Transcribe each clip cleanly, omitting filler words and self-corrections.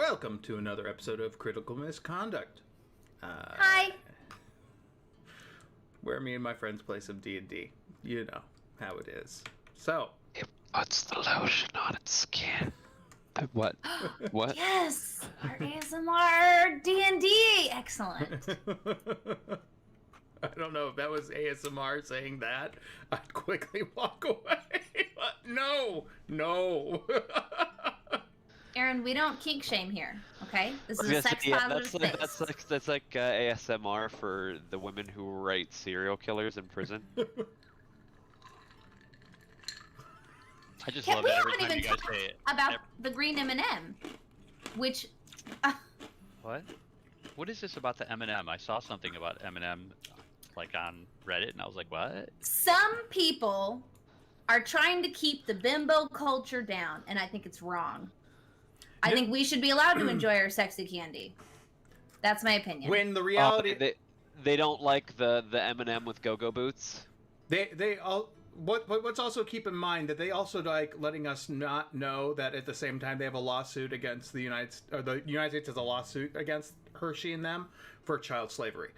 Welcome to another episode of Critical Misconduct. Hi. Where me and my friends play some D&D. You know how it is. So. It puts the lotion on its skin. What? What? Yes, our ASMR D&D. Excellent. I don't know if that was ASMR saying that. I'd quickly walk away. No. Aaron, we don't kink shame here, okay? This is a Yes, sex yeah, positive space. that's like ASMR for the women who write serial killers in prison. I just We love it every haven't time you even guys talked say it. about the green M&M, which What? What is this about the M&M? I saw something about M&M like on Reddit, and I was like, what? some people are trying to keep the bimbo culture down, and I think it's wrong. I think we should be allowed to enjoy our sexy candy. That's my opinion. When the reality... They don't like the M&M with go-go boots. They all... What's also keep in mind that they also like letting us not know that at the same time they have a lawsuit against the United States has a lawsuit against Hershey and them for child slavery.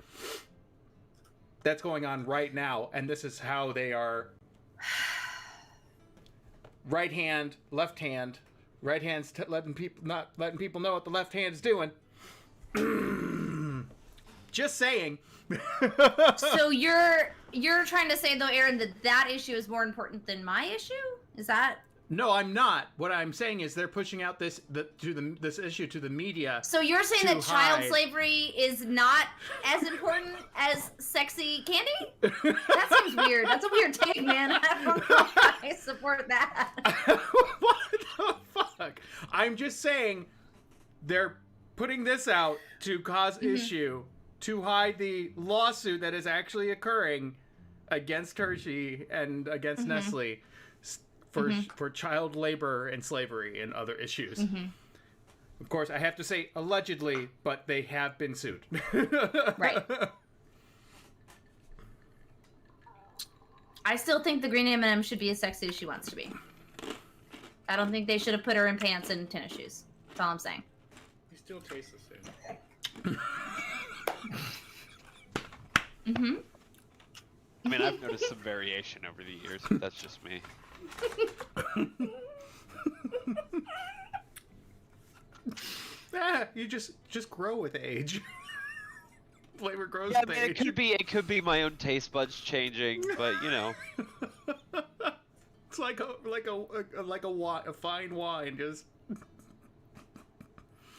That's going on right now, and this is how they are. Right hand, left hand. Right hand's not letting people know what the left hand's doing. Just saying. So you're trying to say though, Aaron, that issue is more important than my issue? Is that? No, I'm not. What I'm saying is they're pushing out this issue to the media. So you're saying that child hide. slavery is not as important as sexy candy? That seems weird. That's a weird take, man. I don't know if I support that. What the fuck? I'm just saying they're putting this out to cause issue, to hide the lawsuit that is actually occurring against Hershey and against Nestle for child labor and slavery and other issues. Of course, I have to say allegedly, but they have been sued. Right. I still think the green M&M should be as sexy as she wants to be. I don't think they should have put her in pants and tennis shoes. That's all I'm saying. He still tastes the same. I mean, I've noticed some variation over the years, but that's just me. You just grow with age. Flavor grows Yeah, I with mean, age. it could be my own taste buds changing, but you know. It's like a fine wine, just.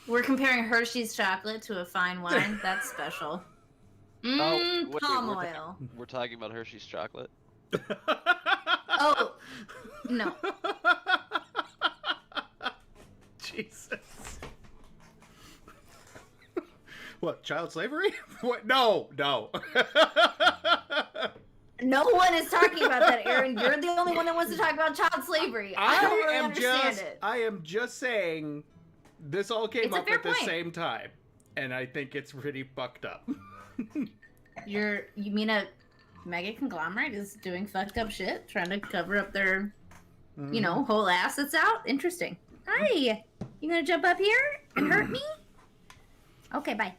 We're comparing Hershey's chocolate to a fine wine. That's special. Wait, Palm oil. We're talking about Hershey's chocolate. Oh, no. Jesus. What, child slavery? What? No. No one is talking about that, Aaron. You're the only one that wants to talk about child slavery. I don't really understand it. I am just saying this all came It's a up fair at the point. same time. And I think it's pretty fucked up. You mean a mega conglomerate is doing fucked up shit, trying to cover up their, whole assets out? Interesting. Hi, you gonna jump up here and hurt me? Okay, bye.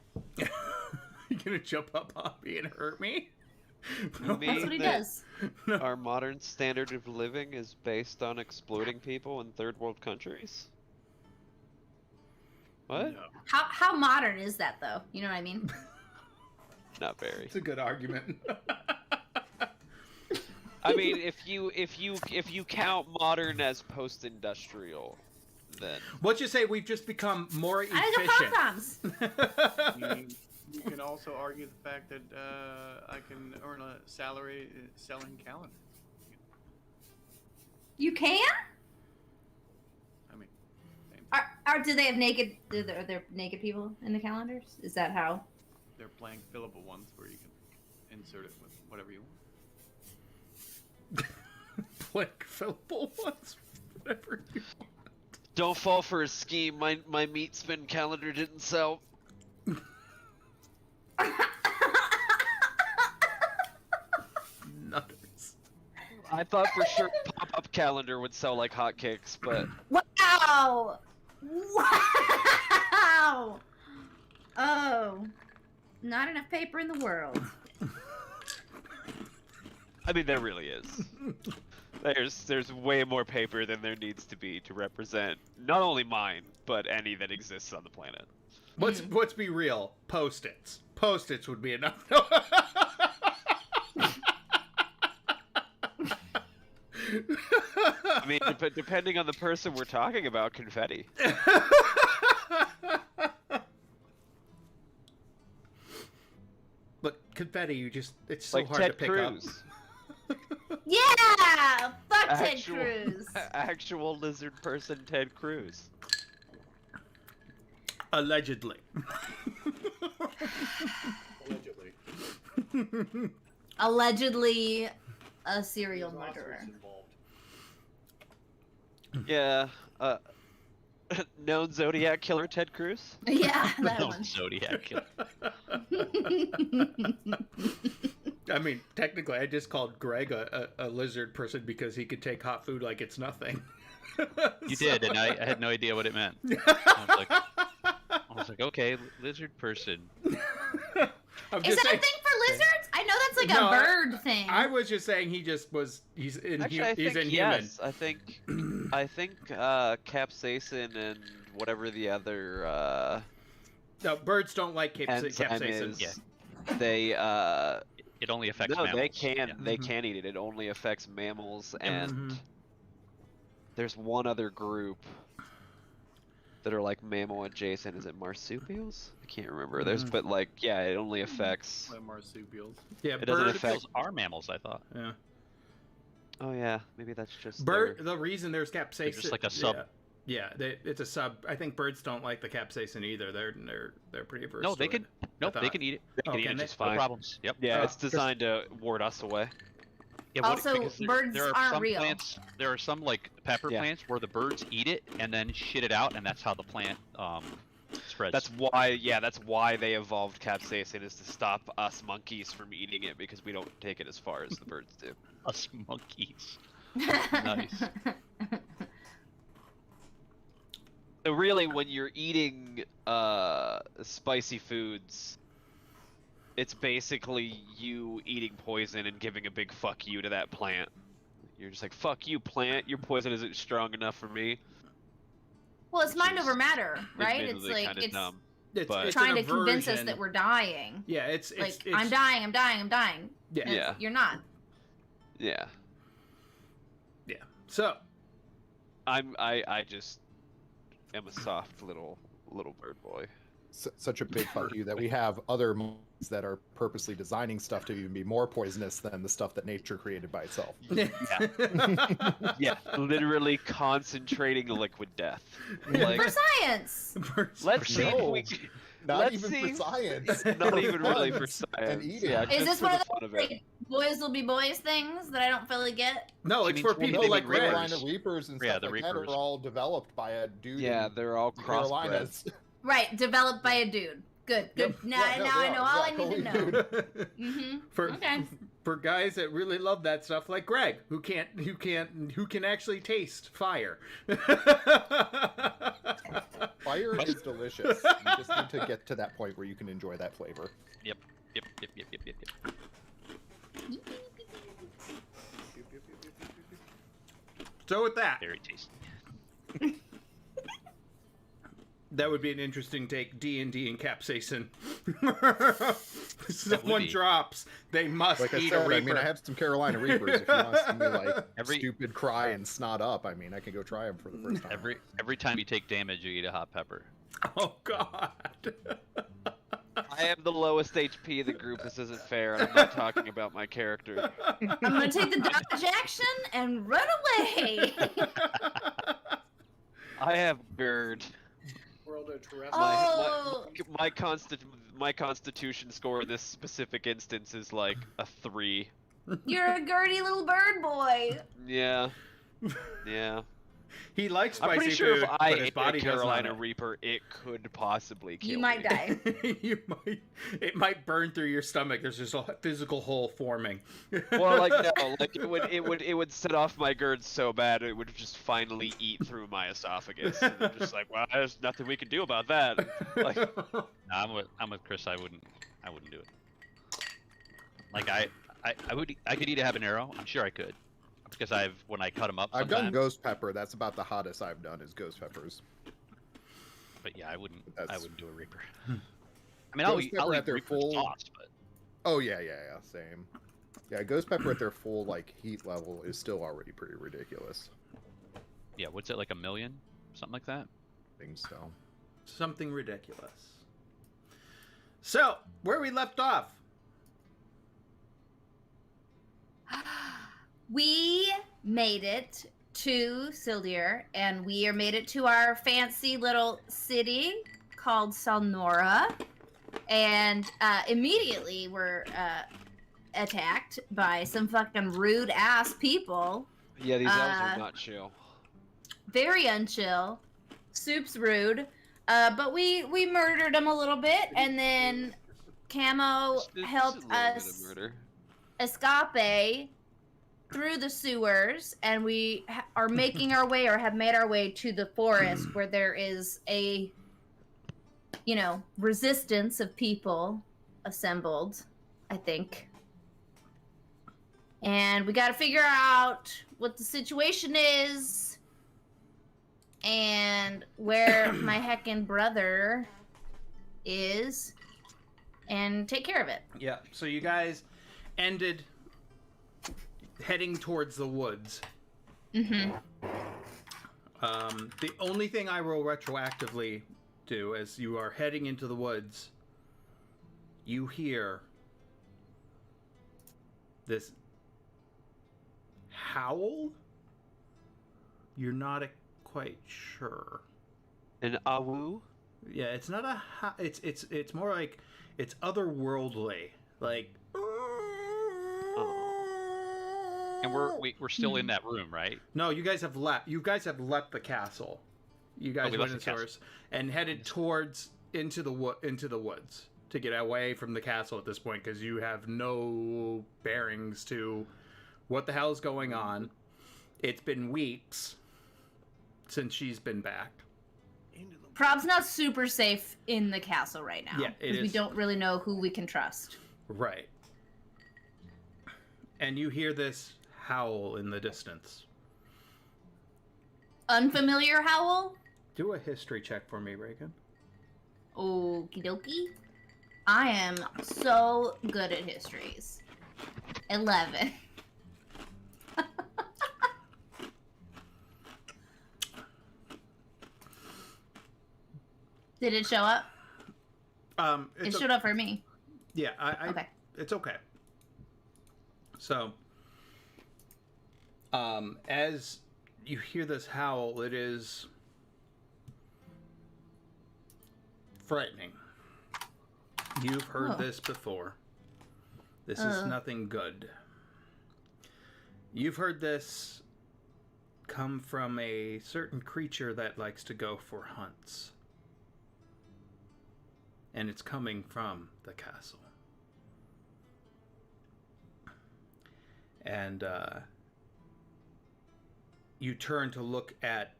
You gonna jump up on me and hurt me? You mean That's what he that does. Our modern standard of living is based on exploiting people in third world countries? What? No. How modern is that though? You know what I mean? Not very. It's a good argument. I mean, if you count modern as post-industrial, then Let's just say we've just become more I got efficient. pom-poms. You can also argue the fact that I can earn a salary selling calendars. You can? I mean, same. Do they have naked? Are there naked people in the calendars? Is that how? They're playing fillable ones where you can insert it with whatever you want. Like fillable ones, whatever you want. don't fall for a scheme. My meat spin calendar didn't sell. Nutters. I thought for sure pop-up calendar would sell like hotcakes, but Wow! Wow! no! Oh. Not enough paper in the world. I mean, there really is. There's way more paper than there needs to be to represent not only mine, but any that exists on the planet. Let's be real. Post-its. Post-its would be enough. I mean, depending on the person we're talking about, confetti. But confetti, it's so Like hard Ted to pick Cruz. Yeah! Fuck Ted Actual- Cruz. Actual lizard person Ted Cruz. up. Allegedly. Allegedly. Allegedly a serial murderer. Yeah. Known Zodiac killer Ted Cruz. Yeah, that No, one. Zodiac killer. I mean, technically, I just called Greg a lizard person because he could take hot food like it's nothing. You did, and I had no idea what it meant. I was like, okay, lizard person. I'm Is just that a saying, thing for lizards? I know that's like No, a bird thing. I was just saying he's Actually, I he's think inhuman. yes. I think capsaicin and whatever the other No, birds don't like enzyme capsaicin. is. Yeah. They It only affects no, mammals. they can Yeah. they can eat it. It only affects mammals and Mhm. there's one other group that are like mammal adjacent. Is it marsupials? I can't remember. There's but like yeah, it only affects. Like marsupials. Yeah, It doesn't bird. affect- Those are mammals, I thought. Yeah. Oh yeah, maybe that's just Bird. their- The reason there's capsaicin. just like a sub. Yeah, it's a sub. I think birds don't like the capsaicin either. They're pretty averse. No, they to can. it. Nope, I they thought. can eat it. They can Oh, eat can it they? just No fine. problems. Yep. Yeah, Oh, it's designed to ward us away. Yeah, Also, because birds there are aren't some real. plants. There are some like pepper Yeah. plants where the birds eat it and then shit it out, and that's how the plant spreads. That's why they evolved capsaicin is to stop us monkeys from eating it because we don't take it as far as the birds do. us monkeys. Nice. So really, when you're eating spicy foods, it's basically you eating poison and giving a big fuck you to that plant. You're just like, fuck you, plant. Your poison isn't strong enough for me. Well, it's Which mind is over matter, right? It's Admittedly like kinda it's dumb. It's trying an to convince us aversion. that we're dying. Yeah, it's Like it's I'm dying, I'm dying, I'm dying. Yeah. And Yeah. You're not. Yeah. Yeah. So I just am a soft little bird boy. Such a big fuck you that we have other minds that are purposely designing stuff to even be more poisonous than the stuff that nature created by itself. Yeah, literally concentrating liquid death. Like, For science. let's see if No. we. Not Let's even see. for science. Not even really for Bugs science. and eating. Yeah, Is just this for one the of fun those of it. like, boys will be boys things that I don't fully get? No, She it's means for we'll people be like living Greg. Carolina Reapers and Yeah, stuff the like that Reapers. are all developed by a dude Yeah, in they're all the crossbred. Carolinas. Right, developed by a dude. Good. Yep. Now, Yeah, no, now they I know are. all Yeah, I need to totally know. dude. Mm-hmm. for Okay. for guys that really love that stuff, like Greg, who can actually taste fire. Fire is delicious. You just need to get to that point where you can enjoy that flavor. Yep. So with that, Very tasty. that would be an interesting take. D&D and capsaicin. That would Someone be. drops, they must Like I eat said, a I reaper. mean, I have some Carolina Reapers. If you want to see me like Every- stupid cry and snot up, I mean, I can go try them for the first time. Every time you take damage, you eat a hot pepper. Oh God. I am the lowest HP of the group. This isn't fair. And I'm not talking about my character. I'm gonna take the dodge action and run away. I have GERD. World of terrestrial. Oh, My constitution score in this specific instance is like a 3. you're a girdy little bird boy. Yeah. Yeah. He likes I'm spicy pretty sure food, if I but his ate body a does Carolina not. Reaper, it could possibly kill You might me. die. You might. It might burn through your stomach. There's just a physical hole forming. Well, like no, like it would set off my GERD so bad it would just finally eat through my esophagus. And I'm just like, well, there's nothing we can do about that. Like, No, I'm with Chris. I wouldn't do it. Like I could eat a habanero. I'm sure I could, because when I cut them up. I've done sometimes, ghost pepper. That's about the hottest I've done is ghost peppers. But yeah, I wouldn't do a Reaper. Hmm. I mean, I'll Ghost eat pepper at their Reaper full- sauce, but Oh yeah, same. Yeah, ghost pepper at their full like heat level is still already pretty ridiculous. yeah, what's it, like 1 million, something like that? I think so. Something ridiculous. So, where we left off. We made it to Sildir, and we made it to our fancy little city called Sonora, and immediately were attacked by some fucking rude ass people. yeah, these elves are not chill. Very unchill. Soup's rude. But we murdered him a little bit, and then Camo Just helped a little bit of us murder. escape through the sewers, and we are making our way, or have made our way, to the forest where there is a, resistance of people assembled, I think. And we got to figure out what the situation is and where my heckin' brother is and take care of it. Yeah. So you guys ended heading towards the woods. Mm-hmm. The only thing I will retroactively do as you are heading into the woods, you hear this howl. You're not quite sure. An awu? Yeah, it's not a. It's more like it's otherworldly. Like. And we're still in that room, right? No, you guys have left. You guys have left the castle. You guys we went left in the source and headed towards into the woods to get away from the castle at this point because you have no bearings to what the hell is going on. It's been weeks since she's been back. Prob's not super safe in the castle right now. Yeah, it because we is. don't really know who we can trust. Right. And you hear this howl in the distance. Unfamiliar howl? Do a history check for me, Reagan. Okie dokie. I am so good at histories. 11. Did it show up? It showed up for me. Yeah, Okay. It's okay. So, as you hear this howl, it is frightening. You've heard Oh. this before. This is nothing good. You've heard this come from a certain creature that likes to go for hunts. And it's coming from the castle. And you turn to look at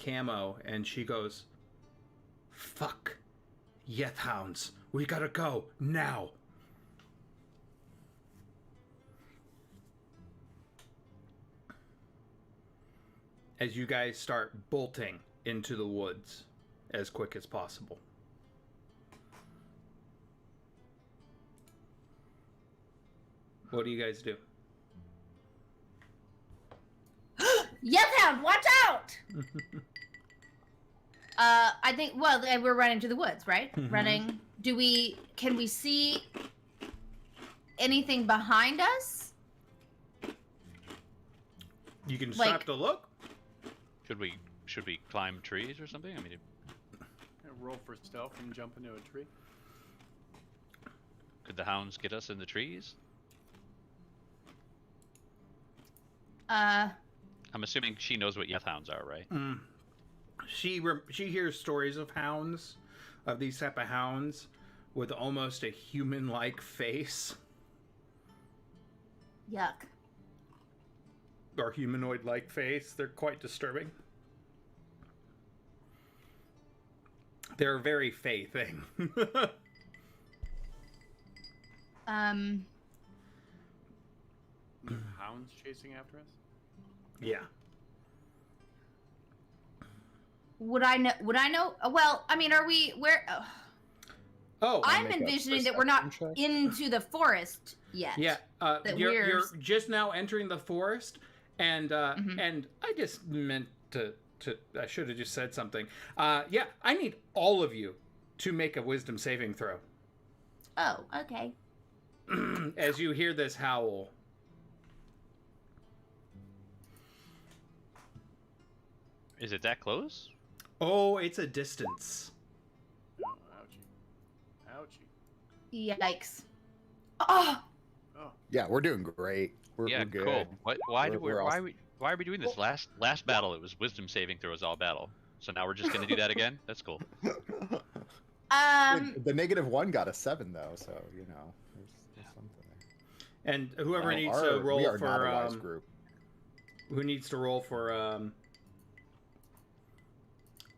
Camo, and she goes, "Fuck, Yethhounds, we gotta go now." As you guys start bolting into the woods as quick as possible. What do you guys do? Yethhound, watch out! I think, we're running to the woods, right? Mhm. Running. Can we see anything behind us? You can Like- stop to look. Should we climb trees or something? I mean, Roll for stealth and jump into a tree. could the hounds get us in the trees? I'm assuming she knows what Yeth hounds are, right? She hears stories of hounds, of these type of hounds, with almost a human-like face Yuck. or humanoid-like face. They're quite disturbing. They're a very Fey thing. Hounds chasing after us? Yeah. Would I know? Well, I mean, are we where? Oh, I'm make a envisioning that we're not perception check? into the forest yet. yeah. that You're we're- just now entering the forest, and Mhm. and I just meant to. I should have just said something. Yeah, I need all of you to make a wisdom saving throw Oh, okay. as you hear this howl. Is it that close? Oh, it's a distance. Oh, ouchie. Ouchie. Yikes. Oh, Oh, Yeah, we're doing great. We're Yeah, good. cool. Why We're all- why are we doing this? Last battle it was wisdom saving throws all battle. So now we're just gonna do that again? That's cool. The -1 got a 7 though, so you know there's something there. And whoever Wow, needs to we roll are not a wise for group. who needs to roll for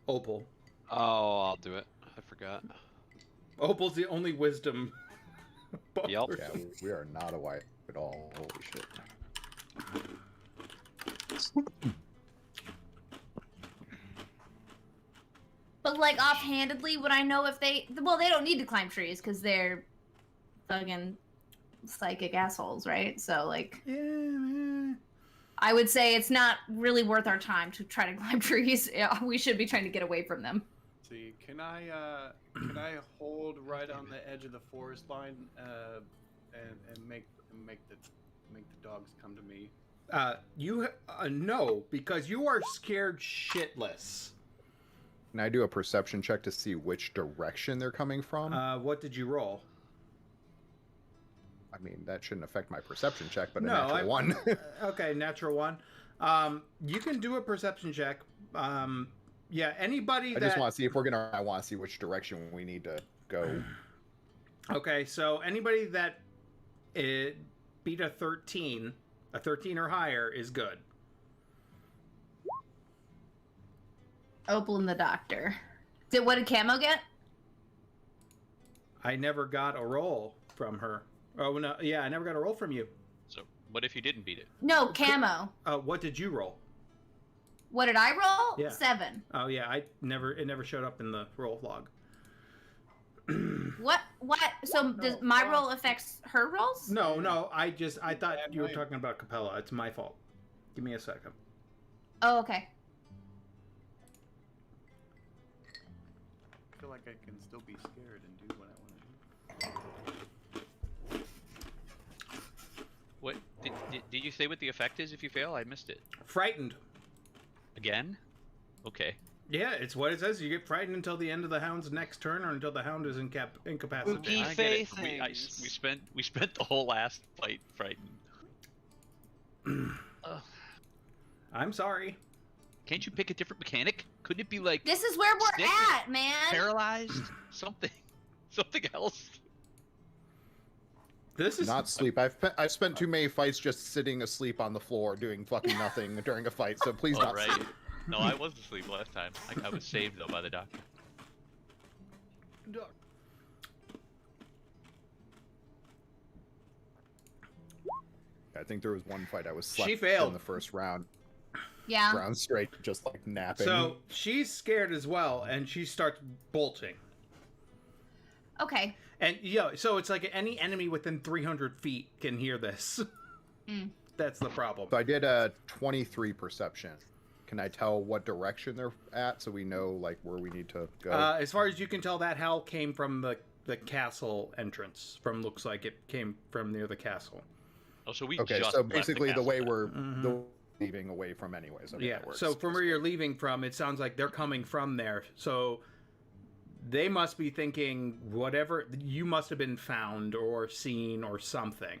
Opal. Oh, I'll do it. I forgot. Opal's the only wisdom. Yep. Yeah, we are not a wise at all. Holy shit. but like offhandedly, would I know if they? Well, they don't need to climb trees because they're fucking psychic assholes, right? So like, Yeah. I would say it's not really worth our time to try to climb trees. Yeah, we should be trying to get away from them. see, can I hold right on the edge of the forest line, and make the dogs come to me? You no, because you are scared shitless. Can I do a perception check to see which direction they're coming from? What did you roll? I mean, that shouldn't affect my perception check, but No, a natural I- one. Okay, natural one. You can do a perception check. Yeah, anybody I that. just want to see if we're gonna. I want to see which direction we need to go. Okay, so anybody that beat a 13 or higher is good. Opal and the doctor. What did Camo get? I never got a roll from her. Oh no, yeah, I never got a roll from you. So what if you didn't beat it? No, Camo. What did you roll? What did I roll? Yeah. 7. Oh yeah, it never showed up in the roll log. What? So does my roll affects her rolls? No, I thought Yeah, you were mine. talking about Capella. It's my fault. Give me a second. Oh, okay. I feel like I can still be scared and do what I want to do. What did you say what the effect is if you fail? I missed it. Frightened. Again? Okay. Yeah, it's what it says. You get frightened until the end of the hound's next turn, or until the hound is incapacitated. Spooky I get it. things. We spent the whole last fight frightened. I'm sorry. Can't you pick a different mechanic? Couldn't it be like This is where we're Stick. at, man. paralyzed? Something else? This is Not sleep. I've spent too many fights just sitting asleep on the floor doing fucking nothing during a fight. So please All not. right. Sleep. No, I was asleep last time. I was saved though by the doctor. I think there was one fight I was She slept failed. in the first round. Yeah. Round straight, just like napping. so she's scared as well, and she starts bolting. Okay. And so it's like any enemy within 300 feet can hear this. Mm. That's the problem. So I did a 23 perception. Can I tell what direction they're at so we know like where we need to go? As far as you can tell, that howl came from the castle entrance. Looks like it came from near the castle. Oh, so we Okay, just so left basically the castle way then. we're Mhm. leaving away from anyways. Okay, Yeah. that works. So from where you're leaving from, it sounds like they're coming from there. So they must be thinking whatever you must have been found or seen or something.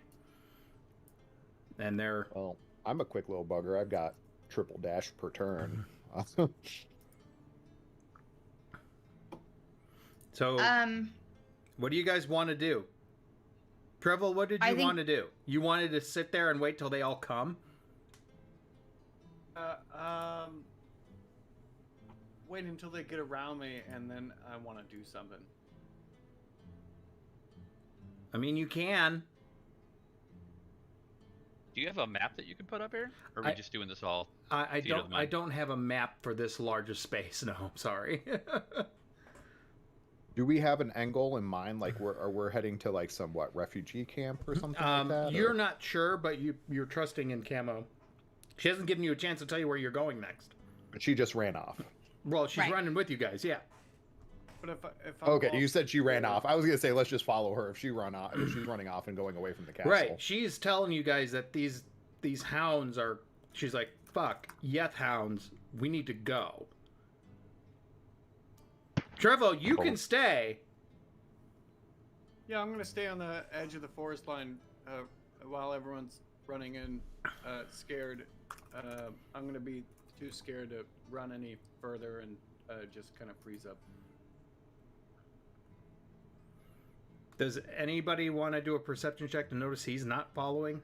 And they're Well, I'm a quick little bugger. I've got triple dash per turn. So, what do you guys want to do? Trevor, what did I you think- want to do? You wanted to sit there and wait till they all come? Wait until they get around me, and then I want to do something. I mean, you can. Do you have a map that you can put up here? Or are we just doing this all? I So you don't don't. I mind? don't have a map for this large a space. No, I'm sorry. Do we have an angle in mind? Like we're heading to like some refugee camp or something like that? You're or- not sure, but you're trusting in Camo. She hasn't given you a chance to tell you where you're going next. But she just ran off. Well, she's Right. running with you guys. Yeah. But if I'm Okay, all- you said she ran off. I was gonna say let's just follow her if she's running off and going away from the castle. Right. She's telling you guys that these hounds are. She's like, "Fuck, Yeth hounds. We need to go." Trevo, you can stay. Yeah, I'm gonna stay on the edge of the forest line while everyone's running in, scared. I'm gonna be too scared to run any further and just kind of freeze up. Does anybody want to do a perception check to notice he's not following?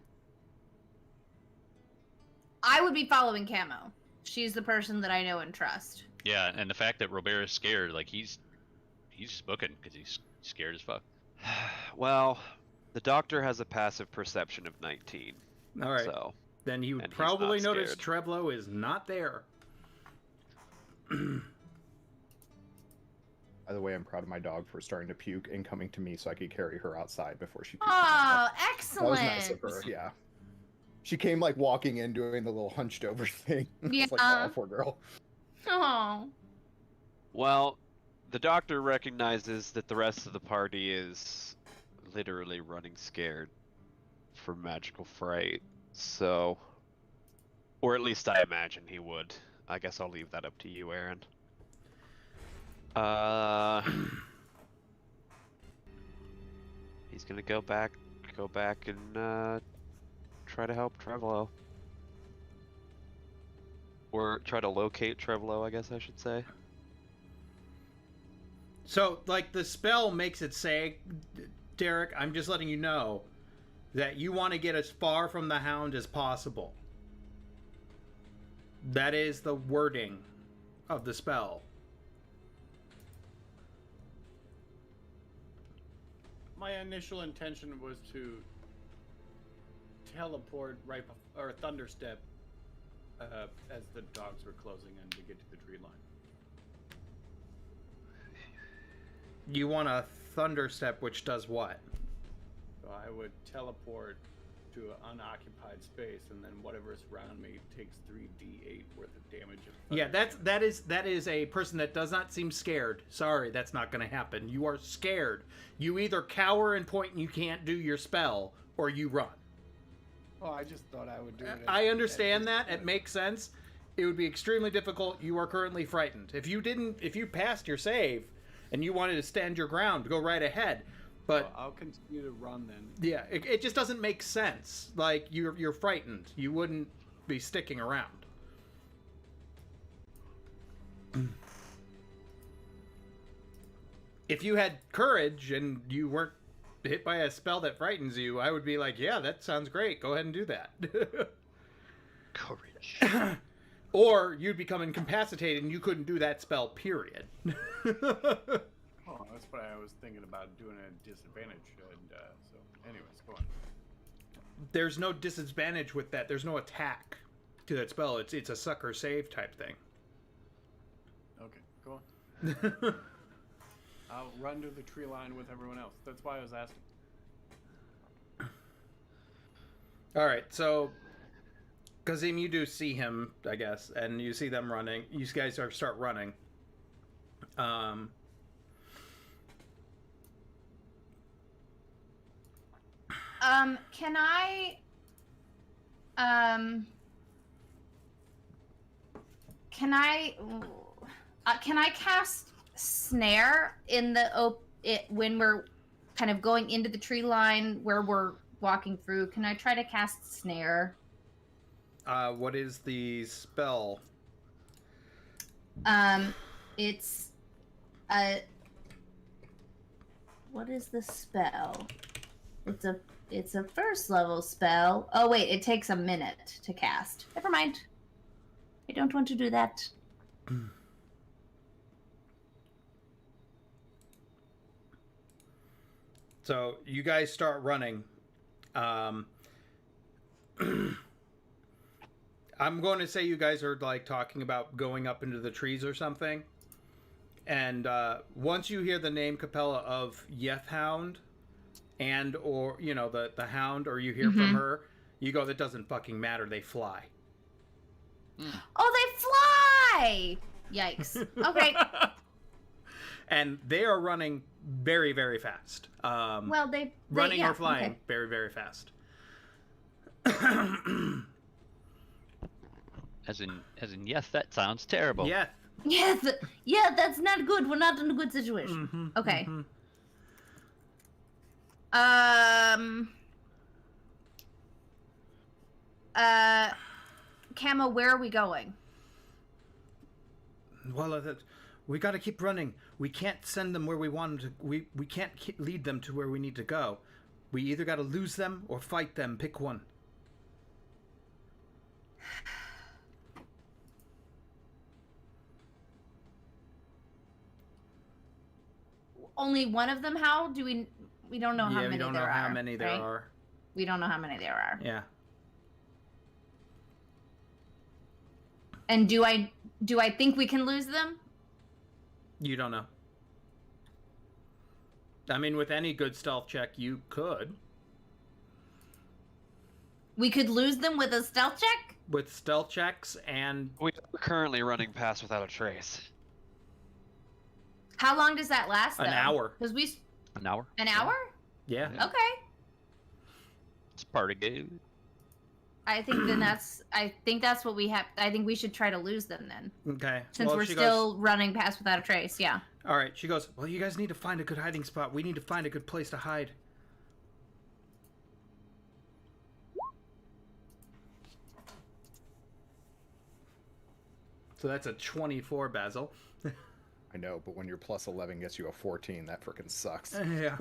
I would be following Camo. She's the person that I know and trust. Yeah, and the fact that Robert is scared, like he's booking because he's scared as fuck. Well, the doctor has a passive perception of 19. All right. So, Then you would and he's probably not notice scared. Trevlo is not there. By the way, I'm proud of my dog for starting to puke and coming to me so I could carry her outside before she puked. Oh, That was excellent. nice of her. Yeah. She came like walking in doing the little hunched over thing. It's like, Yeah. oh, poor girl. Oh. well, the doctor recognizes that the rest of the party is literally running scared for magical fright. So, or at least I imagine he would. I guess I'll leave that up to you, Aaron. He's gonna go back and try to help Trevolo. Or try to locate Trevolo, I guess I should say. So, like, the spell makes it say, Derek, I'm just letting you know that you want to get as far from the hound as possible. That is the wording of the spell. My initial intention was to teleport right or thunderstep as the dogs were closing in to get to the tree line. You want a thunderstep, which does what? So I would teleport to an unoccupied space, and then whatever's around me takes 3d8 worth of damage. Yeah, that is a person that does not seem scared. Sorry, that's not going to happen. You are scared. You either cower and point and you can't do your spell, or you run. Oh, I just thought I would do it. I understand that. It makes sense. It would be extremely difficult. You are currently frightened. If you passed your save and you wanted to stand your ground, go right ahead. But I'll continue to run then. yeah, it just doesn't make sense. Like, you're frightened. You wouldn't be sticking around. If you had courage and you weren't hit by a spell that frightens you, I would be like, yeah, that sounds great. Go ahead and do that. Courage. Or you'd become incapacitated and you couldn't do that spell, period. Oh, that's what I was thinking about doing a disadvantage. And so, anyways, go on. There's no disadvantage with that. There's no attack to that spell. It's a sucker save type thing. Okay, go on. I'll run to the tree line with everyone else. That's why I was asking. All right, so Kazim, you do see him, I guess, and you see them running. You guys start running. Can I can I cast snare in the when we're kind of going into the tree line where we're walking through? Can I try to cast snare? What is the spell? It's what is the spell? It's a first level spell. Oh wait, it takes a minute to cast. Never mind. I don't want to do that. So you guys start running. I'm going to say you guys are like talking about going up into the trees or something. And once you hear the name Capella of Yethhound, and or you know the hound, or you hear from her, you go, that doesn't fucking matter. They fly. Oh, they fly! Yikes. Okay. And they are running very, very fast. Well, they running yeah, or flying okay. very, very fast. As in, yes, that sounds terrible. Yeah. Yes, yeah, that's not good. We're not in a good situation. Okay. Camo, where are we going? Well, we got to keep running. We can't send them where we want them to. We can't lead them to where we need to go. We either got to lose them or fight them. Pick one. Only one of them? How do we? We don't know how many we don't know there how are. many there right? are. We don't know how many there are. Yeah. And do I think we can lose them? You don't know. I mean, with any good stealth check, you could. We could lose them with a stealth check? With stealth checks and We're currently running past without a trace. How long does that last? An though? hour. Because we An hour. an hour? yeah. Yeah. Okay. It's party game. I think then I think that's what we have. I think we should try to lose them then, Okay. since Well, we're she still running past without a trace. Yeah. All right. She goes, well, you guys need to find a good hiding spot. We need to find a good place to hide. So that's a 24, Basil. I know, but when your plus 11 gets you a 14, that freaking sucks. Yeah.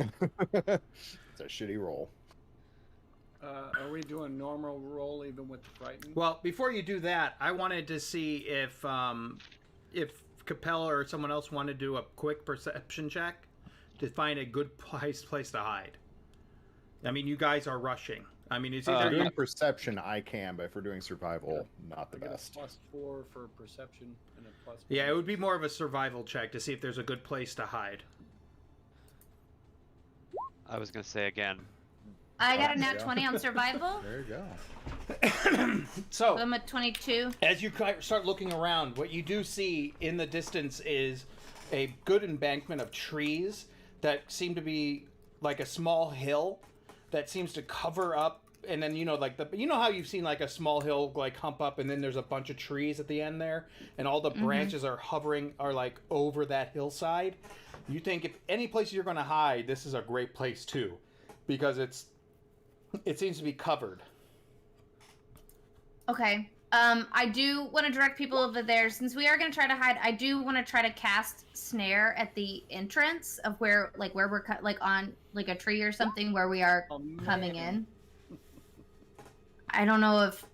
It's a shitty roll. Are we doing normal roll even with the frightened? Well, before you do that, I wanted to see if Capella or someone else wanted to do a quick perception check to find a good place to hide. I mean, you guys are rushing. I mean, it's If either we're doing perception, I can, but if we're doing survival, not the I get best. a +4 for perception and a +1. yeah, it would be more of a survival check to see if there's a good place to hide. I was gonna say again. I got a there nat you go. 20 on survival. There you go. So So, I'm at 22. as you start looking around, what you do see in the distance is a good embankment of trees that seem to be like a small hill that seems to cover up, and then you know how you've seen like a small hill like hump up, and then there's a bunch of trees at the end there, and all the branches are like over that hillside. You think if any place you're going to hide, this is a great place too, because it seems to be covered. Okay. I do want to direct people over there. Since we are going to try to hide, I do want to try to cast snare at the entrance of where we're on like a tree or something where we are Oh, coming man. in. I don't know if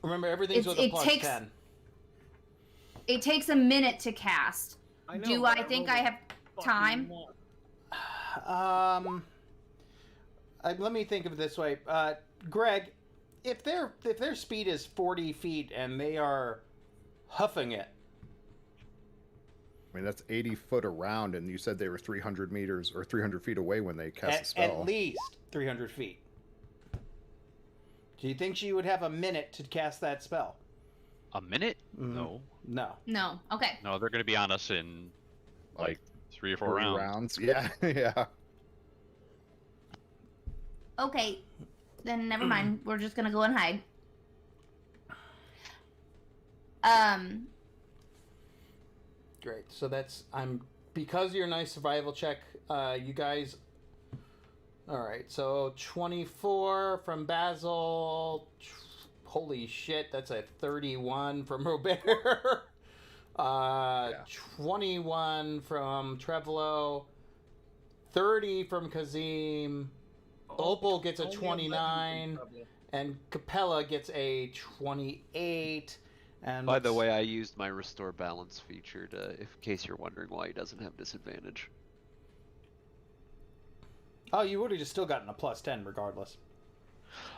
Remember, everything's with a it plus takes- 10. it takes a minute to cast. I know, Do but I think rolled I a have fucking time? one. Let me think of it this way. Greg, if their speed is 40 feet and they are huffing it, I mean, that's 80 foot around, and you said they were 300 meters or 300 feet away when they cast the spell. at least 300 feet. Do you think she would have a minute to cast that spell? A minute? Mhm. No. No. No. Okay. No, they're going to be on us in like 3 or 4 40 rounds. Yeah, yeah. Okay. Then never mind. We're just gonna go and hide. Great. So that's because you're a nice survival check. You guys All right, so 24 from Basil. Holy shit, that's a 31 from Robert. 21 from Trevolo. 30 from Kazim. Opal gets a Only 29. 11 from Pueblo. And Capella gets a 28. And By the way, I used my restore balance feature to, in case you're wondering why he doesn't have disadvantage. oh, you would have just still gotten a plus 10 regardless.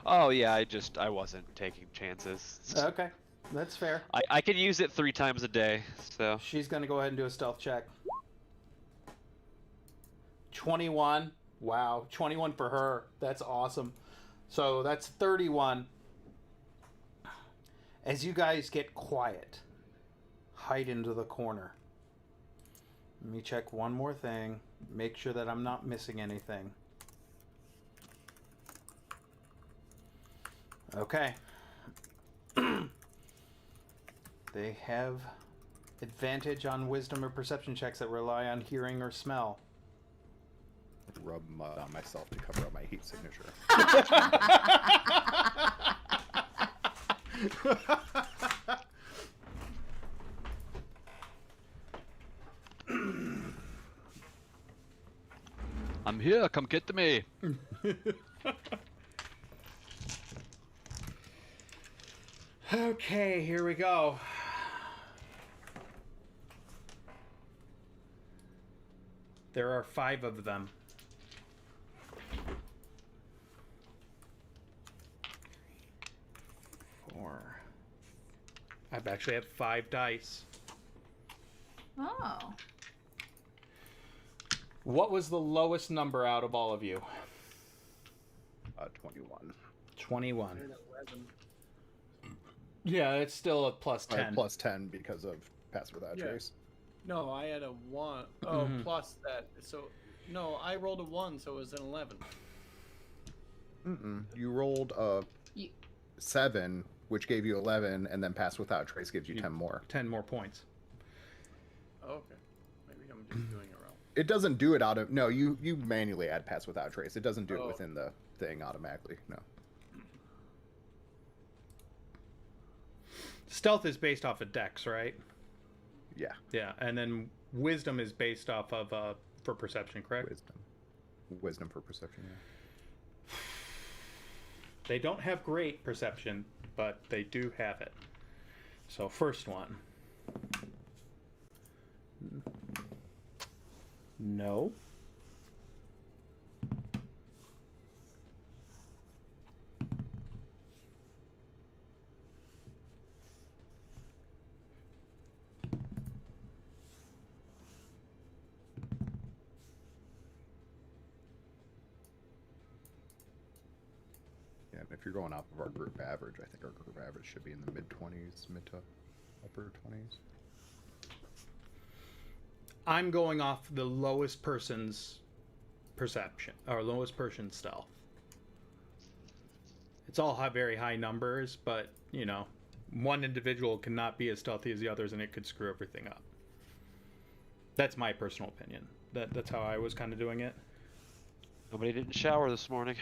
Oh yeah, I wasn't taking chances. Okay, that's fair. I can use it 3 times a day, so. She's gonna go ahead and do a stealth check. 21. Wow, 21 for her. That's awesome. So that's 31. As you guys get quiet, hide into the corner. Let me check one more thing. Make sure that I'm not missing anything. Okay. They have advantage on wisdom or perception checks that rely on hearing or smell. Rub mud on myself to cover up my heat signature. I'm here. Come get me. Okay, here we go. There are 5 of them. Four. I've actually had 5 dice. Oh. What was the lowest number out of all of you? 21. 21. And 11. Yeah, it's still a plus I have 10. plus 10 because of Pass Without Yeah. Trace. No, I had a 1. Oh, Mhm. plus that. So, no, I rolled a 1, so it was an 11. You rolled a You- 7, which gave you 11, and then Pass Without Trace gives you 10 more. 10 more points. Oh, okay. Maybe I'm just doing it wrong. It doesn't do it out of... No, you manually add Pass Without Trace. It doesn't do it Oh. within the thing automatically. No. Stealth is based off of Dex, right? Yeah. Yeah, and then Wisdom is based off of for perception, correct? Wisdom for perception, yeah. They don't have great perception, but they do have it. So first one. No. Yeah, and if you're going off of our group average, I think our group average should be in the mid-20s, mid to upper 20s. I'm going off the lowest person's perception, or lowest person's stealth. It's all very high numbers, but, you know, one individual cannot be as stealthy as the others, and it could screw everything up. That's my personal opinion. That's how I was kind of doing it. Nobody didn't shower this morning.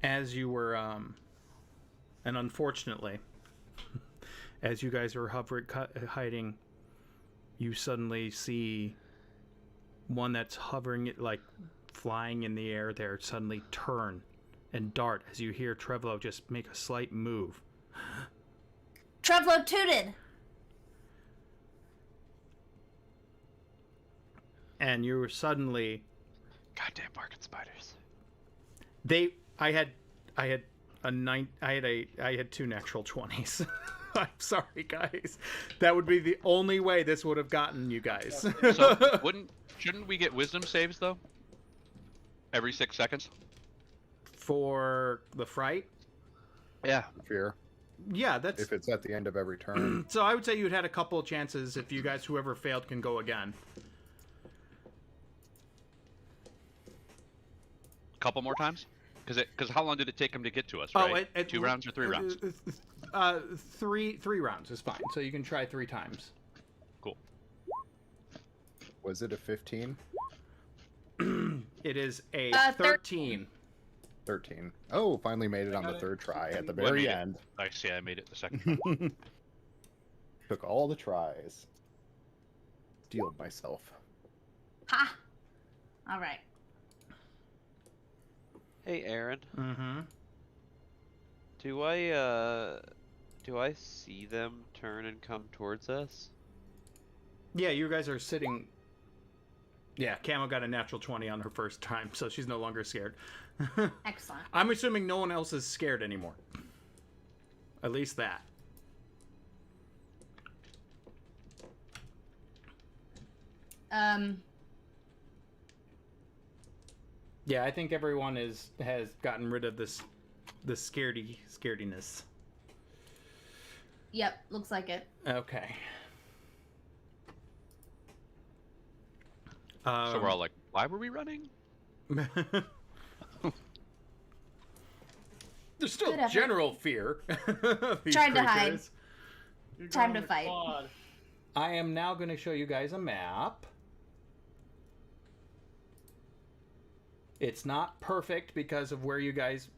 As you were, and unfortunately, as you guys were hiding, you suddenly see one that's hovering, like flying in the air there, suddenly turn and dart as you hear Trevlo just make a slight move. Trevlo tooted. And you were suddenly, Goddamn market spiders. I had 2 natural 20s. I'm sorry, guys. That would be the only way this would have gotten you guys. So shouldn't we get wisdom saves though? Every 6 seconds? For the fright? Yeah. Fear. Yeah, that's... If it's at the end of every turn. So I would say you'd had a couple of chances. If you guys, whoever failed, can go again. Couple more times? Because how long did it take him to get to us, right? 2 rounds or 3 rounds? 3 rounds is fine. So you can try 3 times. Was it a 15? It is a 13. 13. Oh, finally made it on the got it. third try at the Well, I very made it. end. Actually, I made it the second. Took all the tries. Steeled myself. Ha! All right. Hey, Aaron. Mm-hmm. Do I see them turn and come towards us? Yeah, you guys are sitting. Yeah, Camo got a natural 20 on her first time, so she's no longer scared. Excellent. I'm assuming no one else is scared anymore. At least that. Yeah, I think everyone has gotten rid of the scarediness. Yep, looks like it. Okay. So we're all like, why were we running? There's still Good effort. general fear. of these Tried to hide. creatures. You're Time going to fight. quad. I am now going to show you guys a map. It's not perfect because of where you guys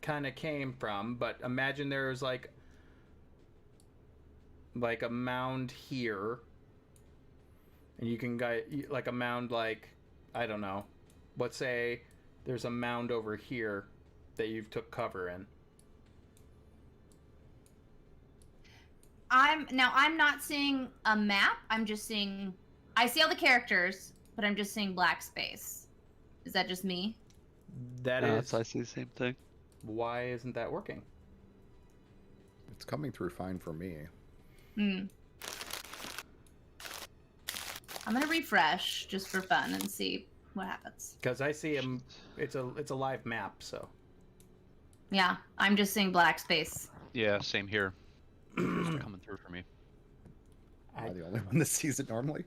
kind of came from, but imagine there's like a mound here, and you can get like a mound, like, I don't know, let's say there's a mound over here that you've took cover in. I'm not seeing a map. I'm just seeing. I see all the characters, but I'm just seeing black space. Is that just me? That No, is I see the same thing. why isn't that working? It's coming through fine for me. Hmm. I'm gonna refresh just for fun and see what happens. Because I see him. It's a live map, so. Yeah, I'm just seeing black space. Yeah, same here. Just coming through for me. Am I the only one that sees it normally?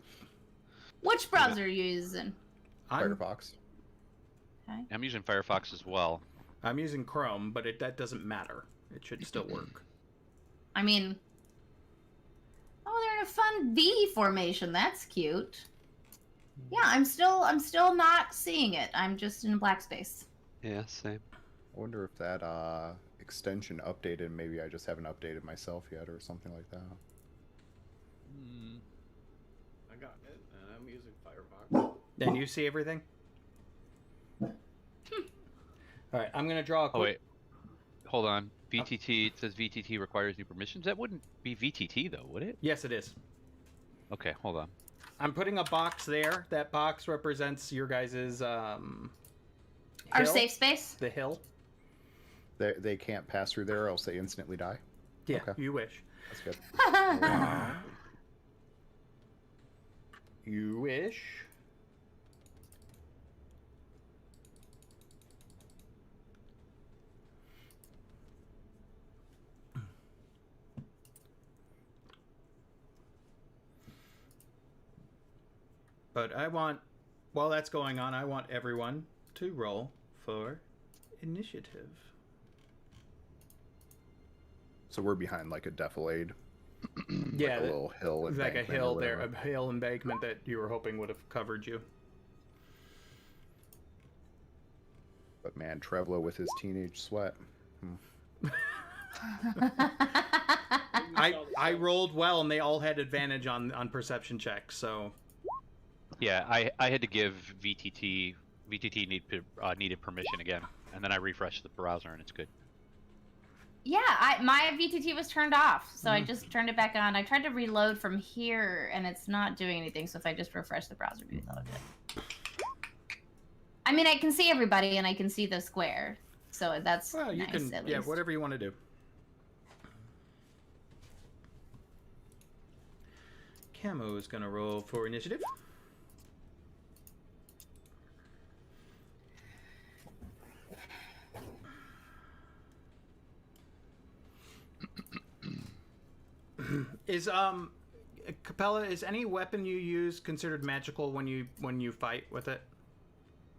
Which browser are you using? I'm Firefox. Okay. I'm using Firefox as well. I'm using Chrome, but that doesn't matter. It should still work. I mean, oh, they're in a fun V formation. That's cute. Yeah, I'm still not seeing it. I'm just in black space. Yeah, same. I wonder if that extension updated. Maybe I just haven't updated myself yet or something like that. I got it, and I'm using Firefox. And you see everything? All right, I'm gonna draw a Oh quick. wait, hold on. VTT. It says VTT requires new permissions. That wouldn't be VTT though, would it? Yes, it is. Okay, hold on. I'm putting a box there. That box represents your guys's Our hill, safe space. the hill. They can't pass through there, or else they instantly die. Yeah, Okay. you wish. That's good. You wish. But I want, while that's going on, I want everyone to roll for initiative. So we're behind like a defilade. Yeah, like a little hill. like a embankment or hill there, whatever. a hill embankment that you were hoping would have covered you. But man, Trevlo with his teenage sweat. I rolled well, and they all had advantage on perception checks. So Yeah, I had to give VTT needed permission again, and then I refreshed the browser and it's good. Yeah, my VTT was turned off, so I just turned it back on. I tried to reload from here, and it's not doing anything. So if I just refresh the browser, maybe that'll do it. I mean, I can see everybody, and I can see the square, so that's well, you nice, can at yeah, least. whatever you want to do. Camo is gonna roll for initiative. Is Capella, is any weapon you use considered magical when you fight with it?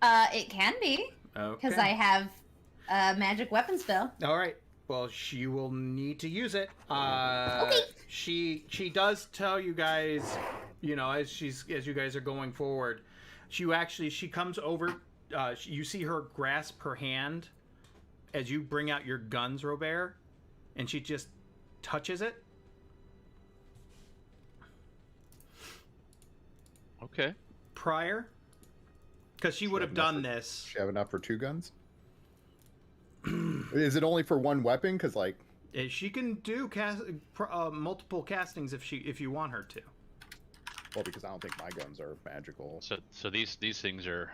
It can be, Okay. because I have a magic weapon spell. All right. Well, she will need to use it. Okay. She does tell you guys, you know, as you guys are going forward, she comes over. You see her grasp her hand as you bring out your guns, Robert, and she just touches it. Okay. Prior, because she would have done this. Does she have enough for 2 guns? Is it only for 1 weapon? Because like, She can do multiple castings if you want her to. well, because I don't think my guns are magical. So these things are.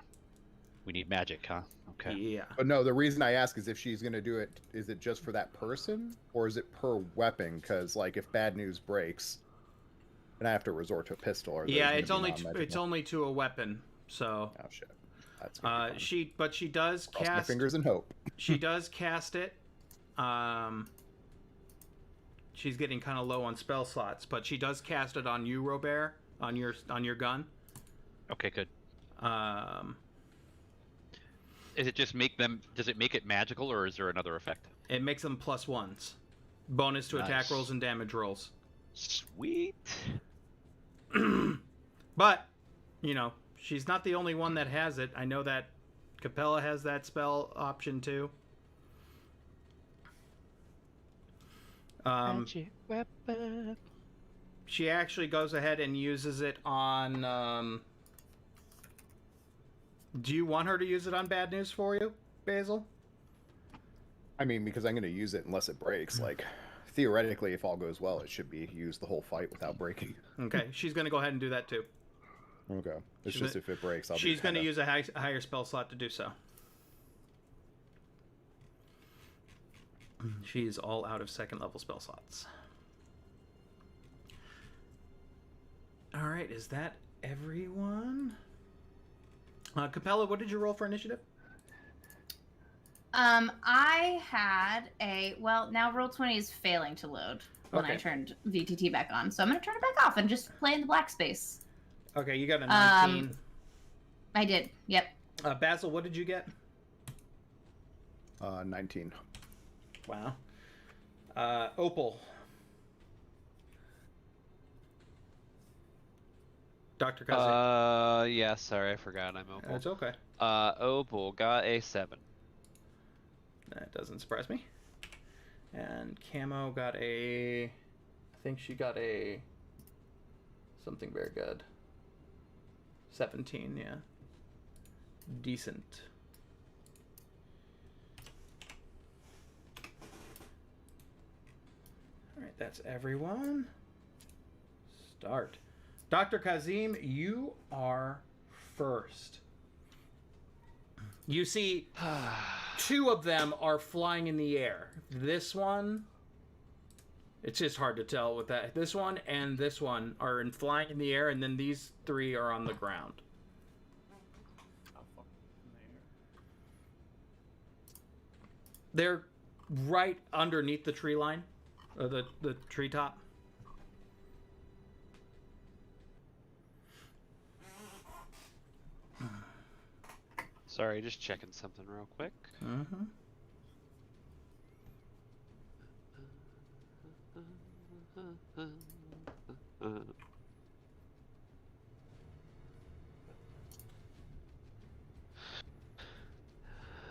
We need magic, huh? Okay. Yeah. But no, the reason I ask is if she's going to do it, is it just for that person or is it per weapon? Because like if bad news breaks, and I have to resort to a pistol, or Yeah, it's only to a weapon. So. Oh shit. That's gonna be fun. she does Cross my cast. fingers and hope. She does cast it. She's getting kind of low on spell slots, but she does cast it on you, Robert, on your gun. Okay, good. It Is it just make them? Does it make it magical, or is there another effect? makes them +1s, bonus to attack Nice. rolls and damage rolls. Sweet. But you know, she's not the only one that has it. I know that Capella has that spell option too. Magic weapon. She actually goes ahead and uses it on. Do you want her to use it on bad news for you, Basil? I mean, because I'm going to use it unless it breaks. Like, theoretically, if all goes well, it should be used the whole fight without breaking. Okay, she's going to go ahead and do that too. Okay. It's She's just gonna- if it breaks, I'll She's be going to kinda- use a higher spell slot to do so. She's all out of 2nd level spell slots. All right, is that everyone? Capella, what did you roll for initiative? I had now Roll20 is failing to load when I Okay. turned VTT back on, so I'm gonna turn it back off and just play in the black space. Okay, you got a 19. I did. Yep. Basil, what did you get? 19. Wow. Opal. Dr. Kazi. Yeah, sorry, I forgot I'm Opal. It's okay. Opal got a 7. That doesn't surprise me. And Camo got a... I think she got a... something very good. 17, yeah. Decent. Alright, that's everyone. Start. Dr. Kazim, you are first. You see 2 of them are flying in the air. This one, it's just hard to tell with that. This one and this one are flying in the air, and then these 3 are on the ground. Oh, fuck. In They're right underneath the tree line, or the treetop. Sorry, just checking something real quick. Mm-hmm.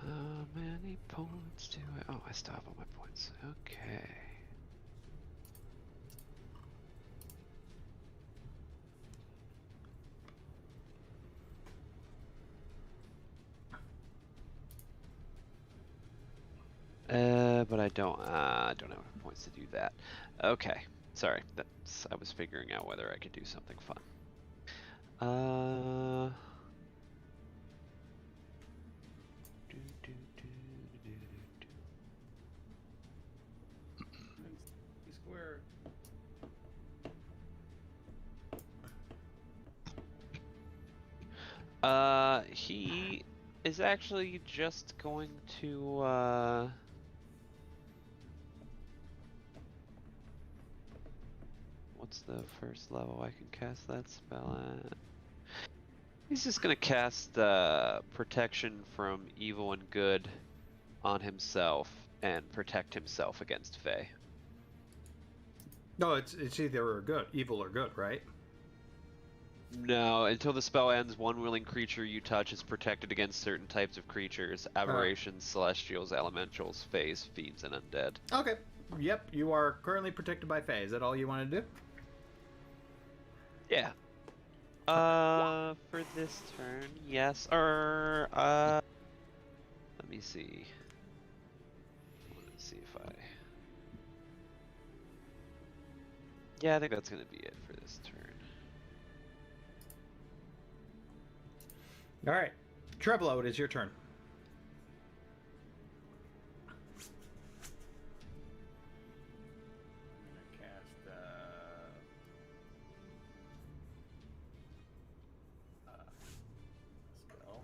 How many points do I... Oh, I still have all my points. Okay. But I don't have enough points to do that. Okay, sorry. I was figuring out whether I could do something fun. square. He is actually just going to, what's the first level I can cast that spell at? He's just gonna cast, protection from evil and good on himself. and protect himself against Fae. No, it's either good, evil or good, right? No, until the spell ends, one willing creature you touch is protected against certain types of creatures: aberrations, celestials, elementals, faes, fiends, and undead. Okay. Yep, you are currently protected by Fae. Is that all you want to do? Yeah. For this turn, yes. Let me see. Let's see if I. Yeah, I think that's gonna be it for this turn. All right. Treblo, it is your turn. I'm gonna cast spell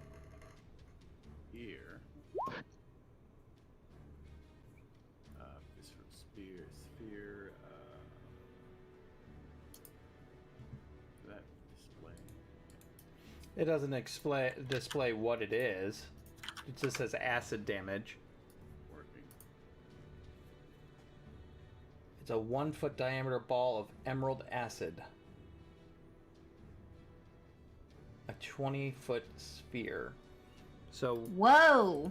here. Visceral sphere. That display. It doesn't display what it is. It just says acid damage. Working. It's a 1-foot diameter ball of emerald acid. A 20-foot sphere. So, Whoa!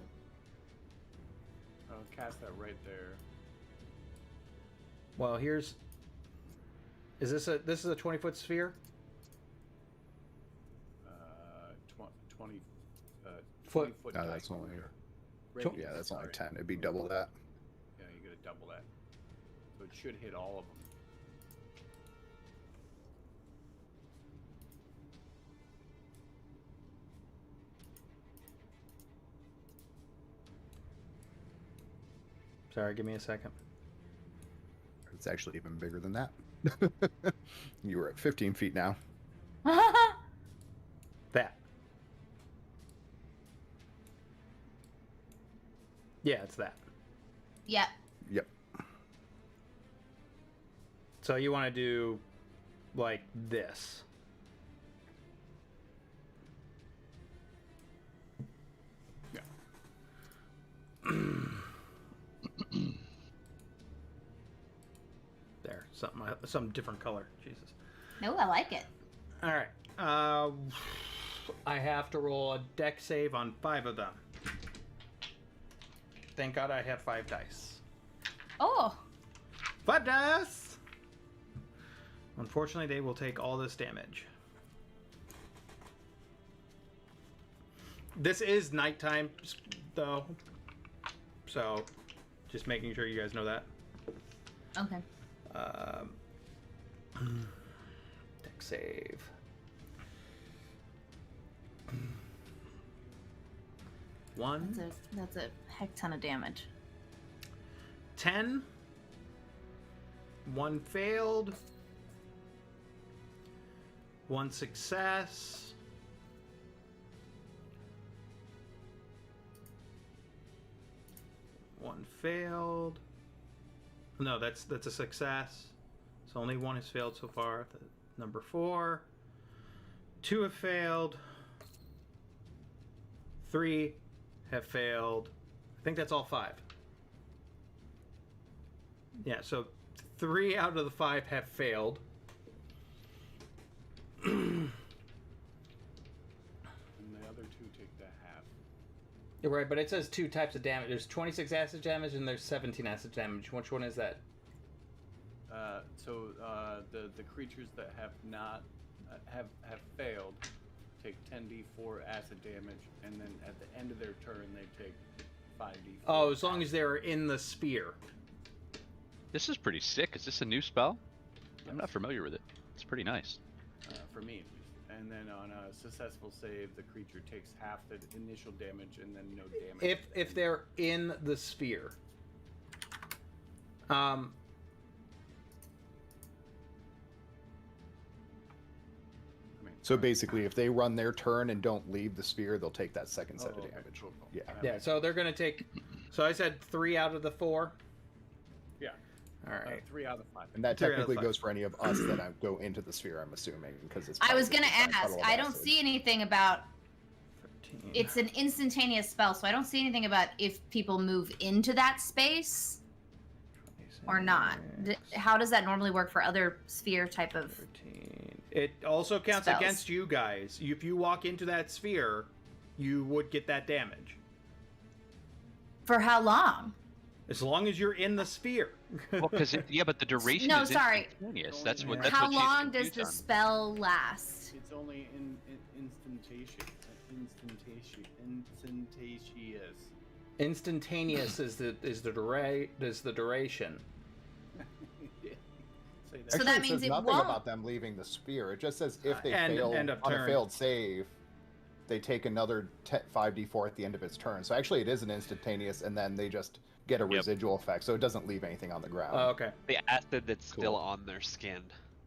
I'll cast that right there. well, here's. This is a 20-foot sphere? 20 Foot. 20 No, that's only. diameter. Yeah, that's only Sorry. 10. It'd be double that. Yeah, you gotta double that. So it should hit all of them. Sorry, give me a second. It's actually even bigger than that. You were at 15 feet now. That. Yeah, it's that. Yep. Yep. So you want to do like this. Yeah. There, some different color. Jesus. No, I like it. All right. I have to roll a deck save on 5 of them. Thank God I have 5 dice. Oh, 5 dice! Unfortunately, they will take all this damage. This is nighttime, though. So, just making sure you guys know that. okay. Deck save. One, That's a heck ton of damage. 10. 1 failed. 1 success. One failed. No, that's a success. So only 1 has failed so far. Number 4. 2 have failed. 3 have failed. I think that's all 5. Yeah, so 3 out of the 5 have failed. And the other 2 take the half. You're right, but it says 2 types of damage. There's 26 acid damage and there's 17 acid damage. Which one is that? The creatures that have not have failed take 10d4 acid damage, and then at the end of their turn they take 5d4. Oh, as long as they're in the sphere. This is pretty sick. Is this a new spell? I'm not familiar with it. It's pretty nice. For me, at least. And then on a successful save, the creature takes half the initial damage and then no damage. If they're in the sphere. So basically, if they run their turn and don't leave the sphere, they'll take that second set of okay, damage. cool. Yeah. Yeah, so they're gonna take. So I said 3 out of the 4. Yeah. All right. 3 out of 5. And that 3 out of technically 5. goes for any of us that go into the sphere, I'm assuming, because it's. I was probably gonna just a ask. puddle of I don't acid. see anything about it's an instantaneous spell, so I don't see anything about if people move into that space or not. How does that normally work for other sphere type of 13. It also counts spells? against you guys. If you walk into that sphere, you would get that damage. For how long? As long as you're in the sphere. Well, because yeah, but the duration No, is sorry. instantaneous. That's How what. That's How what she's long does confused the on. spell last? It's only instantaneous. Instantaneous is the duration. Say that. So Actually, that it means says it nothing won't. about them leaving the sphere. It just says if they End fail of on turn. a failed save, they take another 5d4 at the end of its turn. So actually, it is an instantaneous, and then they just get a Yep. residual effect. So it doesn't leave anything on the ground. Oh, okay. The acid that's still Cool. on their skin.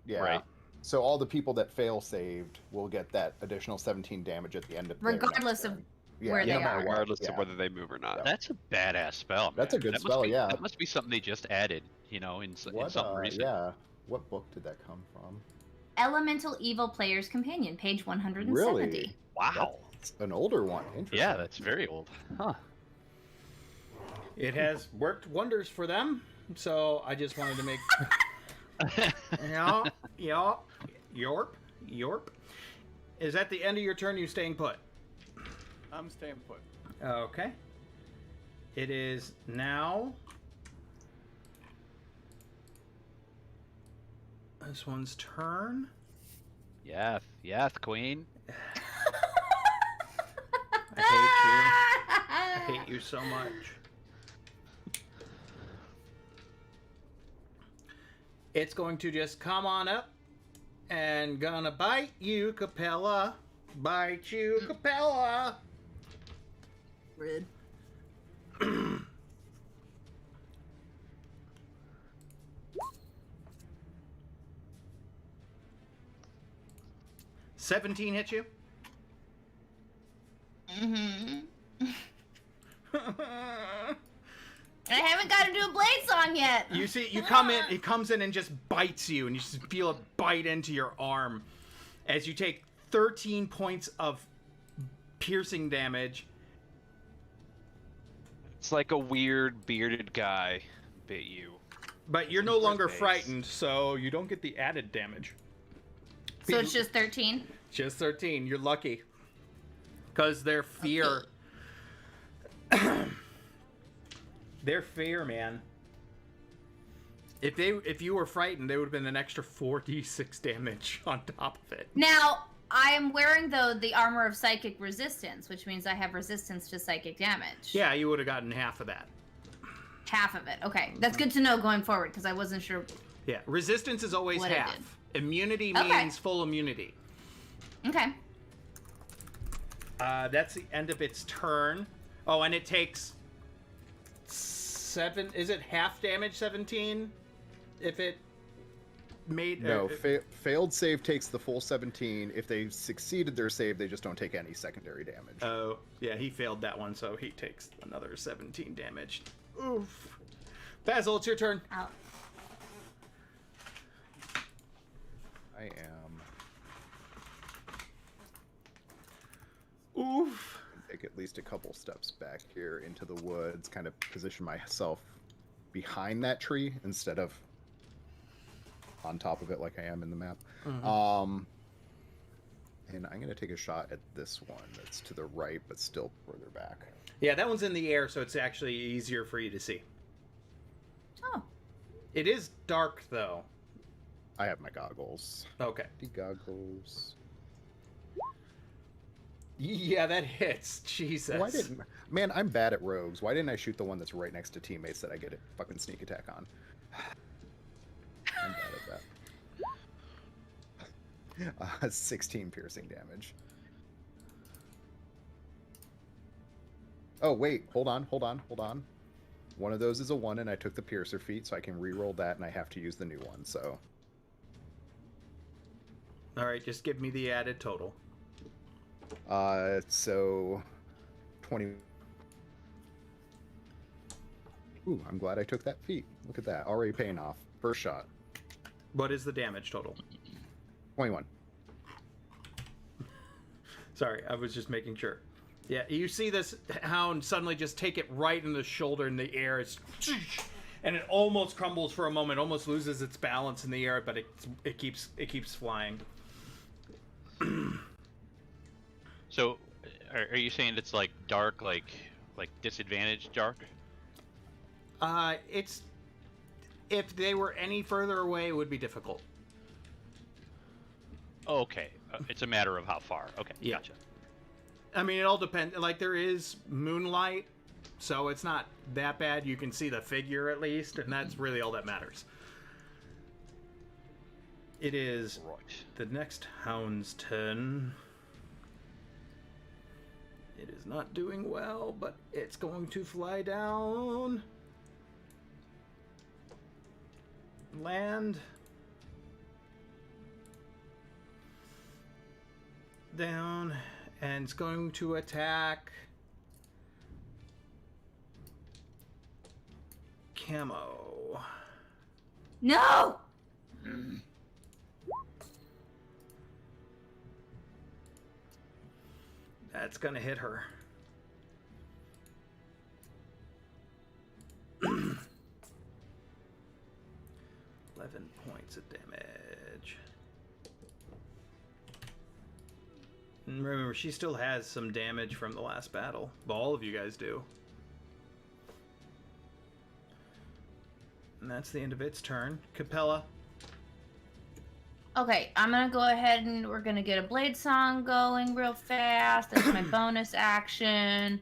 Yeah. Right. So all the people that fail saved will get that additional 17 damage at the end of their next Regardless of turn. Yeah, where no they matter are. what, Regardless yeah. of whether they move or not. That's a badass spell. That's a man. good That must spell, be- yeah. That must be something they just added, you know, in What, some reason. yeah. What book did that come from? Elemental Evil Player's Companion, page 170. Really? Wow. That's an older one. Interesting. Yeah, that's very old. Huh. It has worked wonders for them, so I just wanted to make. Yeah, Yorp. Is that the end of your turn? You staying put? I'm staying put. Okay. It is now. This one's turn. Yeah, queen. I hate you so much. It's going to just come on up and gonna bite you, Capella. Bite you, Capella. Rude. 17 hit you. Mm-hmm. I haven't got to do a blade song yet. You see, you come in, it comes in and just bites you, and you just feel it bite into your arm as you take 13 points of piercing damage. It's like a weird bearded guy bit you. But you're no First longer base. frightened, so you don't get the added damage. So it's just 13? Just 13. You're lucky. Because their fear... their fear, man. If you were frightened, they would have been an extra 4d6 damage on top of it. Now, I am wearing, though, the armor of psychic resistance, which means I have resistance to psychic damage. Yeah, you would have gotten half of that. Half of it. Okay. That's good to know going forward, because I wasn't sure. Yeah, resistance is always What it half. did. Immunity Okay. means full immunity. Okay. That's the end of its turn. Oh, and it takes 7. Is it half damage? 17. If it made No, failed save takes the full 17. If they succeeded their save, they just don't take any secondary damage. Oh, yeah, he failed that one, so he takes another 17 damage. Oof. Basil, it's your turn. Out. I am. Oof. Take at least a couple steps back here into the woods, kind of position myself behind that tree instead of on top of it like I am in the map. Mhm. And I'm going to take a shot at this one that's to the right, but still further back. Yeah, that one's in the air, so it's actually easier for you to see. Oh. It is dark, though. I have my goggles. Okay. The goggles. Yeah, that hits. Jesus. Why didn't... Man, I'm bad at rogues. Why didn't I shoot the one that's right next to teammates that I get a fucking sneak attack on? I'm bad at that. 16 piercing damage. Oh, wait. Hold on. One of those is a 1, and I took the piercer feat, so I can re-roll that, and I have to use the new one, so... All right, just give me the added total. So 20. Ooh, I'm glad I took that feat. Look at that, already paying off. First shot, What is the damage total? 21. Sorry, I was just making sure. Yeah, you see this hound suddenly just take it right in the shoulder in the air. And it almost crumbles for a moment, almost loses its balance in the air, but it keeps flying. So, are you saying it's like dark, like disadvantaged dark? It's if they were any further away, it would be difficult. Oh, okay. It's a matter of how far. Okay, Yeah. gotcha. I mean, it all depends. Like, there is moonlight, so it's not that bad. You can see the figure at least, and that's really all that matters. It is Right. the next hound's turn. It is not doing well, but it's going to fly down. Land. Down. And it's going to attack Camo. No! That's gonna hit her. Points of damage. And remember, she still has some damage from the last battle. All of you guys do. And that's the end of its turn. Capella. Okay, I'm gonna go ahead and we're gonna get a blade song going real fast. That's my bonus action.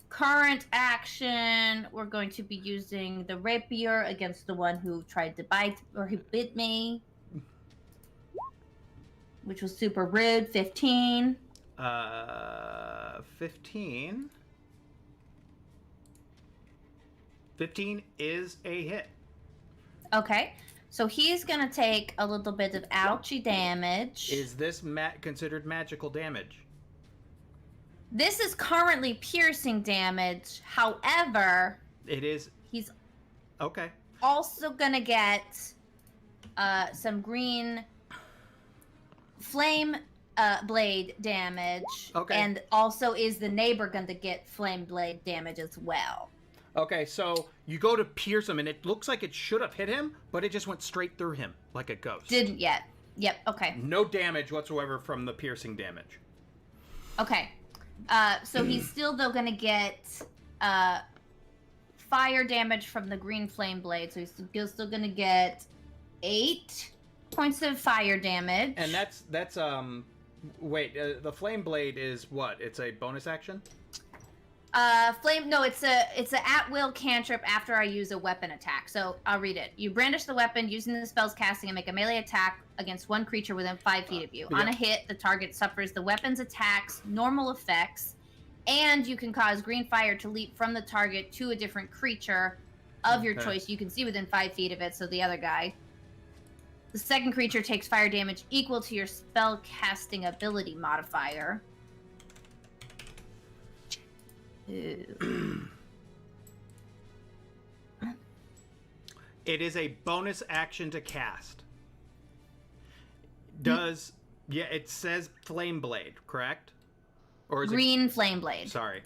Current action, we're going to be using the rapier against the one who tried to bite or who bit me, which was super rude. 15. 15. 15 is a hit. Okay, so he's gonna take a little bit of ouchie damage. Is this considered magical damage? This is currently piercing damage. However, It is. he's Okay. also gonna get some green flame blade damage. Okay. And also is the neighbor gonna get flame blade damage as well? Okay, so you go to pierce him, and it looks like it should have hit him, but it just went straight through him like a ghost. Didn't yet. Yep, okay. No damage whatsoever from the piercing damage. Okay. So he's still though gonna get fire damage from the green flame blade. So he's still gonna get 8 points of fire damage. And that's wait, the flame blade is what? It's a bonus action? Flame. No, it's a at will cantrip after I use a weapon attack. So I'll read it. You brandish the weapon using the spell's casting and make a melee attack against one creature within 5 feet of you. Yeah. On a hit, the target suffers the weapon's attacks, normal effects, and you can cause green fire to leap from the target to a different creature of your Okay. choice. You can see within 5 feet of it. So the other guy. The second creature takes fire damage equal to your spell casting ability modifier. Ooh. It is a bonus action to cast. Does yeah, it says flame blade, correct? Or is Green flame blade. it sorry.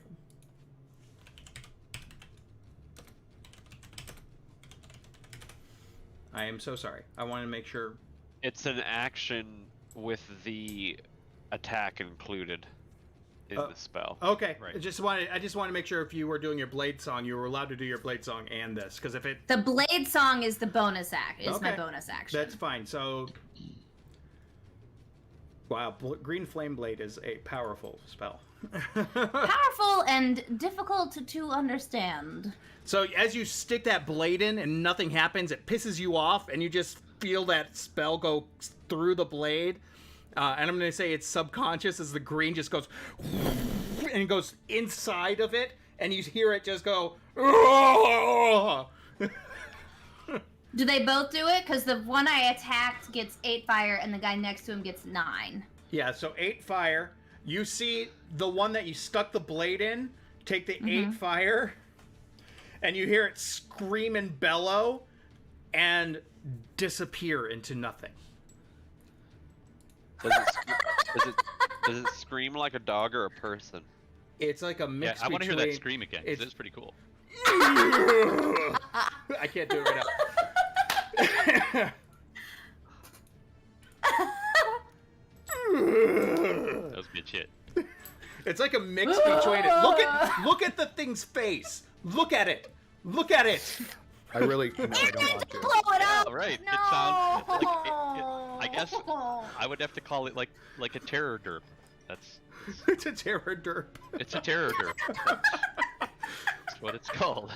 I am so sorry. I want to make sure. It's an action with the attack included in the spell. Okay, Right. I just want to make sure if you were doing your blade song, you were allowed to do your blade song and this, because if it The blade song is the bonus act. Is my Okay. bonus action. that's fine. So, wow, green flame blade is a powerful spell. Powerful and difficult to understand. So as you stick that blade in and nothing happens, it pisses you off, and you just feel that spell go through the blade. And I'm going to say it's subconscious as the green just goes and goes inside of it, and you hear it just go. Do they both do it? Because the one I attacked gets 8 fire, and the guy next to him gets 9. Yeah, so 8 fire. You see the one that you stuck the blade in take the 8 fire, and you hear it scream and bellow and disappear into nothing. Does it scream like a dog or a person? It's like a Yeah, mix I want to hear that between- scream again, because it's- it's pretty cool. I can't do it right now. That was good shit. It's like a mix between it. Look at the thing's face. Look at it. Look at it. I really no, I don't want to. Blow it up. All right, No. it sounds like I guess I would have to call it like a terror derp. That's It's a terror derp. it's a terror derp. That's what it's called.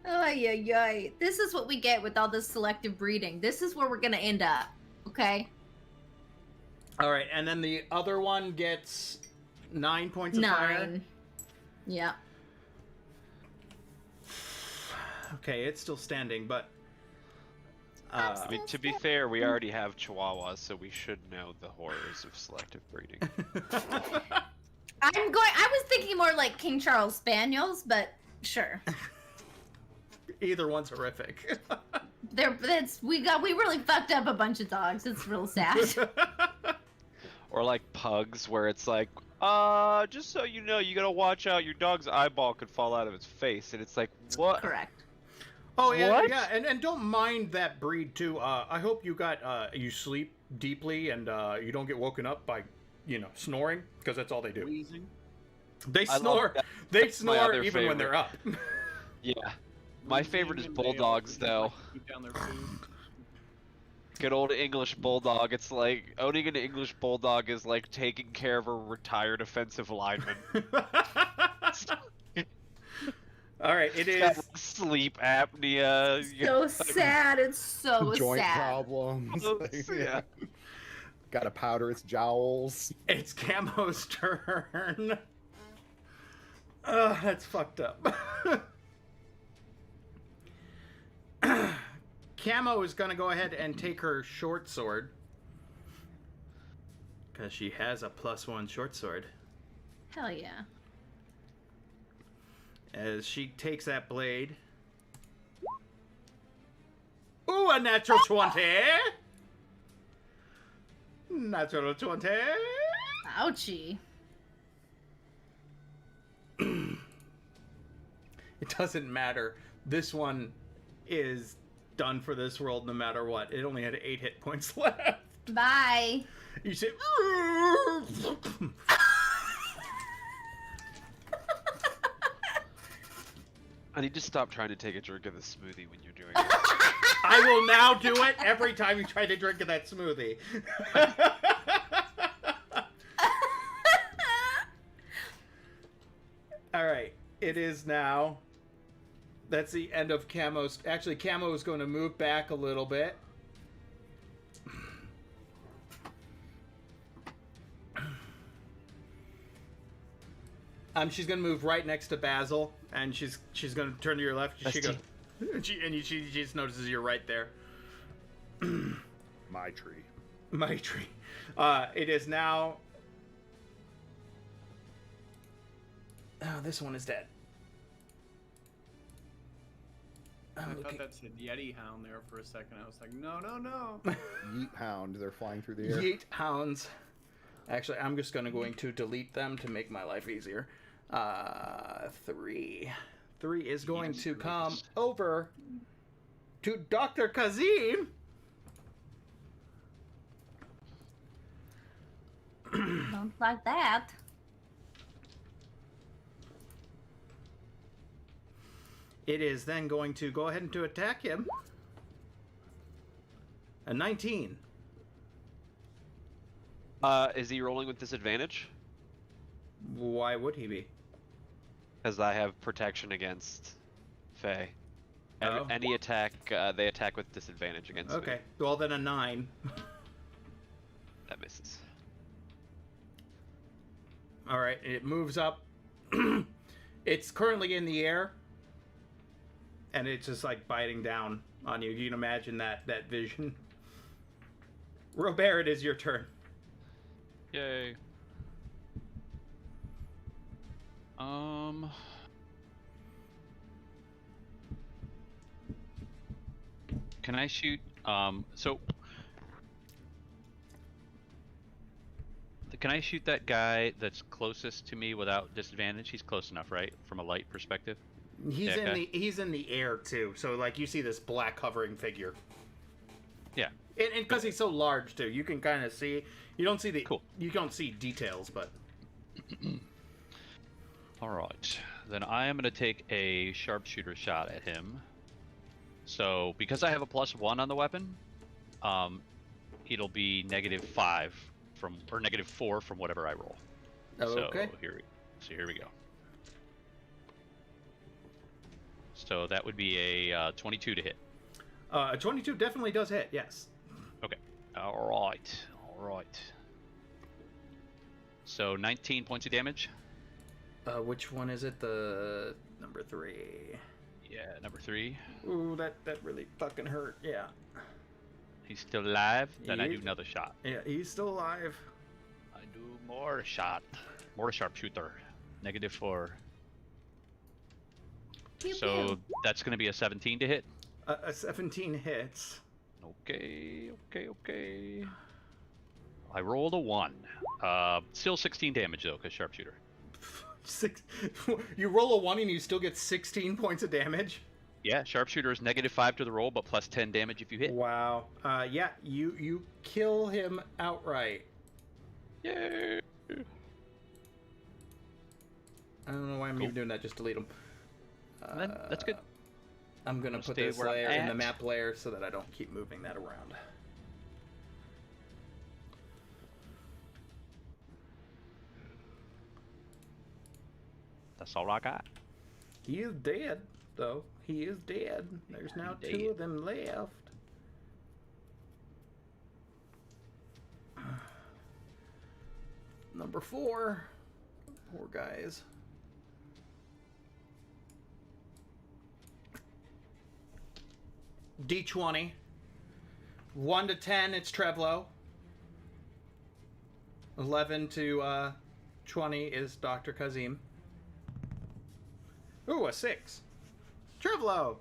Ay, ay, ay. This is what we get with all this selective breeding. This is where we're gonna end up. Okay? All right, and then the other one gets 9 points of fire. 9. Yeah. Okay, it's still standing, but I mean, to be fair, we already have Chihuahuas, so we should know the horrors of selective breeding. I was thinking more like King Charles Spaniels, but sure. either one's horrific. We really fucked up a bunch of dogs. It's real sad. Or like pugs, where it's like, just so you know, you gotta watch out, your dog's eyeball could fall out of its face. And it's like, what? Correct. Oh yeah, What? yeah, and don't mind that breed too. I hope you you sleep deeply and you don't get woken up by, snoring, because that's all they do. Wheezing. They I love snore. that. They That's my snore other even when favorite. they're up. Yeah. My favorite is bulldogs, though. Keep down their food. Good old English bulldog. It's like, owning an English bulldog is like taking care of a retired offensive lineman. All right, it It's got, is. like, sleep apnea. you So know, sad. It's so Joint sad. problems. yeah. Gotta powder its jowls. It's Camo's turn. That's fucked up. Camo is gonna go ahead and take her short sword. Because she has a +1 short sword. Hell yeah. As she takes that blade. Ooh, a natural 20! Natural 20! Ouchie. It doesn't matter. This one is done for this world no matter what. It only had 8 hit points left. Bye. You say. I need to stop trying to take a drink of the smoothie when you're doing it. I will now do it every time you try to drink of that smoothie. All right. It is now. That's the end of Camo's. Actually, Camo is going to move back a little bit. She's gonna move right next to Basil, and she's gonna turn to your left. She goes, she just notices you're right there. My tree. My tree. It is now. Oh, this one is dead. I thought that said Yeti Hound there for a second. I was like, no, no, no. Yeet hound. They're flying through the air. Yeet hounds. Actually, I'm just going to delete them to make my life easier. 3. 3 is going to come over to Dr. Kazim. Don't like that. It is then going to go ahead and to attack him. A 19. Is he rolling with disadvantage? Why would he be? Because I have protection against Fae. Oh. Any attack, they attack with disadvantage against me. Okay. Well, then a 9. That misses. All right. It moves up. It's currently in the air. And it's just like biting down on you. You can imagine that vision. Robert, it is your turn. Yay. Can I shoot? So can I shoot that guy that's closest to me without disadvantage? He's close enough, right? From a light perspective. He's Yeah, he's in the air too. So like you see this black hovering figure. Yeah. And because he's so large too, you can kind of see. You don't see the. Cool. You don't see details, but. All right. Then I am going to take a sharpshooter shot at him. So because I have a +1 on the weapon, it'll be -5 from or -4 from whatever I roll. Okay. So here we go. So that would be a 22 to hit. A 22 definitely does hit. Yes. Okay. All right. So 19 points of damage. Which one is it? The number 3. Yeah, number 3. Ooh, that really fucking hurt. Yeah. He's still alive. Then I do Yep. another shot. Yeah, he's still alive. I do more shot. More sharpshooter. -4. Pew, So pew. that's going to be a 17 to hit. A 17 hits. Okay. I rolled a 1. Still 16 damage though, because sharpshooter. You roll a 1 and you still get 16 points of damage. Yeah, sharpshooter is -5 to the roll, but +10 damage if you hit. Wow. Yeah, you kill him outright. Yay! I don't know why I'm Cool. even doing that. Just delete him. Then that's good. I'm gonna I'll put stay this where I'm layer in the at. map layer so that I don't keep moving that around. That's all I got. He is dead, though. He is dead. There's now Dead. 2 of them left. Number 4. Poor guys. D20. 1 to 10, it's Trevlo. 11 to 20 is Dr. Kazim. Ooh, a 6. Trevlo!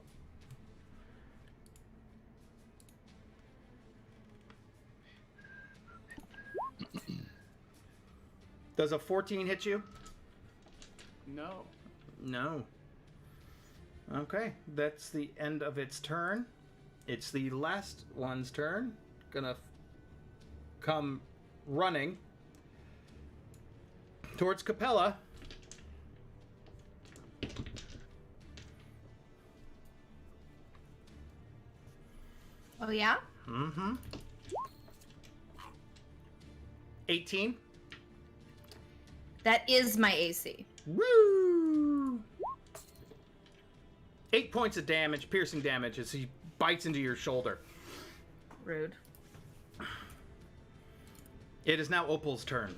Does a 14 hit you? No. No. Okay, that's the end of its turn. It's the last one's turn. Gonna come running towards Capella. Oh yeah. Mm-hmm. 18. That is my AC. Woo! 8 points of damage, piercing damage, as he bites into your shoulder. Rude. It is now Opal's turn.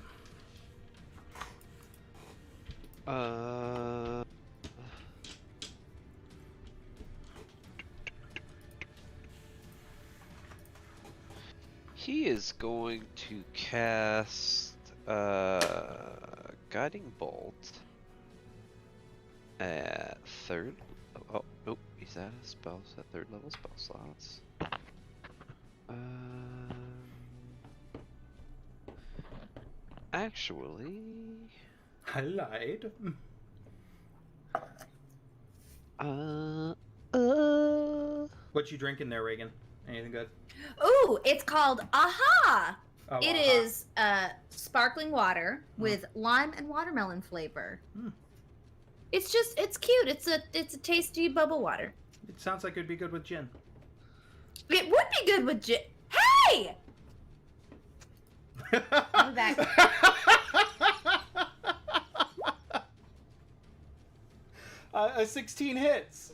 He is going to cast Guiding Bolt at 3rd. Oh, nope, he's at a spell at 3rd level spell slots. Actually, I lied. What you drinking there, Reagan? Anything good? Ooh, it's called Aha! Oh, It is sparkling water with lime and watermelon flavor. Hmm. It's cute. It's a tasty bubble water. It sounds like it'd be good with gin. It would be good with Hey! I'll be back. A 16 hits.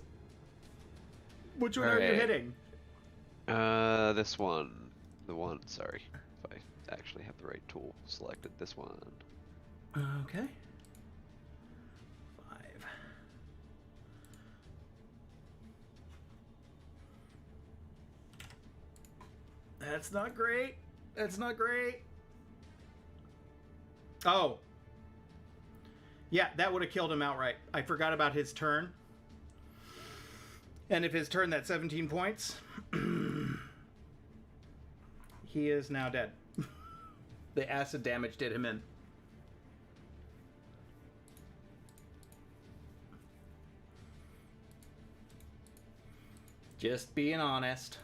Which one are you Alright. hitting? this one. The one, sorry. If I actually have the right tool selected. This one. Okay. 5. That's not great. That's not great. Oh. Yeah, that would have killed him outright. I forgot about his turn. And if his turn, that's 17 points. He is now dead. The acid damage did him in. Just being honest.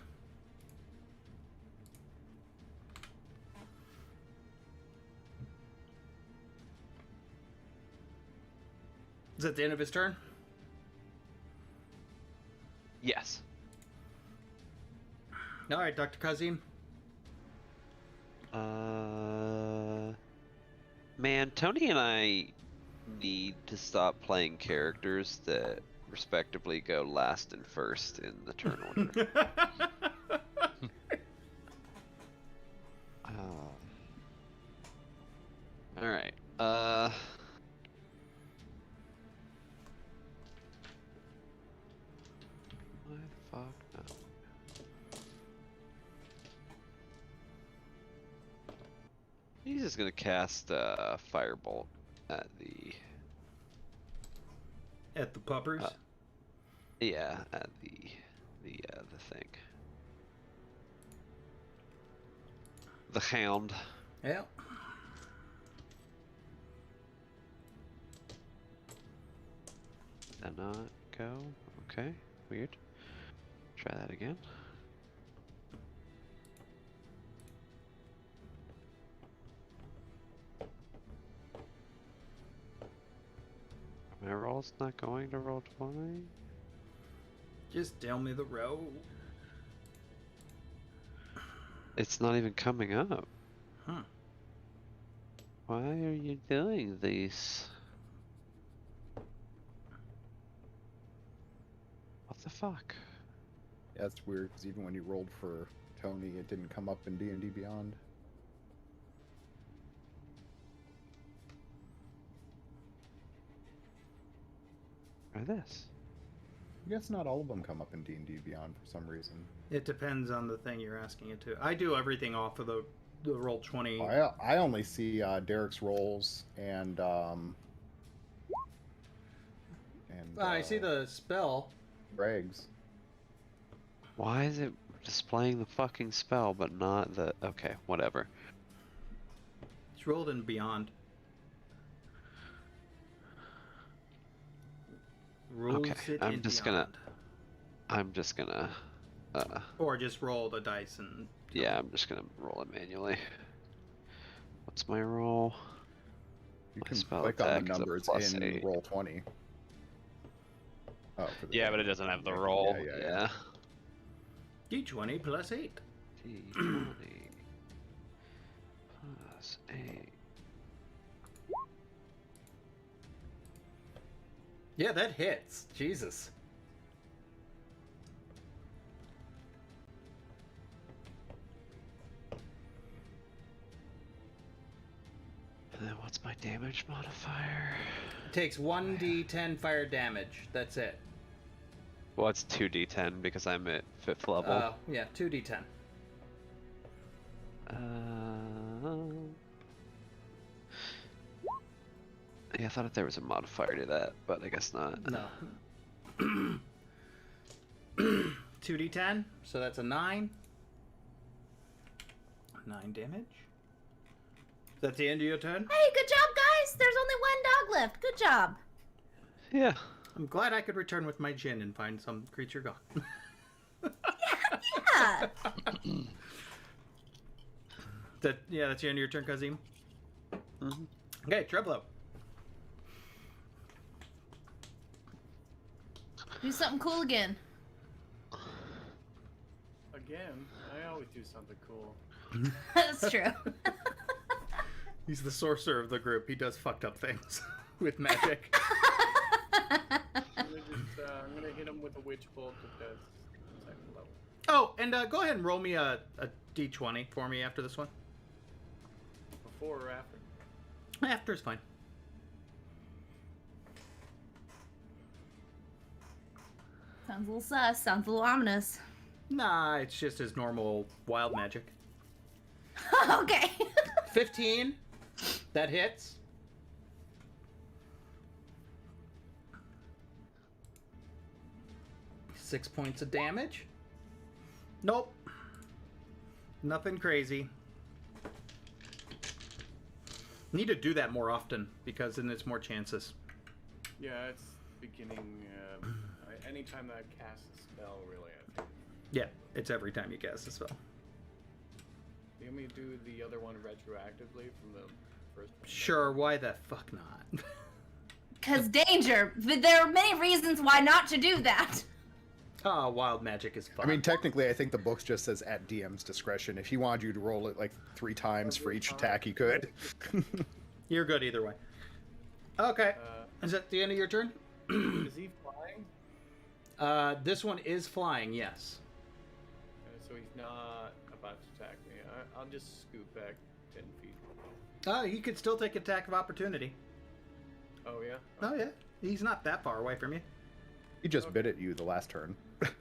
Is that the end of his turn? Yes. All right, Dr. Kazim. Man, Tony and I need to stop playing characters that respectively go last and first in the turn order. All right. Why the fuck no? He's just gonna cast Firebolt at the At the puppers. yeah, at the thing. The hound. Yeah. Did not go. Okay, weird. Try that again. My roll's not going to roll 20. Just tell me the row. It's not even coming up. Huh. Why are you doing this? What the fuck? Yeah, it's weird because even when you rolled for Tony, it didn't come up in D&D Beyond. Try this. I guess not all of them come up in D&D Beyond for some reason. It depends on the thing you're asking it to. I do everything off of the roll 20. I only see Derek's rolls and I see the spell. Greg's. Why is it displaying the fucking spell but not the... Okay, whatever. It's rolled in Beyond. Rules Okay, it I'm in just Beyond. I'm just gonna... Or just roll the dice and... yeah, I'm just gonna roll it manually. What's my roll? You My can spell click on attack the is a numbers plus in 8. roll 20. Oh, for the Yeah, but it doesn't have the roll. Yeah. D20 plus 8. D20 plus 8. Yeah, that hits. Jesus. And then what's my damage modifier? It takes 1d10 fire damage. That's it. Well, it's 2d10 because I'm at 5th level. Yeah, 2d10. Yeah, I thought there was a modifier to that, but I guess not. No. 2d10, so that's a 9. 9 damage. Is that the end of your turn? Hey, good job, guys! There's only one dog left. Good job. Yeah. I'm glad I could return with my gin and find some creature gone. Yeah. That's the end of your turn, Kazim? Mm-hmm. Okay, Treblo. Do something cool again. Again, I always do something cool. That's true. He's the sorcerer of the group. He does fucked up things with magic. I'm gonna hit him with a witch bolt at the second level. Oh, and go ahead and roll me a d20 for me after this one. Before or after? After is fine. Sounds a little sus. Sounds a little ominous. Nah, it's just his normal wild magic. Okay. 15. That hits. Six points of damage. Nope. Nothing crazy. Need to do that more often because then it's more chances. Yeah, it's beginning. Anytime that I cast a spell, really, I think. Yeah, it's every time you cast a spell. You want me to do the other one retroactively from the first one? Sure, why the fuck not? Because danger. But there are many reasons why not to do that. Oh, wild magic is fun. I mean, technically, I think the book just says at DM's discretion. If he wanted you to roll it like 3 times for each attack, he could. You're good either way. Okay. Is that the end of your turn? Is he flying? This one is flying, yes. So he's not about to attack me. I'll just scoot back 10 feet. He could still take attack of opportunity. Oh, yeah? Oh, yeah. He's not that far away from you. He just bit at you the last turn. With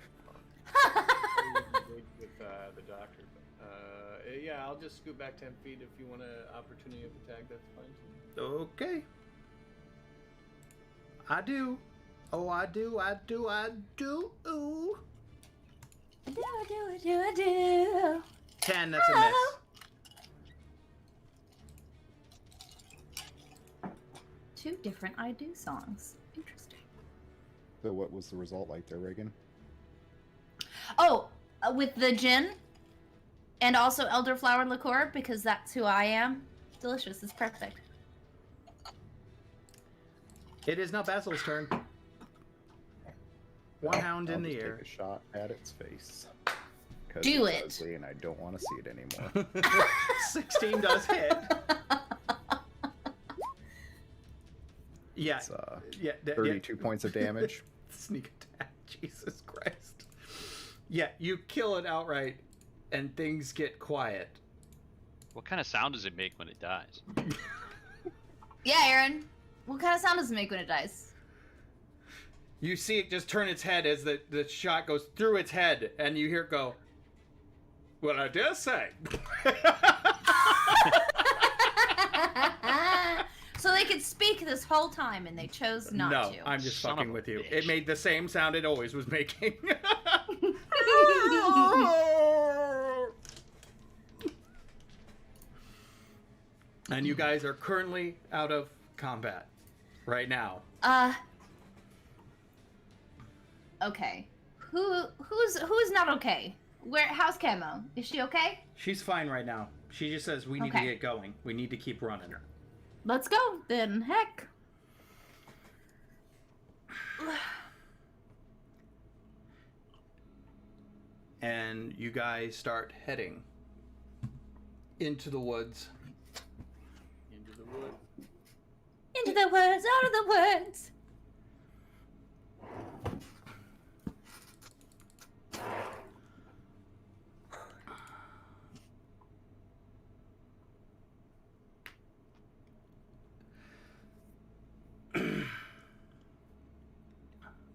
the doctor. But, yeah, I'll just scoot back 10 feet. If you want an opportunity of attack, that's fine too. Okay. I do. Oh, I do. I do. 10, that's a miss. Two different I do songs. Interesting. So what was the result like there, Reagan? Oh, with the gin and also elderflower liqueur because that's who I am. Delicious. It's perfect. It is now Basil's turn. One hound in I'll the just air. Take a shot at its face. 'Cause Do it's it. ugly and I don't want to see it anymore. 16 does hit. Yeah. It's Yeah. 32 points of damage. Sneak attack. Jesus Christ. Yeah, you kill it outright, and things get quiet. What kind of sound does it make when it dies? Yeah, Aaron. What kind of sound does it make when it dies? You see it just turn its head as the shot goes through its head, and you hear it go, "Well, I dare say." So they could speak this whole time and they chose not No, to. I'm just Son of fucking a with you. bitch. It made the same sound it always was making. And you guys are currently out of combat right now. Okay. Who's not okay? How's Camo? Is she okay? She's fine right now. She just says we need to Okay. get going. We need to keep running. Let's go then. Heck. And you guys start heading into the woods. Into the wood. Into the woods, out of the woods.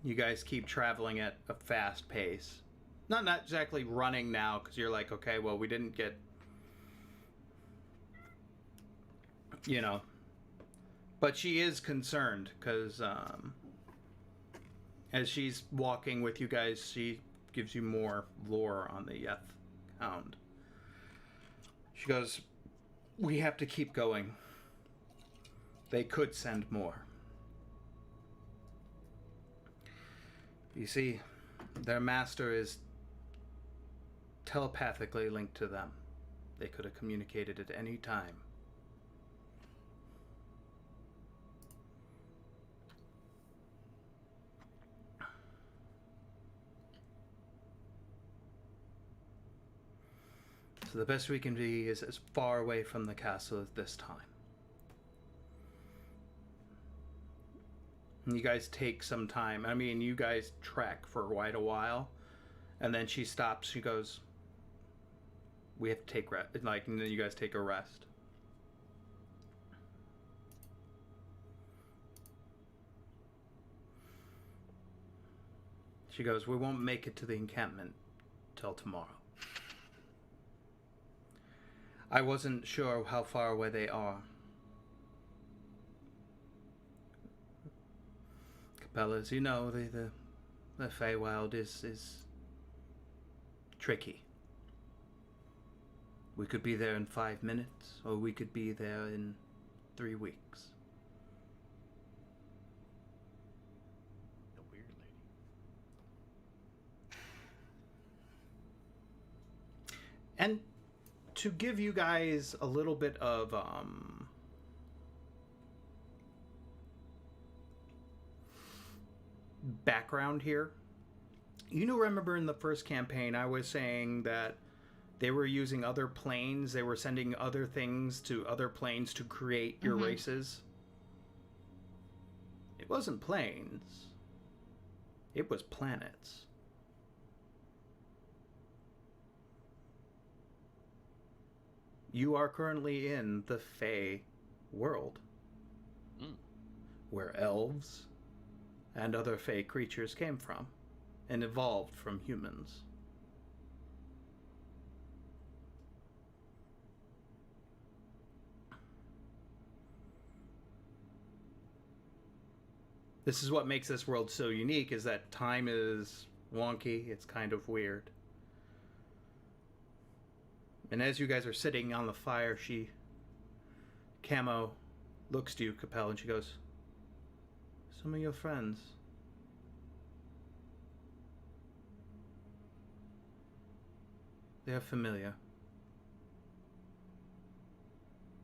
You guys keep traveling at a fast pace. Not exactly running now, because you're like, okay, well, we didn't get, you know. But she is concerned, because as she's walking with you guys, she gives you more lore on the Yeth Hound. She goes, we have to keep going. They could send more. You see, their master is telepathically linked to them. They could have communicated at any time. So the best we can be is as far away from the castle at this time. And you guys take some time. I mean, you guys trek for quite a while. And then she stops. She goes, we have to take rest. Like, and then you guys take a rest. She goes, we won't make it to the encampment till tomorrow. I wasn't sure how far away they are. Capella, as you know, the Feywild is tricky. We could be there in 5 minutes, or we could be there in 3 weeks. The weird lady. And to give you guys a little bit of background here, remember in the first campaign I was saying that they were using other planes, they were sending other things to other planes to create your races? It wasn't planes, it was planets. You are currently in the Fey world, where elves and other Fey creatures came from and evolved from humans. This is what makes this world so unique, is that time is wonky, it's kind of weird. And as you guys are sitting on the fire, Camo looks to you, Capel, and she goes, "Some of your friends. They are familiar,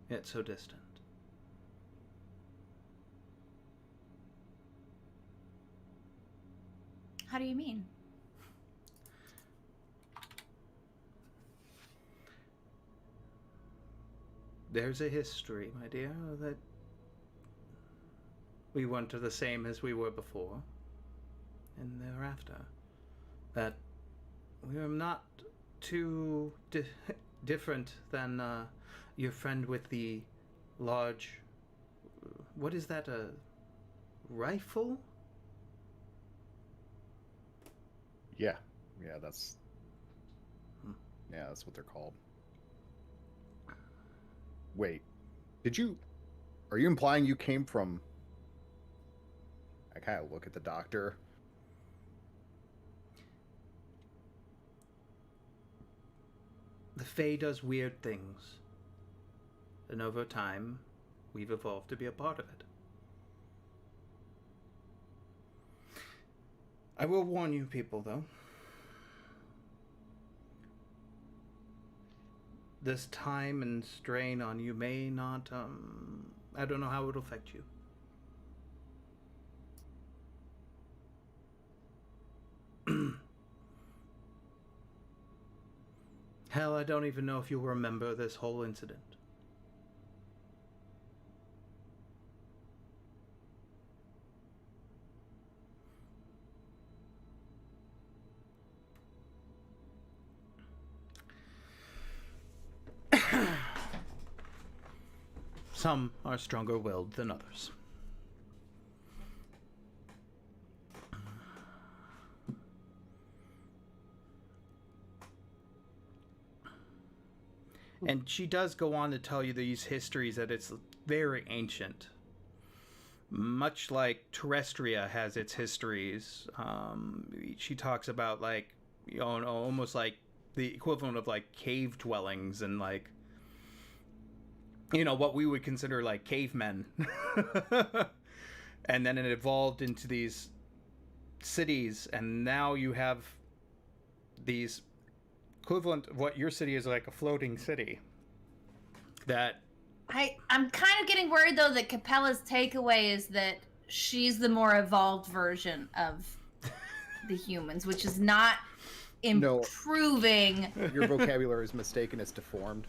yet so distant. How do you mean? There's a history, my dear, that we weren't the same as we were before and thereafter. That we are not too different than your friend with the large... What is that, a rifle? Yeah, that's what they're called. Wait, are you implying you came from... I kind of look at the doctor. The Fae does weird things, and over time, we've evolved to be a part of it. I will warn you people, though. This time and strain on you may not, I don't know how it'll affect you. Hell, I don't even know if you'll remember this whole incident. Some are stronger-willed than others. And she does go on to tell you these histories, that it's very ancient. Much like Terrestria has its histories. She talks about, like, almost like the equivalent of, like, cave dwellings and, like, what we would consider, like, cavemen. And then it evolved into these cities, and now you have these equivalent of what your city is, like a floating city. That I'm kind of getting worried though that Capella's takeaway is that she's the more evolved version of the humans, which is not improving. No, your vocabulary is mistaken as deformed.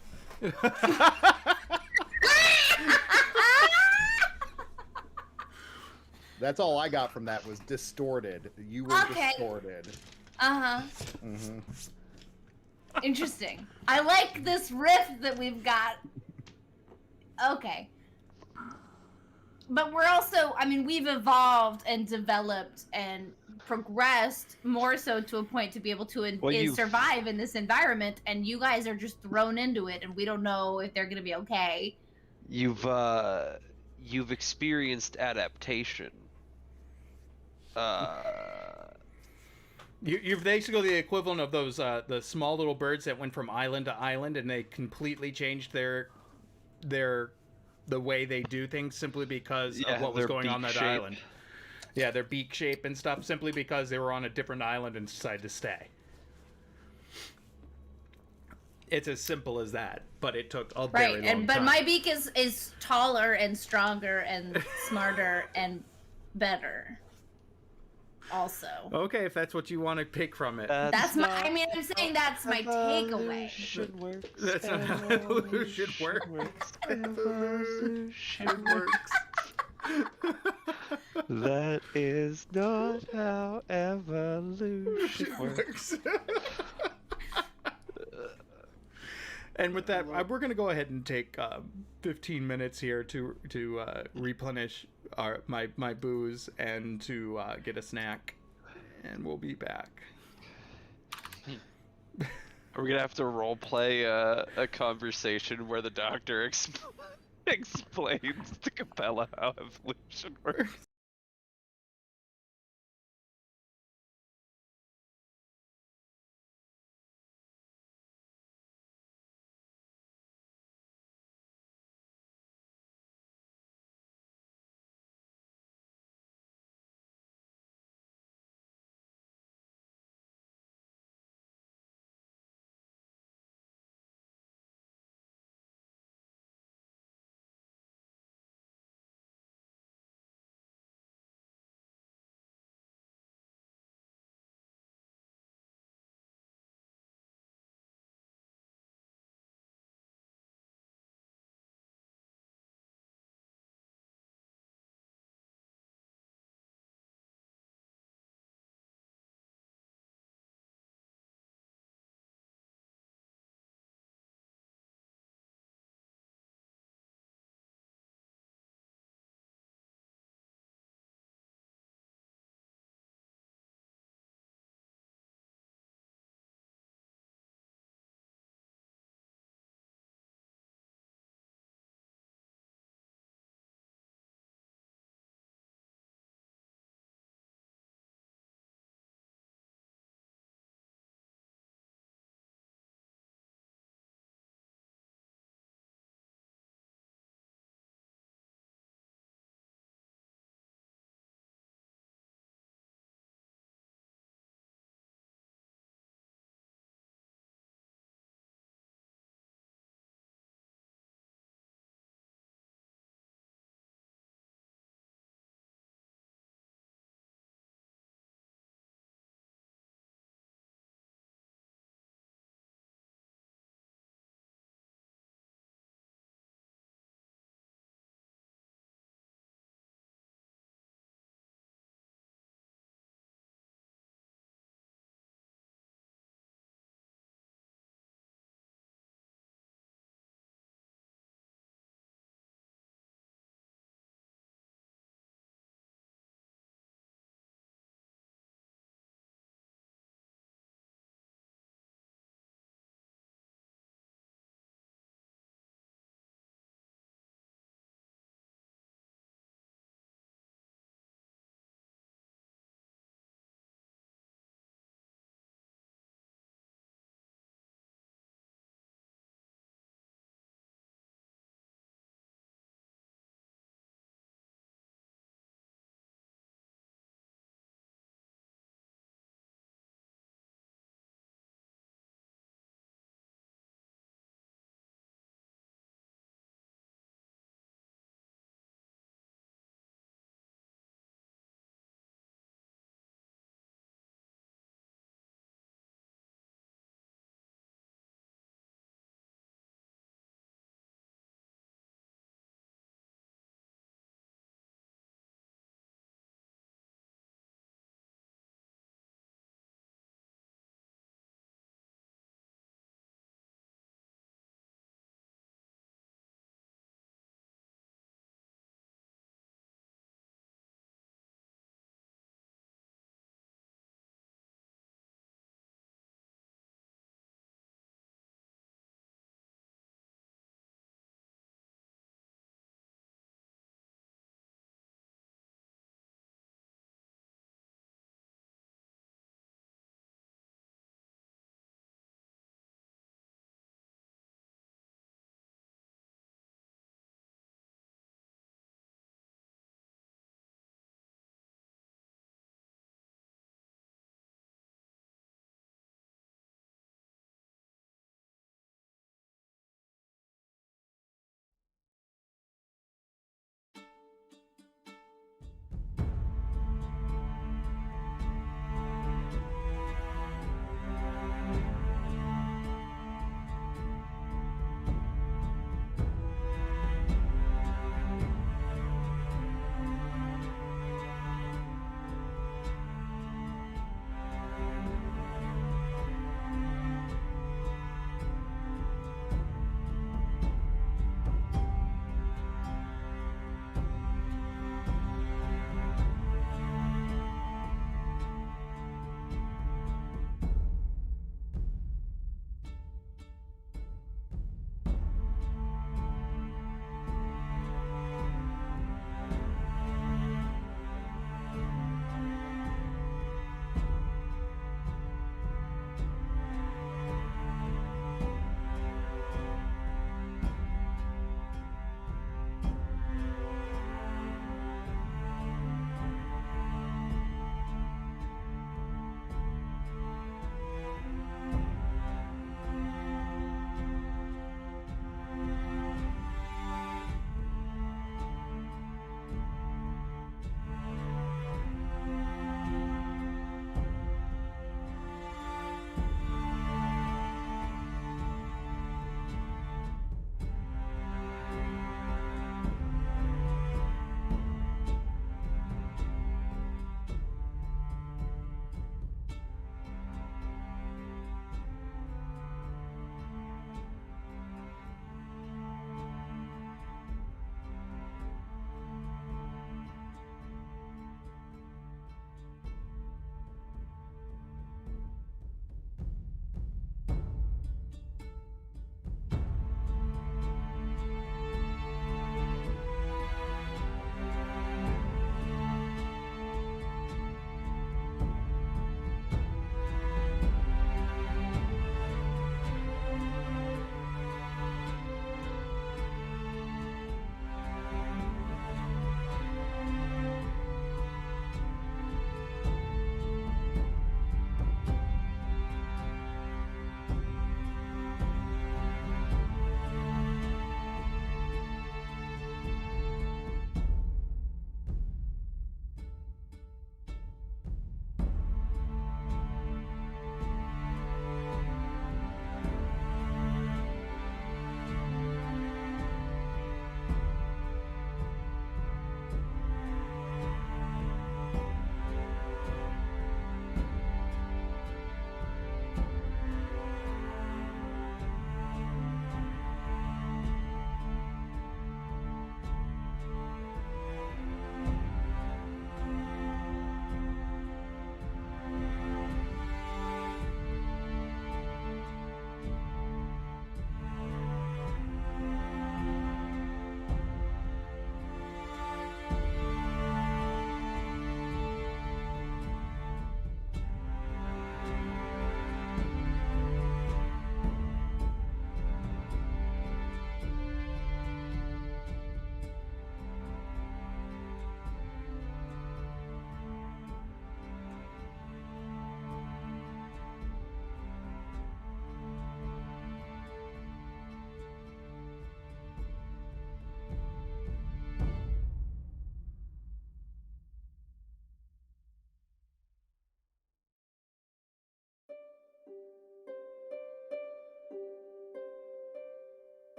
That's all I got from that was distorted. You were distorted. Uh-huh. Mm-hmm. Interesting. I like this riff that we've got. Okay. But we're also, we've evolved and developed and progressed more so to a point to be able to survive in this environment, and you guys are just thrown into it, and we don't know if they're going to be okay. You've experienced adaptation. You're basically the equivalent of those the small little birds that went from island to island, and they completely changed their the way they do things simply because Yeah, of what was their going on beak that shape. island. Yeah, their beak shape and stuff, simply because they were on a different island and decided to stay. It's as simple as that, but it took a very Right, long but time. my beak is taller and stronger and smarter and better. Also, Okay, if that's what you want to pick from it. that's my. I mean, I'm saying that's my takeaway. That's not how evolution works. Evolution works. That is not how evolution works. And with that, we're going to go ahead and take 15 minutes here to replenish my booze and to get a snack, and we'll be back. Are we gonna have to role play a conversation where the doctor explains to Capella how evolution works?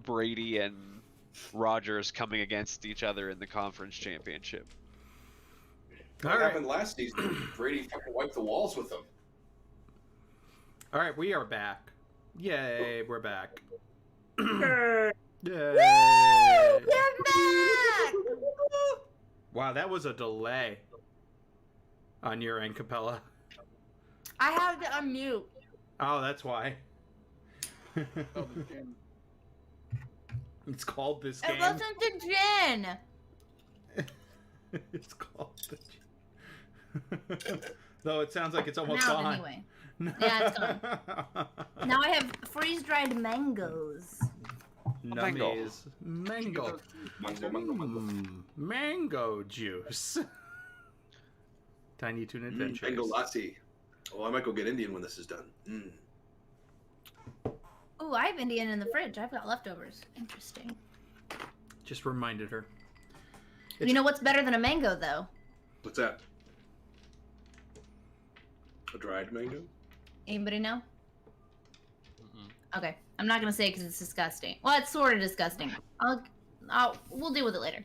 Brady and Rogers coming against each other in the conference championship. All What right. happened last season? Brady fucking wiped the walls with them. All right, we are back. Yay, we're back. Yay. Woo! We're back! Wow, that was a delay on your end, Capella. I had to unmute. Oh, that's why. Oh, the gym. It's called this It game. wasn't the gin. It's called the. Though it sounds like it's almost Now, gone. anyway. Yeah, it's gone. Now I have freeze-dried mangoes. Mango. Nummies. Mango. Mango, mango, mango. Mango juice. Tiny Toon Adventures. Mango lassi. Oh, I might go get Indian when this is done. Ooh, I have Indian in the fridge. I've got leftovers. Interesting. Just reminded her. You know what's better than a mango, though? What's that? A dried mango? Anybody know? Mm-mm. Okay, I'm not gonna say because it's disgusting. Well, it's sort of disgusting. We'll deal with it later.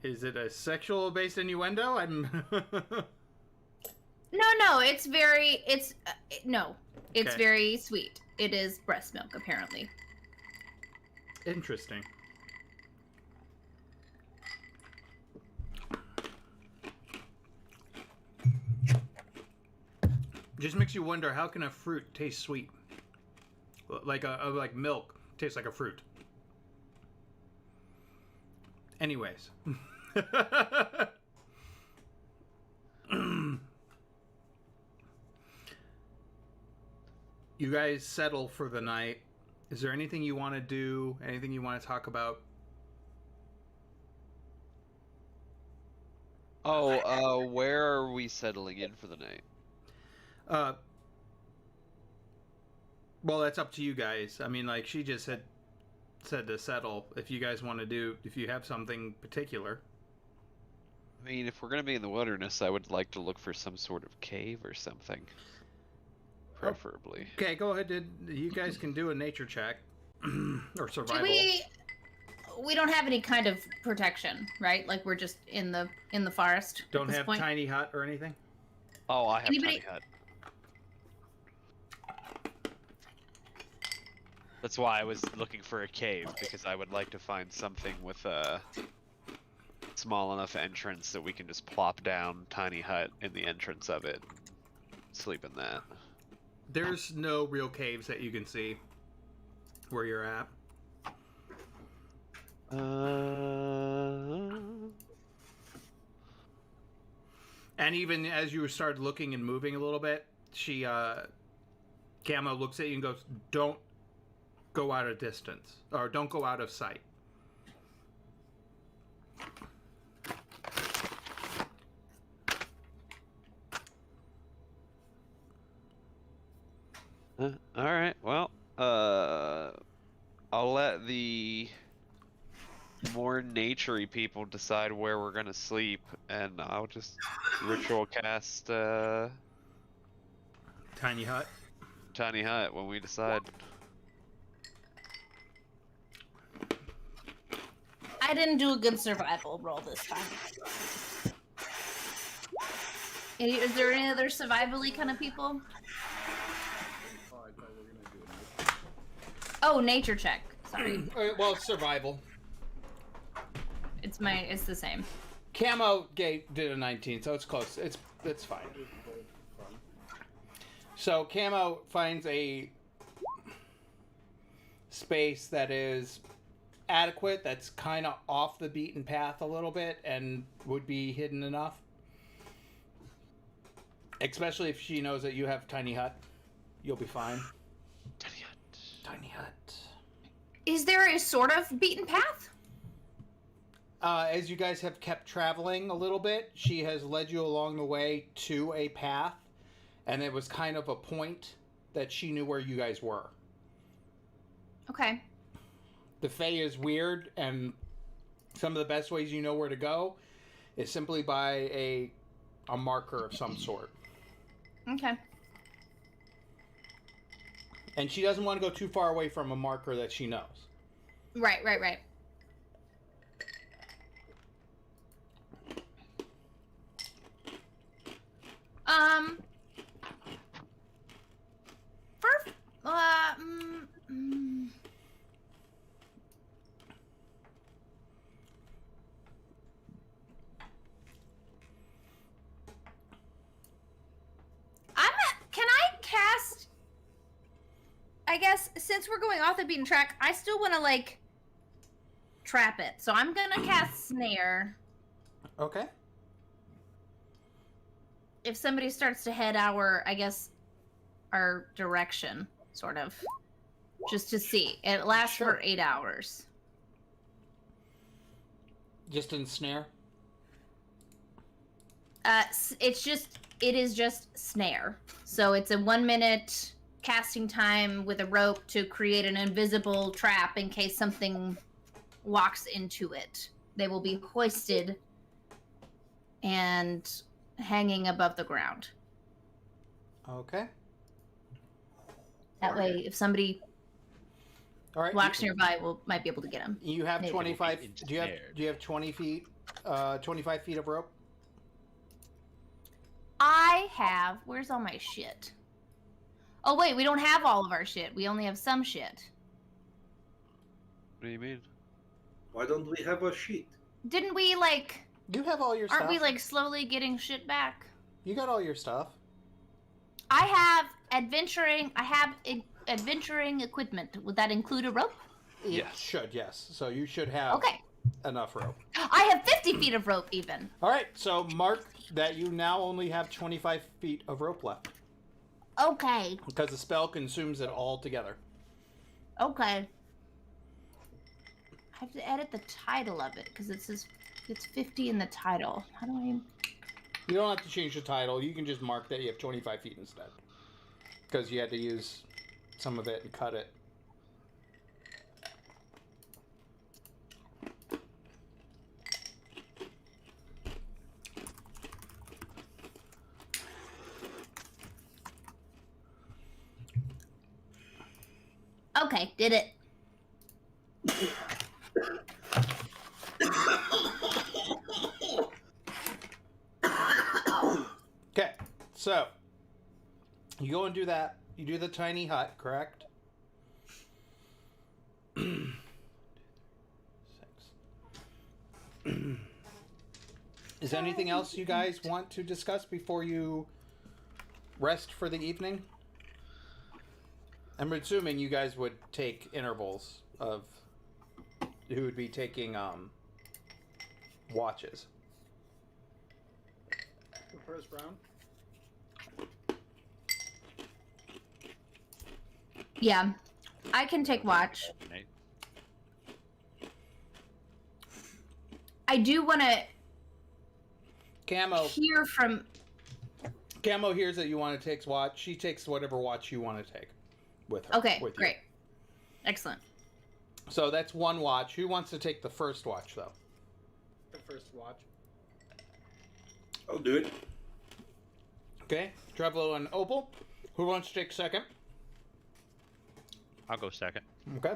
Is it a sexual-based innuendo? I'm. No, it's very, it's Okay. very sweet. It is breast milk, apparently. Interesting. Just makes you wonder, how can a fruit taste sweet? Like like milk tastes like a fruit. Anyways. You guys settle for the night. Is there anything you want to do? Anything you want to talk about? Oh, where are we settling in for the night? Well, that's up to you guys. I mean, like, she just said to settle. If you guys want to do, if you have something particular. I mean, if we're gonna be in the wilderness, I would like to look for some sort of cave or something. Preferably. Okay, go ahead. You guys can do a nature check or survival. We don't have any kind of protection, right? Like we're just in the forest. at Don't this have point. tiny hut or anything. Oh, I have Anybody- tiny hut. That's why I was looking for a cave, because I would like to find something with a small enough entrance that we can just plop down tiny hut in the entrance of it. Sleep in that. There's no real caves that you can see where you're at. And even as you start looking and moving a little bit, she, Camo looks at you and goes, "Don't go out of distance, or don't go out of sight." Alright, well, I'll let the more naturey people decide where we're gonna sleep, and I'll just ritual cast Tiny hut. tiny hut when we decide. I didn't do a good survival roll this time. Is there any other survival-y kind of people? Oh, I thought we were gonna do it. Oh, nature check. Sorry, Well, survival. it's the same. Camo did a 19, so it's close. It's fine. So Camo finds a space that is adequate, that's kind of off the beaten path a little bit, and would be hidden enough. Especially if she knows that you have tiny hut, you'll be fine. Tiny hut. Tiny hut. Is there a sort of beaten path? As you guys have kept traveling a little bit, she has led you along the way to a path, and it was kind of a point that she knew where you guys were. Okay. The Fae is weird, and some of the best ways you know where to go is simply by a marker of some sort. Okay. And she doesn't want to go too far away from a marker that she knows. Right. First, can I cast? I guess since we're going off the beaten track, I still want to like trap it. So I'm gonna cast snare. Okay. If somebody starts to head our direction, sort of, just to see. It lasts Sure. for 8 hours. Just ensnare? It is just snare. So it's a 1 minute casting time with a rope to create an invisible trap in case something walks into it. They will be hoisted and hanging above the ground. Okay. That way, if somebody All right. walks nearby, might be able to get them. You have Maybe. 25. Ensnared. Do you have 20 feet? 25 feet of rope? I have. Where's all my shit? Oh wait, we don't have all of our shit. We only have some shit. What do you mean? Why don't we have a sheet? Didn't we like? You have all your stuff. Aren't we like slowly getting shit back? You got all your stuff. I have adventuring. I have adventuring equipment. Would that include a rope? It Yes. should, yes. So you should have Okay. enough rope. I have 50 feet of rope even. All right. So mark that you now only have 25 feet of rope left Okay. because the spell consumes it all together. Okay. I have to edit the title of it because it says it's 50 in the title. How do I? You don't have to change the title. You can just mark that you have 25 feet instead because you had to use some of it and cut it. Okay, did it. Okay. So you go and do that. You do the tiny hut, correct? Is there anything else you guys want to discuss before you rest for the evening? I'm assuming you guys would take intervals of who would be taking watches. The first round. Yeah, I can take watch. Nate. I do want to Camo hear from. Camo hears that you want to take watch. She takes whatever watch you want to take with her. Okay, with you. great, excellent. So that's one watch. Who wants to take the first watch, though? The first watch. I'll do it. Okay, Trevlo and Opal. Who wants to take second? I'll go second. Okay.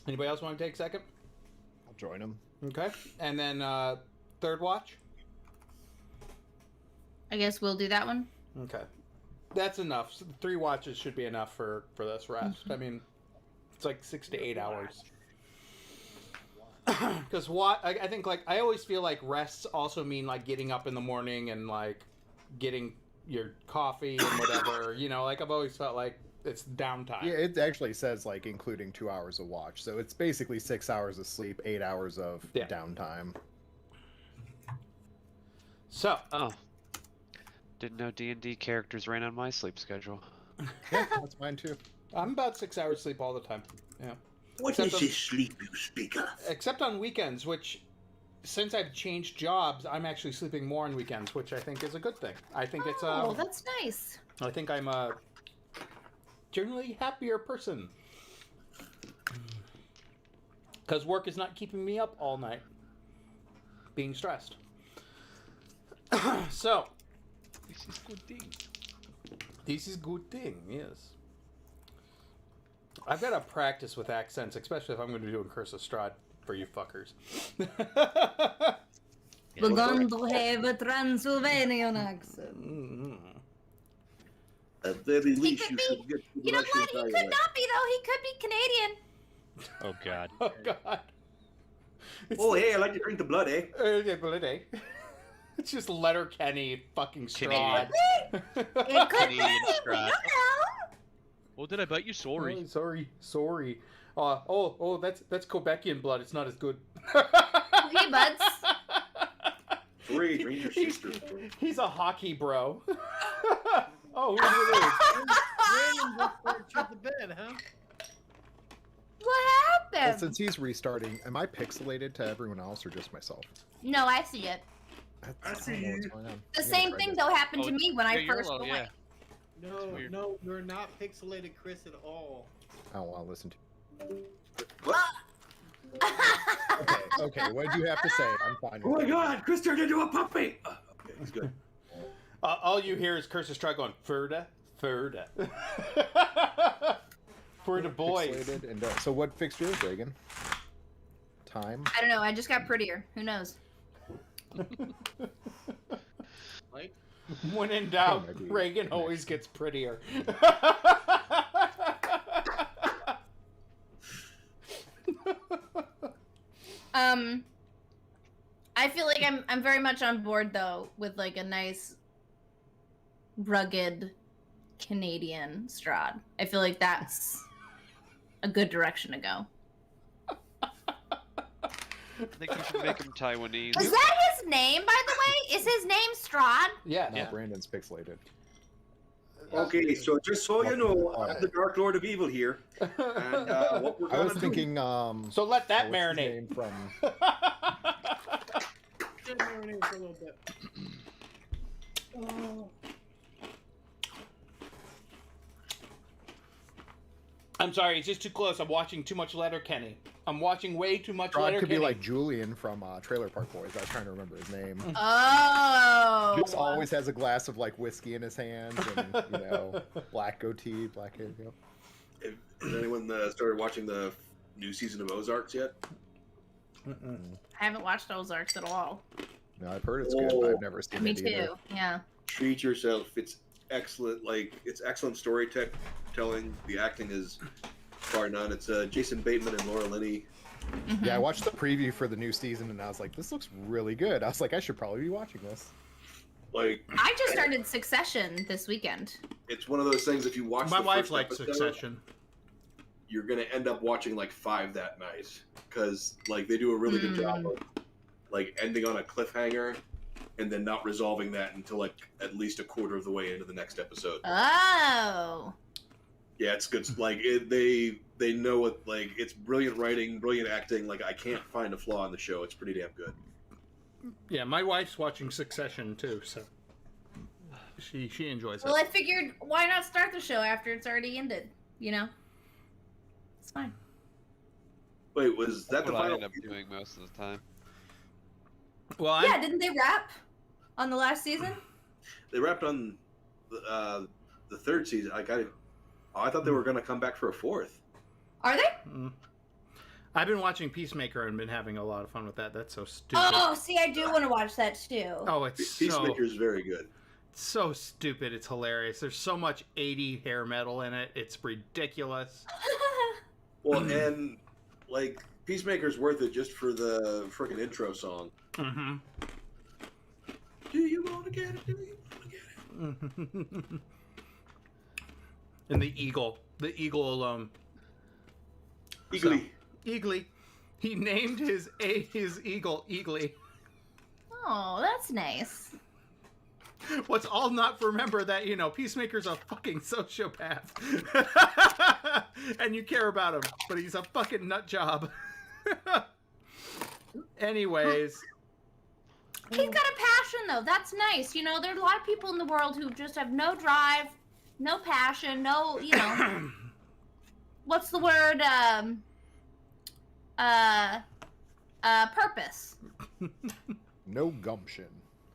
Anybody else want to take second? I'll join him. Okay. And then third watch? I guess we'll do that one. Okay. That's enough. So 3 watches should be enough for this rest. I mean, it's like 6 to 8 hours. Because I think, like, I always feel like rests also mean, like, getting up in the morning and, like, getting your coffee and whatever. You know, like, I've always felt like it's downtime. Yeah, it actually says like including 2 hours of watch, so it's basically 6 hours of sleep, 8 hours of Yeah. downtime. So, Oh. Didn't know D&D characters ran on my sleep schedule. Yeah, that's mine too. I'm about 6 hours sleep all the time. Yeah. What Except is of- this sleep you speak of? Except on weekends, which, since I've changed jobs, I'm actually sleeping more on weekends, which I think is a good thing. I think it's Oh, that's nice. I think I'm a generally happier person. Because work is not keeping me up all night, being stressed. So, This is good thing. this is good thing, yes. I've got to practice with accents, especially if I'm going to do a Curse of Strahd for you fuckers. We're going to have a Transylvanian accent. Mm-hmm. At very least, could you be- should get to You know Russian what? He could dialect. not be, though. He could be Canadian. Oh God. Oh, God. Oh, hey, I like to drink the blood, eh? Yeah, bloody. It's just Letterkenny fucking Strahd. It could Canadian be. Strahd. You know. Well, did I bite you? Sorry. Oh, sorry. That's Quebecian blood. It's not as good. Hey, buds. Sorry, drink your He's- sister. He's a hockey bro. Oh, who is it? Random just start to the bed, huh? What Well, happened? since he's restarting, am I pixelated to everyone else or just myself? No, I see it. I see don't know what's you. going on. The I'm gonna same try thing, this. though, happened to Oh, me when I yeah, you're first low, joined. yeah. No, weird. no, you're not pixelated, Chris, at all. I don't want to listen to. What? Okay, what did you have to say? I'm fine. Oh with my it. god, Chris turned into a puppy! Okay, he's good. All you hear is Curse of Strahd going, Furda. For the boys. Pixelated and, so what fixed yours, Reagan? Time? I don't know. I just got prettier. Who knows? Like, When in doubt, maybe Reagan next. always gets prettier. I feel like I'm very much on board though with like a nice, rugged Canadian Strahd. I feel like that's a good direction to go. I think you should make him Taiwanese. Is that his name, by the way? Is his name Strahd? Yeah. No, Yeah. Brandon's pixelated. Okay, so just so you know, I'm the Dark Lord of Evil here. And what we're I gonna was do... thinking, So let that what's his marinate. name from just marinate for a little bit. I'm sorry, it's just too close. I'm watching too much Letterkenny. I'm watching way too much Rod could be Letterkenny. like Julian from Trailer Park Boys. I was trying to remember his name. Oh. He just always has a glass of like whiskey in his hands, and black goatee, black hair. Yep. Has anyone started watching the new season of Ozarks yet? Mm-mm. I haven't watched Ozarks at all. No, I've heard it's good, but I've never seen Me it either. too. Yeah. Treat yourself. It's excellent. Like, it's excellent storytelling. The acting is bar none. It's Jason Bateman and Laura Linney. Mhm. Yeah, I watched the preview for the new season, and I was like, "This looks really good." I was like, "I should probably be watching this." Like, I just started Succession this weekend. it's one of those things. If you watch, My the wife first likes episode, Succession. you're gonna end up watching like 5 that night because like they do a really good job of like ending on a cliffhanger and then not resolving that until like at least a quarter of the way into the next episode. Oh. Yeah, it's good. Like they know what, like, it's brilliant writing, brilliant acting. Like, I can't find a flaw in the show. It's pretty damn good. Yeah, my wife's watching Succession too, so she enjoys Well, it. I figured why not start the show after it's already ended? You know, it's fine. Wait, was that That's the what I final? end up doing most of the time. Well, Yeah, didn't they wrap on the last season? They wrapped on the 3rd season. I thought they were going to come back for a 4th. Are they? I've been watching Peacemaker and been having a lot of fun with that. That's so stupid. Oh, see, I do want to watch that too. Oh, it's so Peacemaker is very good. so stupid. It's hilarious. There's so much 80 hair metal in it. It's ridiculous. Well, and like Peacemaker's worth it just for the freaking intro song. Mm-hmm. Do you want to get it? Do you want to get it? And the eagle alone. Eagly. Eagly. He named his eagle Eagly. Oh, that's nice. What's all not to remember that, Peacemaker's a fucking sociopath. And you care about him, but he's a fucking nut job. Anyways. He's got a passion though. That's nice. There's a lot of people in the world who just have no drive, no passion, no, what's the word? Purpose. No gumption.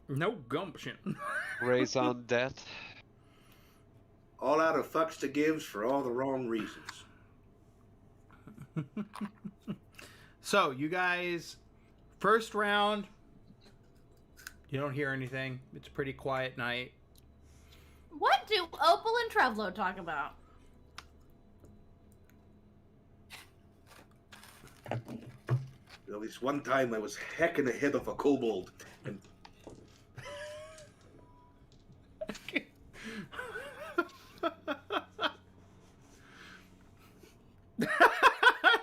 No gumption. Raison death. All out of fucks to gives for all the wrong reasons. So, you guys, first round, you don't hear anything. It's a pretty quiet night. What do Opal and Trevlo talk about? Well, this one time I was hacking the head of a kobold, and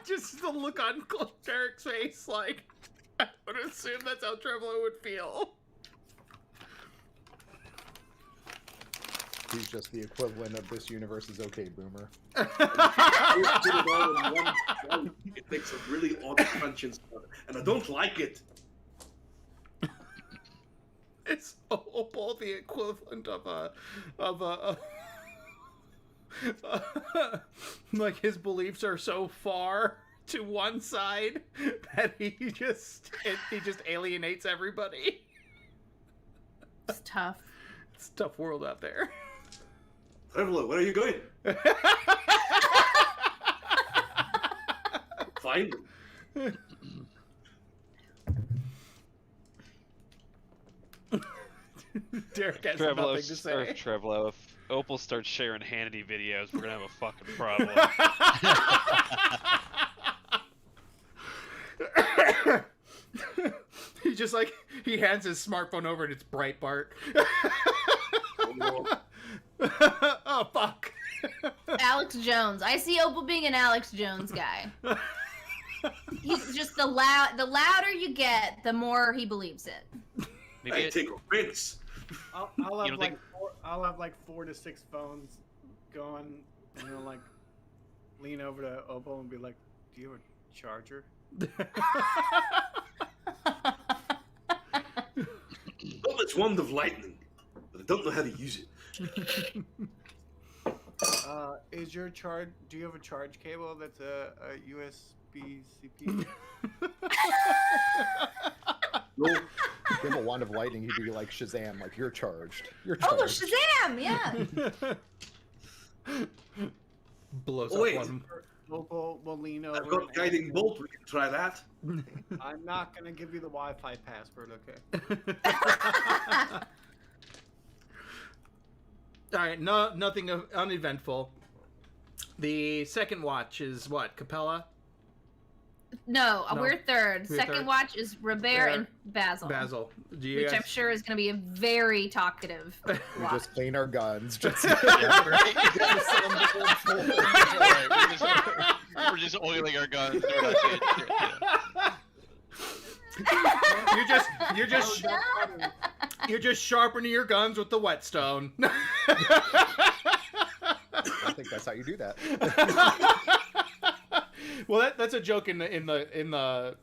Just the look on Derek's face, like, I would assume that's how Trevlo would feel. He's just the equivalent of this universe's okay boomer. it did it all in one go. It makes a really odd crunch and stuff, and I don't like it. It's Opal the equivalent of a like his beliefs are so far to one side that he just alienates everybody. It's tough. It's a tough world out there. Trevlo, where are you going? Fine. Derek has nothing to say. Trevlo, if Opal starts sharing Hannity videos, we're gonna have a fucking problem. He just like he hands his smartphone over and it's Breitbart. Oh fuck. Alex Jones. I see Opal being an Alex Jones guy. He's just the louder you get, the more he believes it. Maybe I it, take offense. I'll You have don't think- I'll have like 4 to 6 phones going, and then like lean over to Opal and be like, "Do you have a charger?" Oh, it's wand of lightning, but I don't know how to use it. Is your charge? Do you have a charge cable that's a USB-CP? No, Give him a wand of lightning, he'd be like Shazam, like you're charged. You're Oh, charged. Shazam! Yeah. Blows Oh, up wait. one. Opal will lean over. I've got and guiding bolt. We can try that. I'm not gonna give you the Wi-Fi password, okay? All right, nothing uneventful. The second watch is what? Capella? No, No. we're third. We're Second third. watch is Robert and Basil. Basil. Do you Which guys... I'm sure is going to be a very talkative We watch. just clean our guns. Just We're just oiling our guns. We're not saying shit, you're just sharpening your guns with the whetstone. I think that's how you do that. Well, that's a joke in the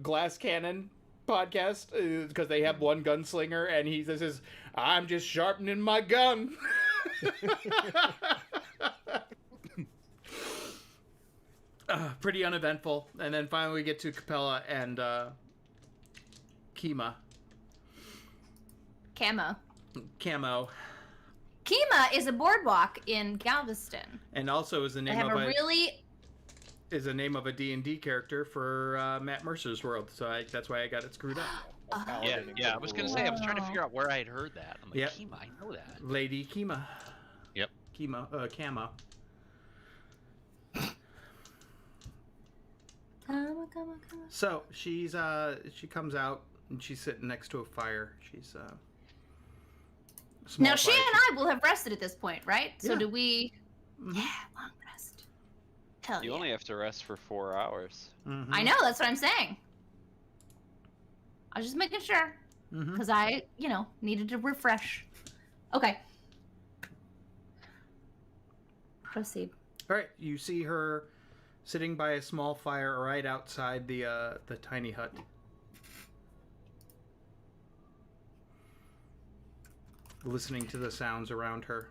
Glass Cannon podcast because they have one gunslinger and he says, "I'm just sharpening my gun." Pretty uneventful, and then finally we get to Capella and Kima. Camo. Camo, Kima is a boardwalk in Galveston. and also is the They name have of a really... is the name of a D&D character for Matt Mercer's world, so that's why I got it screwed up. Yeah. I was gonna say I was trying to figure out where I had heard that. I'm like, Yep. Kima, I know that. Lady Kima. Yep. Camo. Come on. So she comes out and she's sitting next to a fire. She's small Now, she fire. and I will have rested at this point, right? So Yeah. do we... Mhm. Yeah, long rest. Hell you yeah. only have to rest for 4 hours. Mhm. I know, that's what I'm saying. I was just making sure. Mhm. Because I, needed to refresh. Okay. Proceed. All right, you see her sitting by a small fire right outside the tiny hut. Listening to the sounds around her.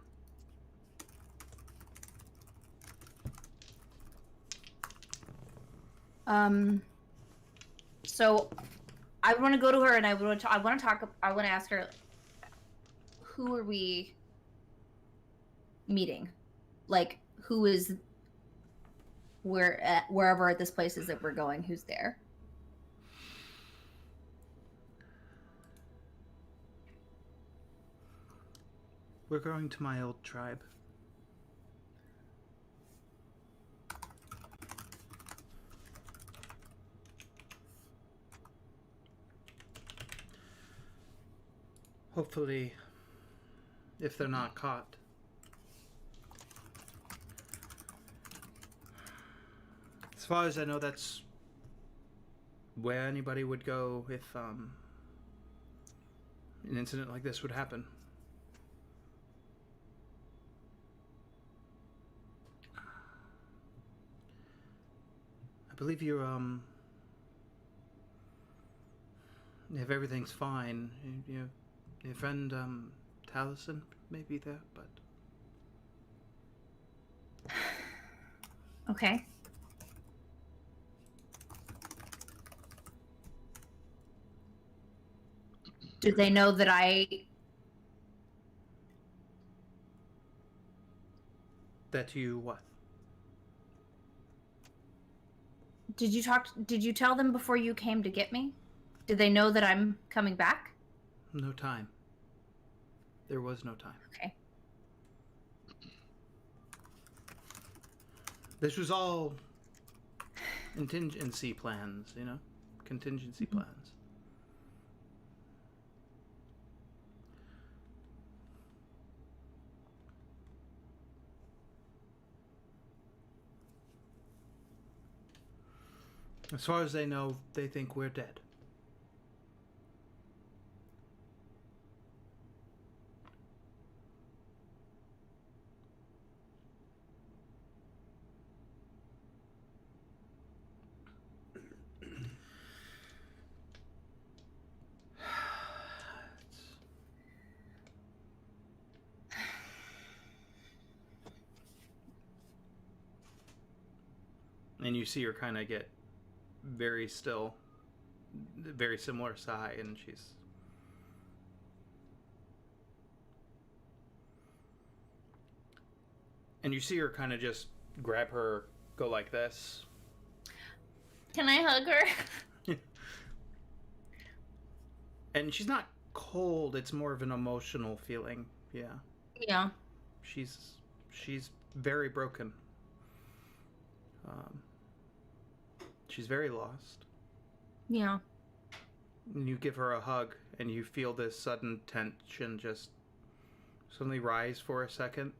So I want to go to her and I want to ask her, who are we meeting? Like, who is wherever this place is that we're going, who's there. We're going to my old tribe. Hopefully, if they're not caught. As far as I know, that's where anybody would go if an incident like this would happen. I believe you're, if everything's fine, your friend, Taliesin may be there, but... Okay. Do they know that That you what? Did you tell them before you came to get me? Did they know that I'm coming back? No time. There was no time. Okay. This was all contingency plans, you know? Contingency plans. As far as they know, they think we're dead. And you see her kind of get very still, very similar sigh, and she's... And you see her kind of just grab her, go like this. Can I hug her? And she's not cold, it's more of an emotional feeling, yeah. Yeah. She's very broken. She's very lost. Yeah. And you give her a hug, and you feel this sudden tension just suddenly rise for a second.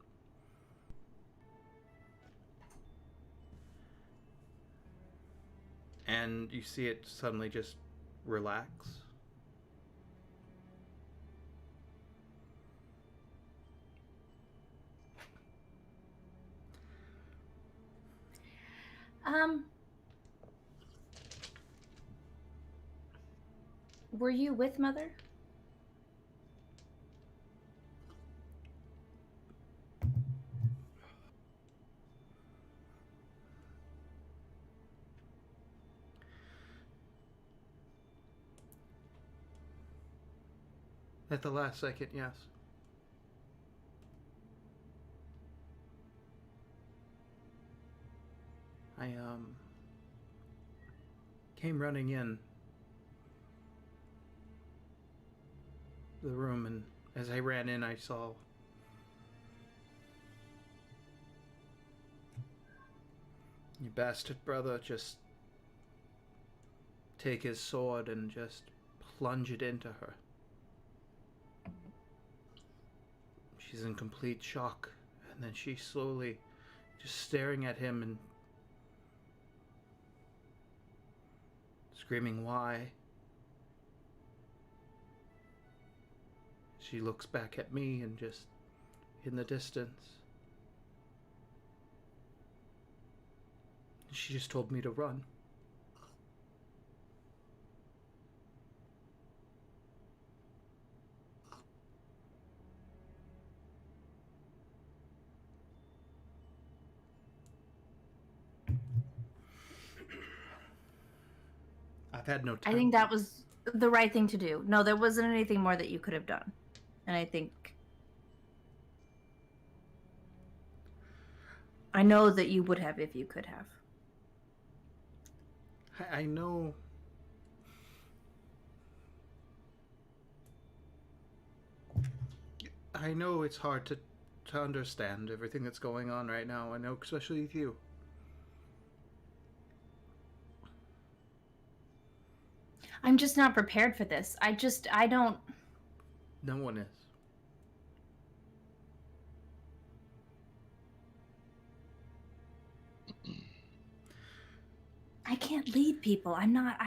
And you see it suddenly just relax. Were you with Mother? At the last second, yes. I came running in the room, and as I ran in, I saw your bastard brother just take his sword and just plunge it into her. She's in complete shock, and then she slowly just staring at him and screaming, "Why?" She looks back at me and just in the distance. She just told me to run. I've had no time. I think that was the right thing to do. No, there wasn't anything more that you could have done. And I know that you would have if you could have. I know. I know it's hard to understand everything that's going on right now. I know, especially with you. I'm just not prepared for this. I don't. No one is. I can't lead people. I'm not.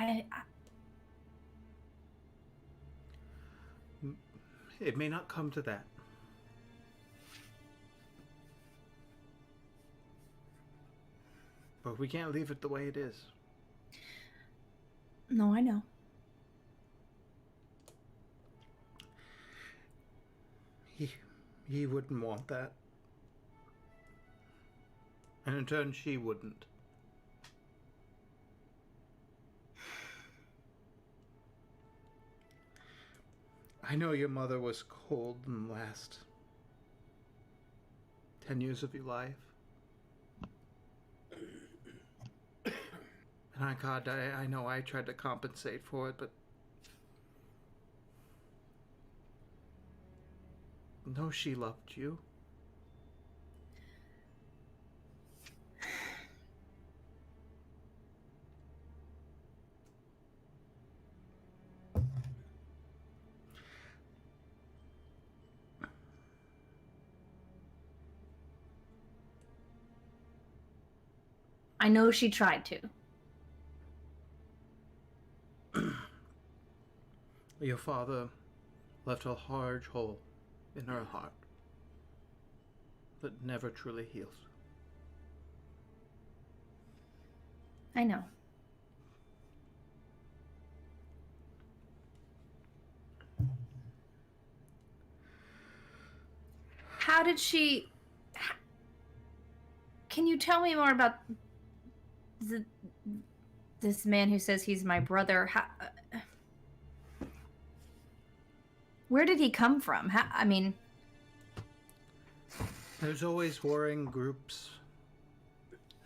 It may not come to that. But we can't leave it the way it is. No, I know. He wouldn't want that. And in turn, she wouldn't. I know your mother was cold in the last 10 years of your life. And God, I know I tried to compensate for it, but no, she loved you. I know she tried to. Your father left a large hole in her heart that never truly heals. I know. How did she... Can you tell me more about this man who says he's my brother? Where did he come from? I mean... There's always warring groups,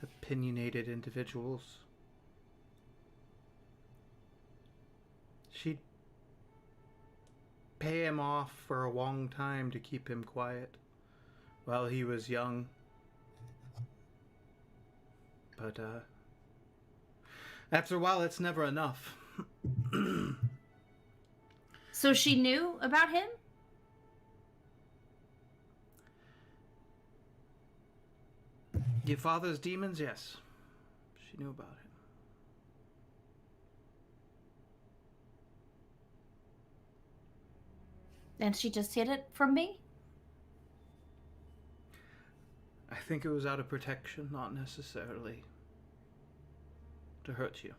opinionated individuals. She'd pay him off for a long time to keep him quiet while he was young. But, after a while, it's never enough. So she knew about him? Your father's demons, yes. She knew about him. And she just hid it from me? I think it was out of protection, not necessarily to hurt you.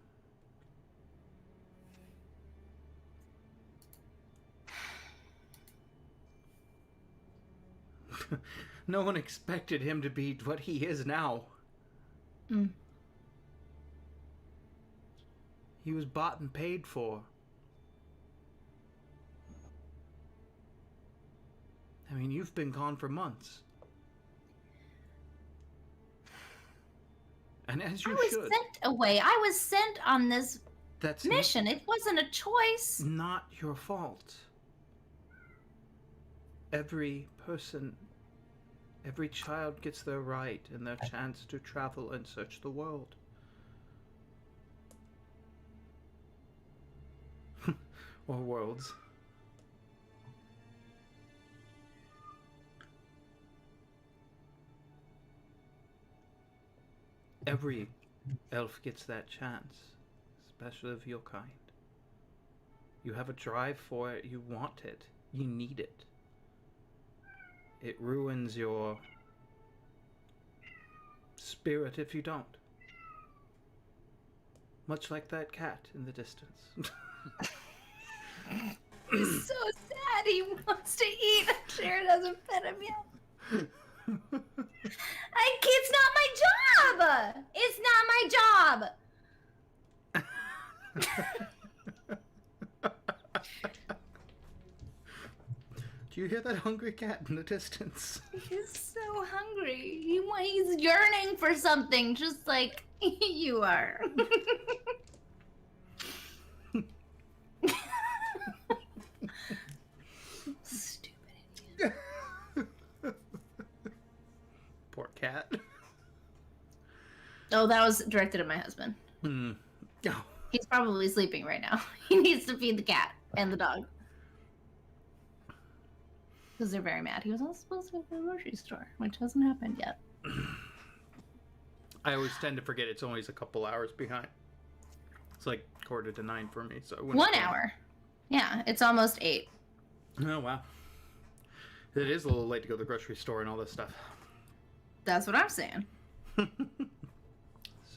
No one expected him to be what he is now. Mm. He was bought and paid for. I mean, you've been gone for months. And as you I was should. sent away. I was sent on this That's mission. It wasn't a choice. not your fault. Every person, every child gets their right and their chance to travel and search the world. Or worlds. Every elf gets that chance, especially of your kind. You have a drive for it, you want it, you need it. It ruins your spirit if you don't. Much like that cat in the distance. He's so sad. He wants to eat. Sharon doesn't pet him yet. It's not my job. It's not my job. Do you hear that hungry cat in the distance? He's so hungry. He's yearning for something, just like you are. Oh, that was directed at my husband. Hmm. Oh, He's probably sleeping right now. He needs to feed the cat and the dog. Because they're very mad. He was also supposed to go to the grocery store, which hasn't happened yet. I always tend to forget it's always a couple hours behind. It's like 8:45 for me, so I wouldn't 1 think- hour. Yeah, it's almost 8. Oh wow. It is a little late to go to the grocery store and all this stuff. That's what I'm saying.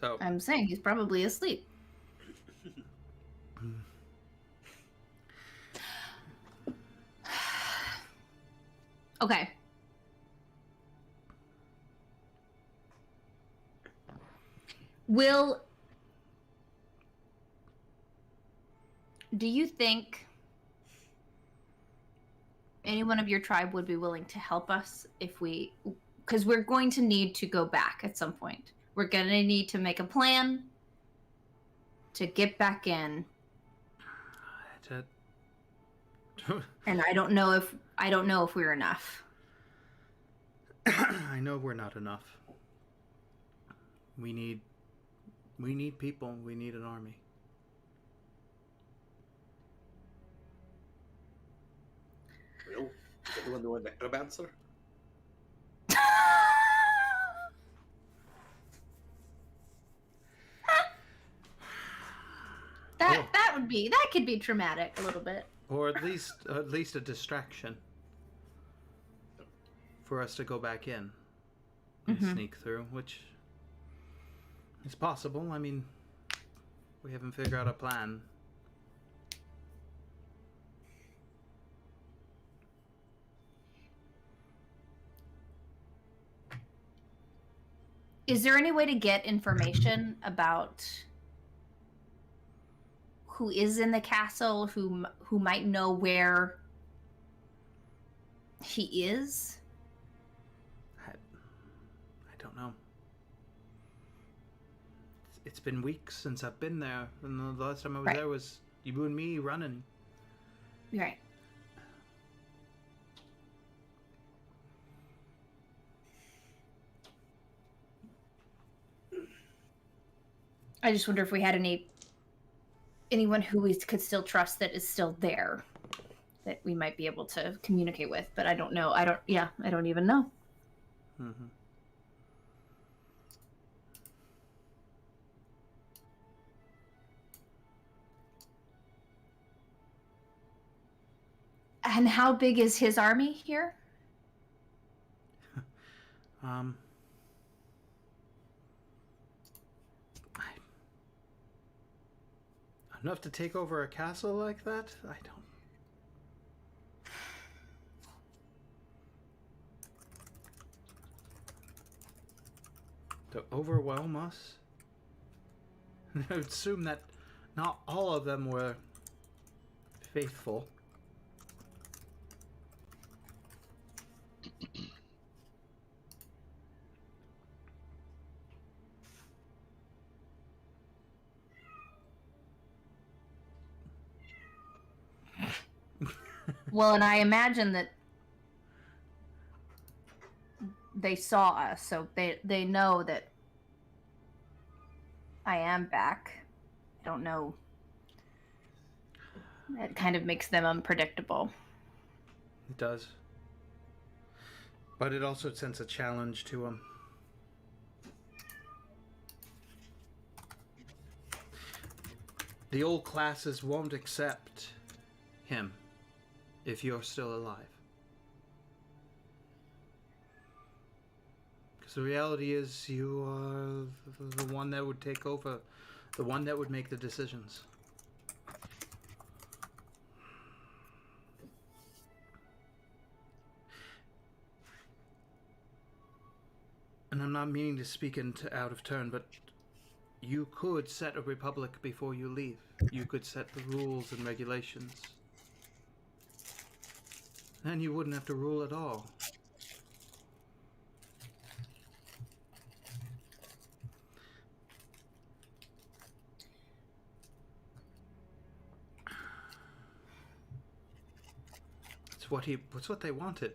So I'm saying he's probably asleep. Okay. Do you think anyone of your tribe would be willing to help us because we're going to need to go back at some point. We're going to need to make a plan to get back in. And I don't know if we're enough. I know we're not enough. We need people. We need an army. Well, does anyone know a necromancer? That could be traumatic a little bit. Or at least a distraction for us to go back in and sneak through, which is possible. I mean, we haven't figured out a plan. Is there any way to get information about who is in the castle, who might know where he is? I don't know. It's been weeks since I've been there, and the last time I was there was you and me running. Right. I just wonder if we had anyone who we could still trust that is still there that we might be able to communicate with, but I don't know. I don't even know. Mm-hmm. And how big is his army here? Enough to take over a castle like that? I don't. To overwhelm us? I would assume that not all of them were faithful. Well, and I imagine that they saw us, so they know that I am back. I don't know. It kind of makes them unpredictable. It does. But it also sends a challenge to them. The old classes won't accept him if you're still alive. Because the reality is you are the one that would take over, the one that would make the decisions. And I'm not meaning to speak out of turn, but you could set a republic before you leave. You could set the rules and regulations. Then you wouldn't have to rule at all. It's what they wanted.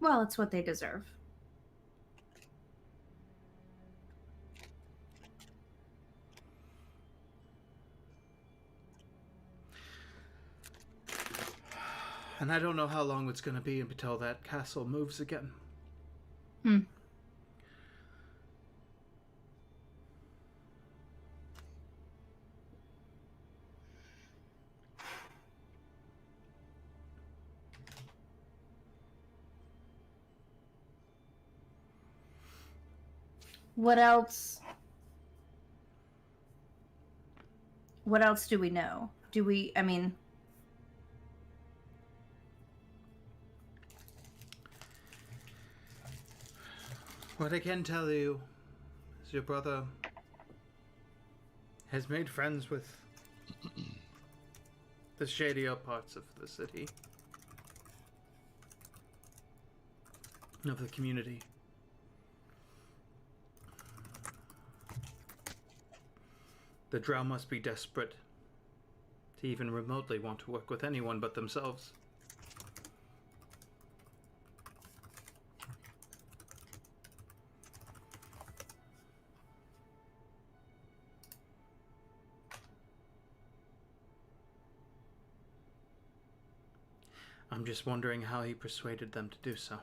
Well, it's what they deserve. And I don't know how long it's going to be until that castle moves again. Hmm. What else? What else do we know? I mean... What I can tell you is your brother has made friends with the shadier parts of the city, of the community. The Drow must be desperate to even remotely want to work with anyone but themselves. I'm just wondering how he persuaded them to do so.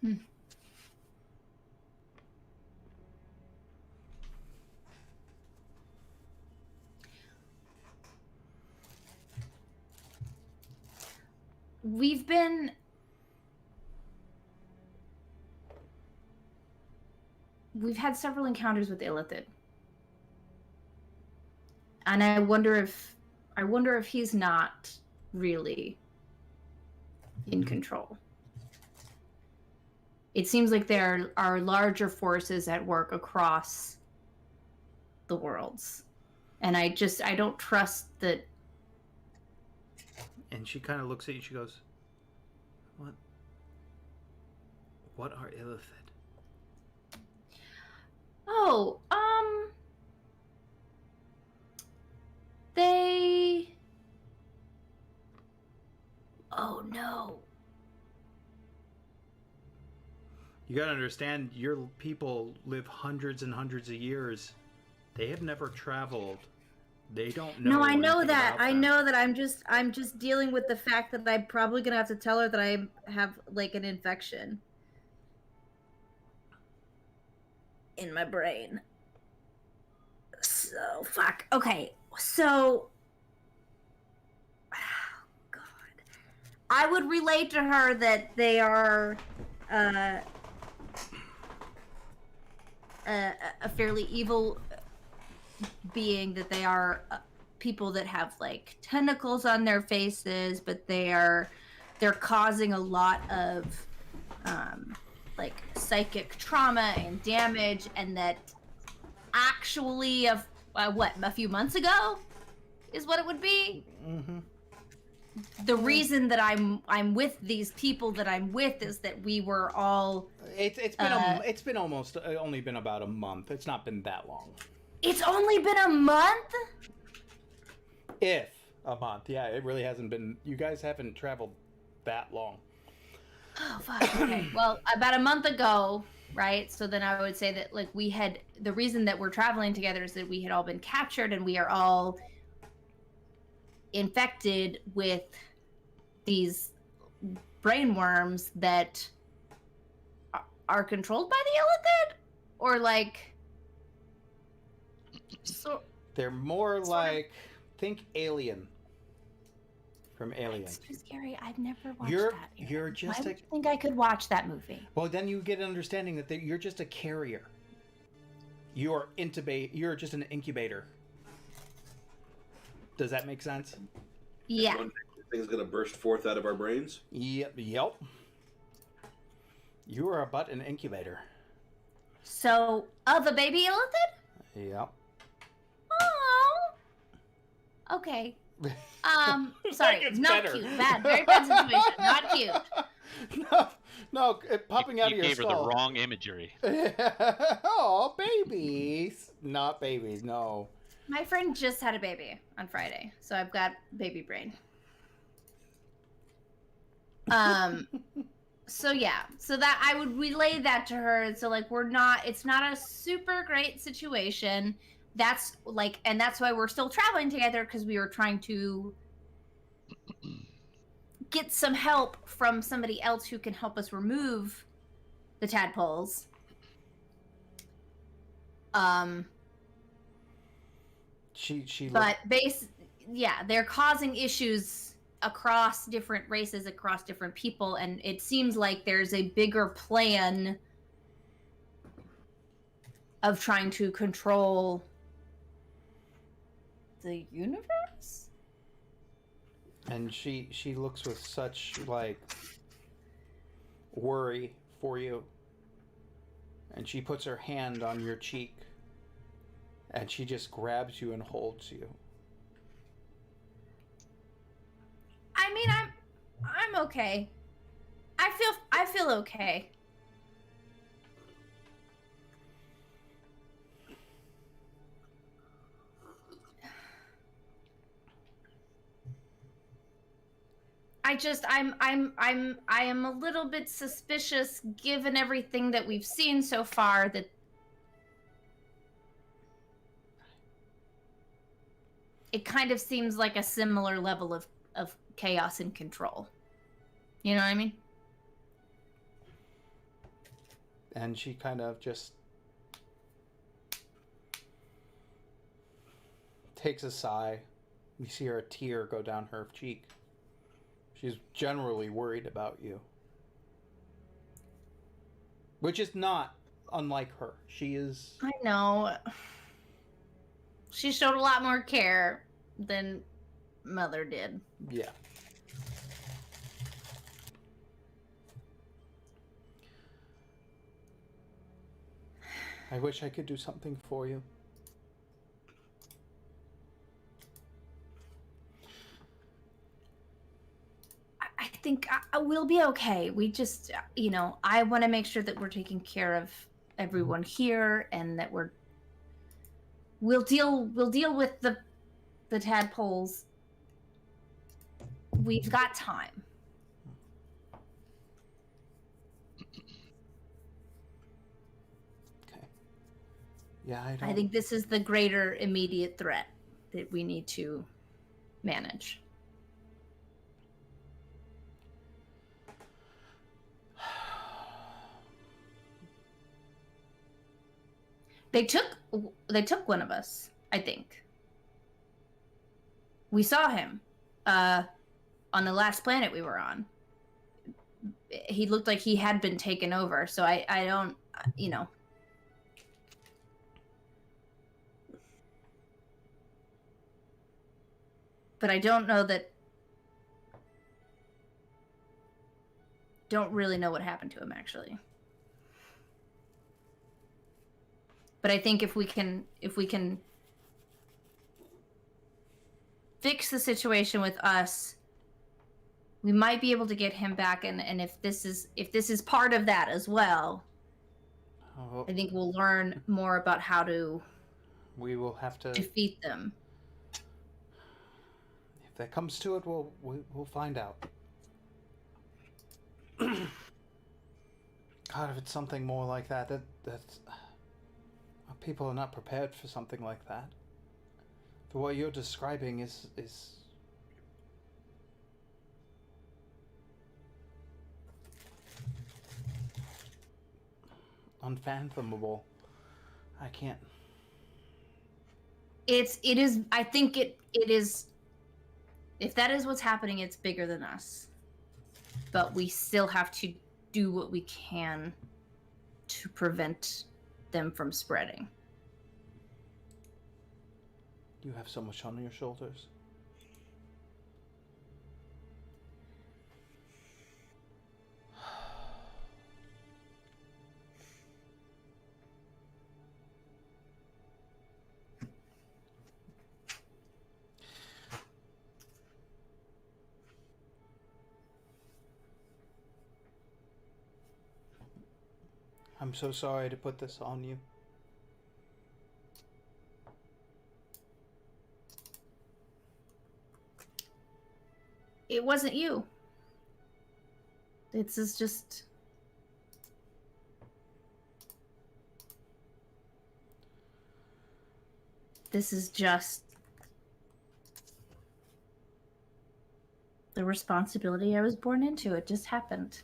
Hmm. We've had several encounters with Illithid. And I wonder if he's not really in control. It seems like there are larger forces at work across the worlds. And I don't trust that. And she kind of looks at you, she goes, What are Illithid? Oh, they... Oh, no. You gotta understand, your people live hundreds and hundreds of years. They have never traveled. They don't know. No, I know anything that. about I them. know that. I'm just dealing with the fact that I'm probably gonna have to tell her that I have like an infection in my brain. So fuck. Okay, so God, I would relate to her that they are a fairly evil being, that they are people that have like tentacles on their faces, but they're causing a lot of like psychic trauma and damage, and that actually a few months ago is what it would be. Mm-hmm. The reason that I'm with these people that I'm with is that we were all. It's been almost only been about a month. It's not been that long. It's only been a month? If a month, yeah, it really hasn't been. You guys haven't traveled that long. Oh fuck. Okay. Well, about a month ago, right? So then I would say that like the reason that we're traveling together is that we had all been captured and we are all infected with these brain worms that are controlled by the Illithid, or like. So They're more like, think Alien. From Alien. it's too scary. I've never watched You're- that. you're just Why a- would you think I could watch that movie? Well, then you get an understanding that you're just a carrier. You're just an incubator. Does that make sense? Yeah. One thing's gonna burst forth out of our brains. Yep. You are but an incubator. So, of a baby Illithid? Yep. Oh. Okay. Sorry, That gets not better. cute. Bad, very bad situation. Not cute. No, popping out You of your gave her skull. the wrong imagery. Oh, babies. Not babies, no. My friend just had a baby on Friday, so I've got baby brain. So yeah, so that I would relay that to her. So like, it's not a super great situation. That's like, and that's why we're still traveling together, because we were trying to get some help from somebody else who can help us remove the tadpoles. But they're causing issues across different races, across different people, and it seems like there's a bigger plan of trying to control the universe. And she looks with such like worry for you, and she puts her hand on your cheek, and she just grabs you and holds you. I mean, I'm okay. I feel okay. I am a little bit suspicious given everything that we've seen so far that it kind of seems like a similar level of chaos and control. You know what I mean? And she kind of just takes a sigh. You see her tear go down her cheek. She's generally worried about you. Which is not unlike her. She is... I know. She showed a lot more care than Mother did. Yeah. I wish I could do something for you. I think we'll be okay. We just, I want to make sure that we're taking care of everyone here, and that we'll deal with the tadpoles. We've got time. Okay. Yeah, I think this is the greater immediate threat that we need to manage. They took one of us, I think. We saw him on the last planet we were on. He looked like he had been taken over, so I don't, But I don't really know what happened to him, actually. But I think if we can fix the situation with us, we might be able to get him back. And if this is part of that as well, I think we'll learn more about how to. We will have to defeat them. If that comes to it, we'll find out. God, if it's something more like that's people are not prepared for something like that. For what you're describing is unfathomable. I can't. It is. I think it is. If that is what's happening, it's bigger than us. But we still have to do what we can to prevent them from spreading. You have so much on your shoulders. I'm so sorry to put this on you. It wasn't you. This is just... the responsibility I was born into. It just happened.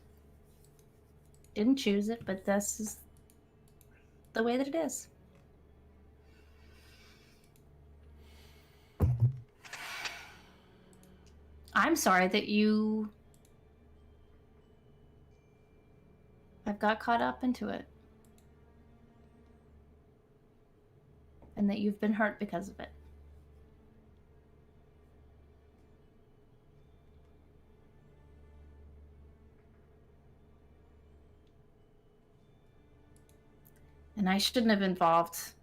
Didn't choose it, but this is the way that it is. I'm sorry that you have got caught up into it. And that you've been hurt because of it. And I shouldn't have involved.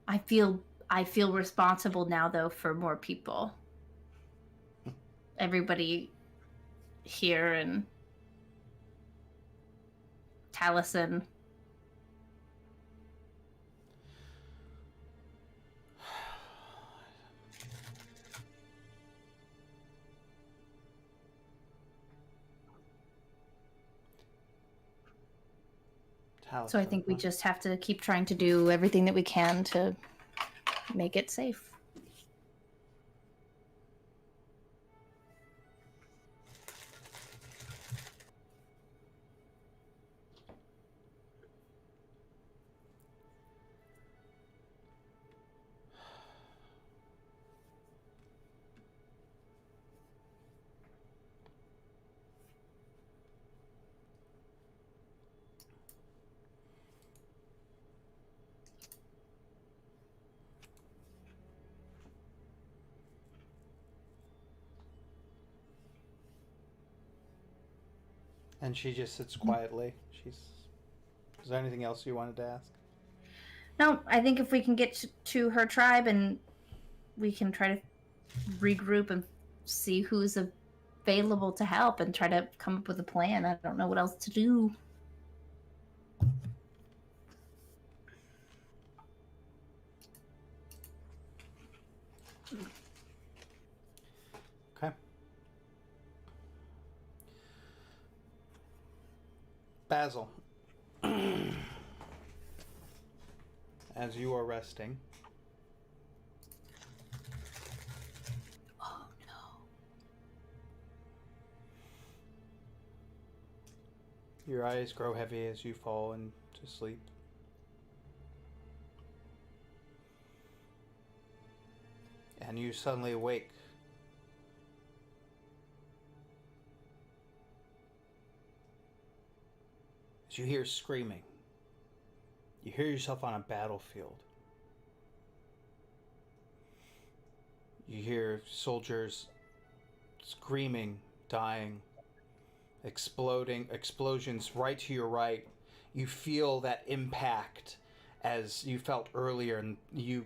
I feel responsible now though for more people. Everybody here and Taliesin. So I think we just have to keep trying to do everything that we can to make it safe. And she just sits quietly. Is there anything else you wanted to ask? No, I think if we can get to her tribe and we can try to regroup and see who's available to help and try to come up with a plan. I don't know what else to do. Okay. Basil, as you are resting, Oh no. your eyes grow heavy as you fall into sleep. And you suddenly awake. As you hear screaming. You hear yourself on a battlefield. You hear soldiers screaming, dying, explosions right to your right. You feel that impact as you felt earlier, and you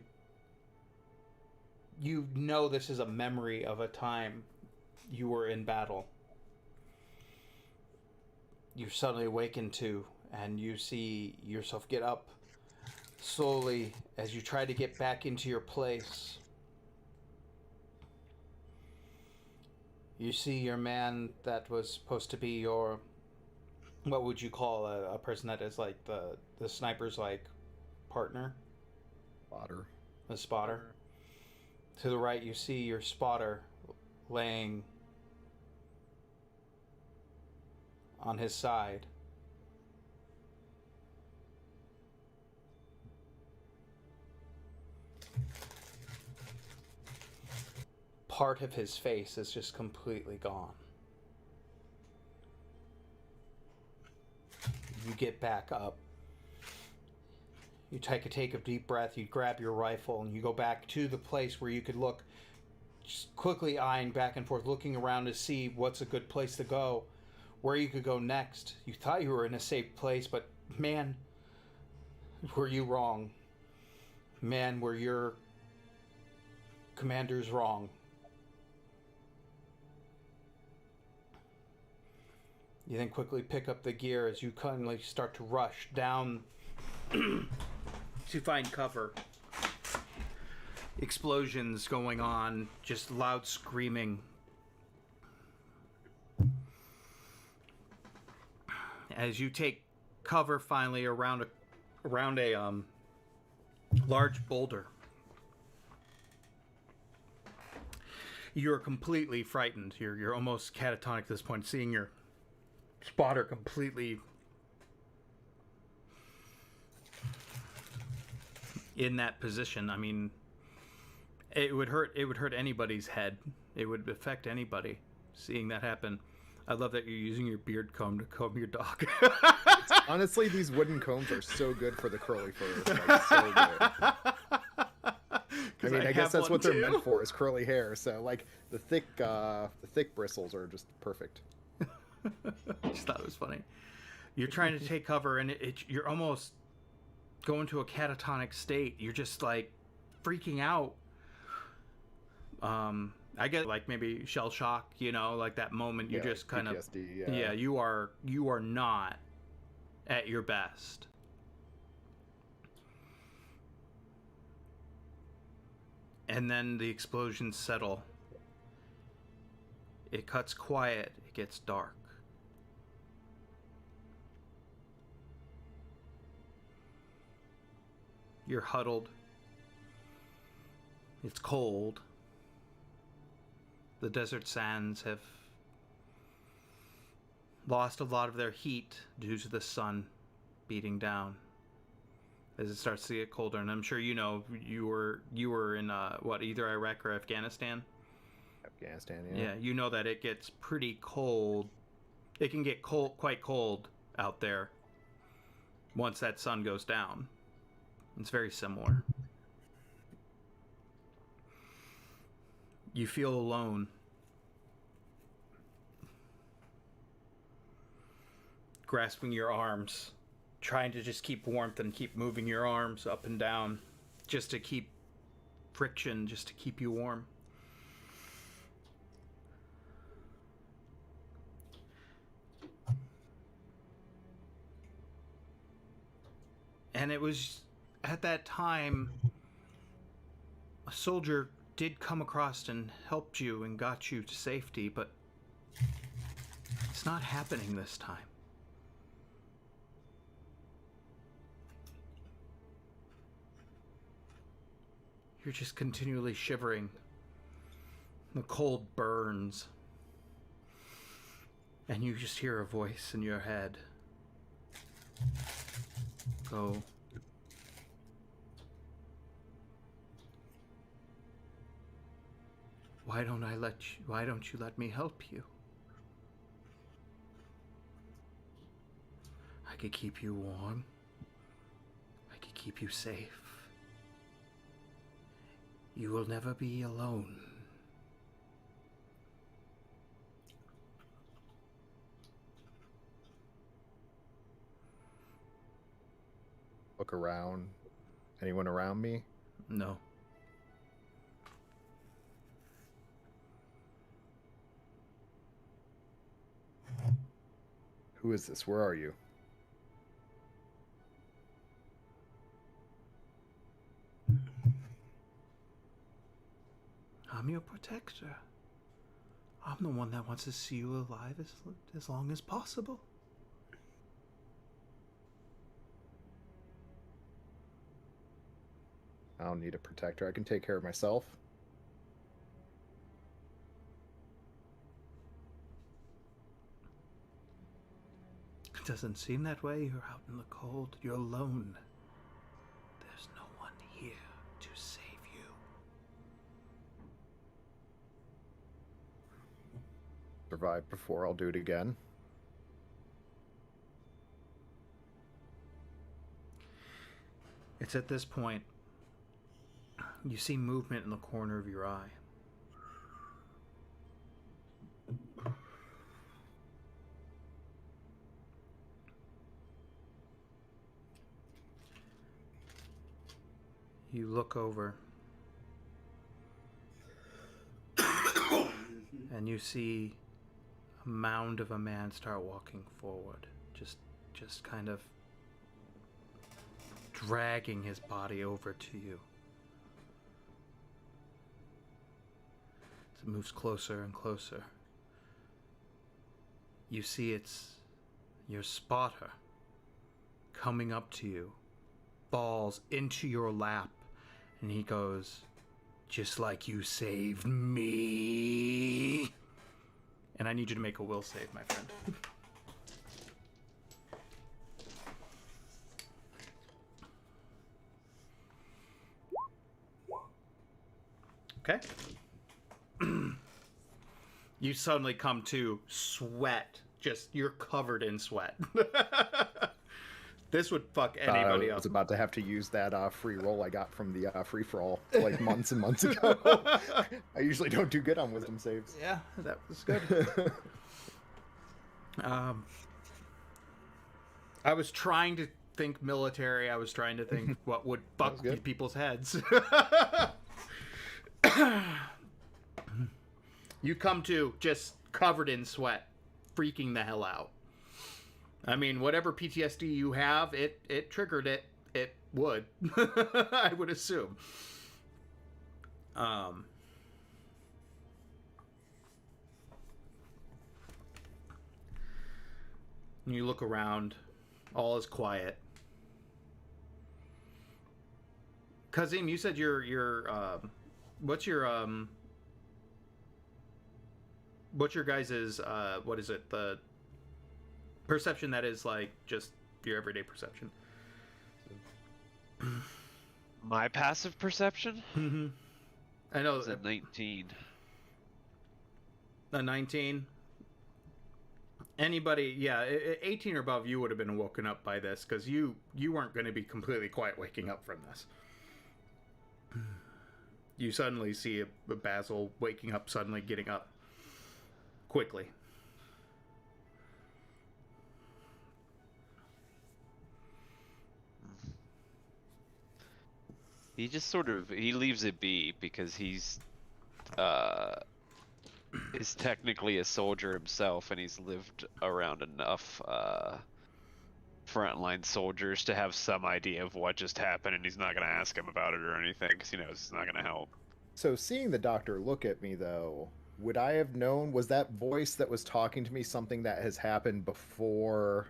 know this is a memory of a time you were in battle. You suddenly awaken to, and you see yourself get up slowly as you try to get back into your place. You see your man that was supposed to be your, what would you call a person that is like the sniper's like partner? Spotter. The spotter. To the right, you see your spotter laying on his side. Part of his face is just completely gone. You get back up. You take a deep breath, you grab your rifle, and you go back to the place where you could look, just quickly eyeing back and forth, looking around to see what's a good place to go, where you could go next. You thought you were in a safe place, but man, were you wrong. Man, were your commanders wrong. You then quickly pick up the gear as you kindly start to rush down to find cover. Explosions going on, just loud screaming. As you take cover finally around a large boulder You're completely frightened. You're almost catatonic at this point, seeing your spotter completely in that position. I mean, it would hurt anybody's head. It would affect anybody seeing that happen. I love that you're using your beard comb to comb your dog. Honestly, these wooden combs are so good for the curly fur. Like, so good. I mean, I guess that's what they're meant for, is curly hair. So, like, the thick bristles are just perfect. I just thought it was funny. You're trying to take cover, and you're almost going to a catatonic state. You're just, like, freaking out. I get, like, maybe shell shock, you know, like that moment you just kind of... PTSD, Yeah, you are not at your best. And then the explosions settle. It cuts quiet. It gets dark. You're huddled. It's cold. The desert sands have lost a lot of their heat due to the sun beating down as it starts to get colder. And I'm sure you know, you were in either Iraq or Afghanistan? Afghanistan, Yeah, you know that it gets pretty cold. It can get quite cold out there once that sun goes down. It's very similar. You feel alone. Grasping your arms, trying to just keep warmth and keep moving your arms up and down just to keep friction, just to keep you warm. And it was at that time a soldier did come across and helped you and got you to safety, but it's not happening this time. You're just continually shivering. The cold burns. And you just hear a voice in your head. Go. Why don't you let me help you? I could keep you warm. I could keep you safe. You will never be alone. Look around. Anyone around me? No. Who is this? Where are you? I'm your protector. I'm the one that wants to see you alive as long as possible. I don't need a protector. I can take care of myself. It doesn't seem that way. You're out in the cold. You're alone. There's no one here to save you. Survived before, I'll do it again. It's at this point you see movement in the corner of your eye. You look over and you see a mound of a man start walking forward, just kind of dragging his body over to you. As it moves closer and closer, you see it's your spotter coming up to you, falls into your lap, and he goes, Just like you saved me. And I need you to make a will save, my friend. Okay. You suddenly come to sweat. Just, you're covered in sweat. This would fuck anybody I up. was about to have to use that free roll I got from the free for all like months and months ago. I usually don't do good on wisdom saves. Yeah, that was good. I was trying to think military. I was trying to think what would fuck good. people's heads. You come to just covered in sweat, freaking the hell out. I mean, whatever PTSD you have, it triggered it. It would. I would assume. You look around. All is quiet. Kazim, you said what's your guys's what is it, the perception that is like just your everyday perception? My passive perception? Mm-hmm. I know It's a 19. A 19. Anybody, yeah, 18 or above, you would have been woken up by this because you weren't going to be completely quiet waking up from this. You suddenly see a Basil waking up, suddenly getting up quickly. He just sort of he leaves it be because he's is technically a soldier himself, and he's lived around enough frontline soldiers to have some idea of what just happened, and he's not gonna ask him about it or anything because he knows it's not gonna help. So seeing the doctor look at me though, would I have known, was that voice that was talking to me something that has happened before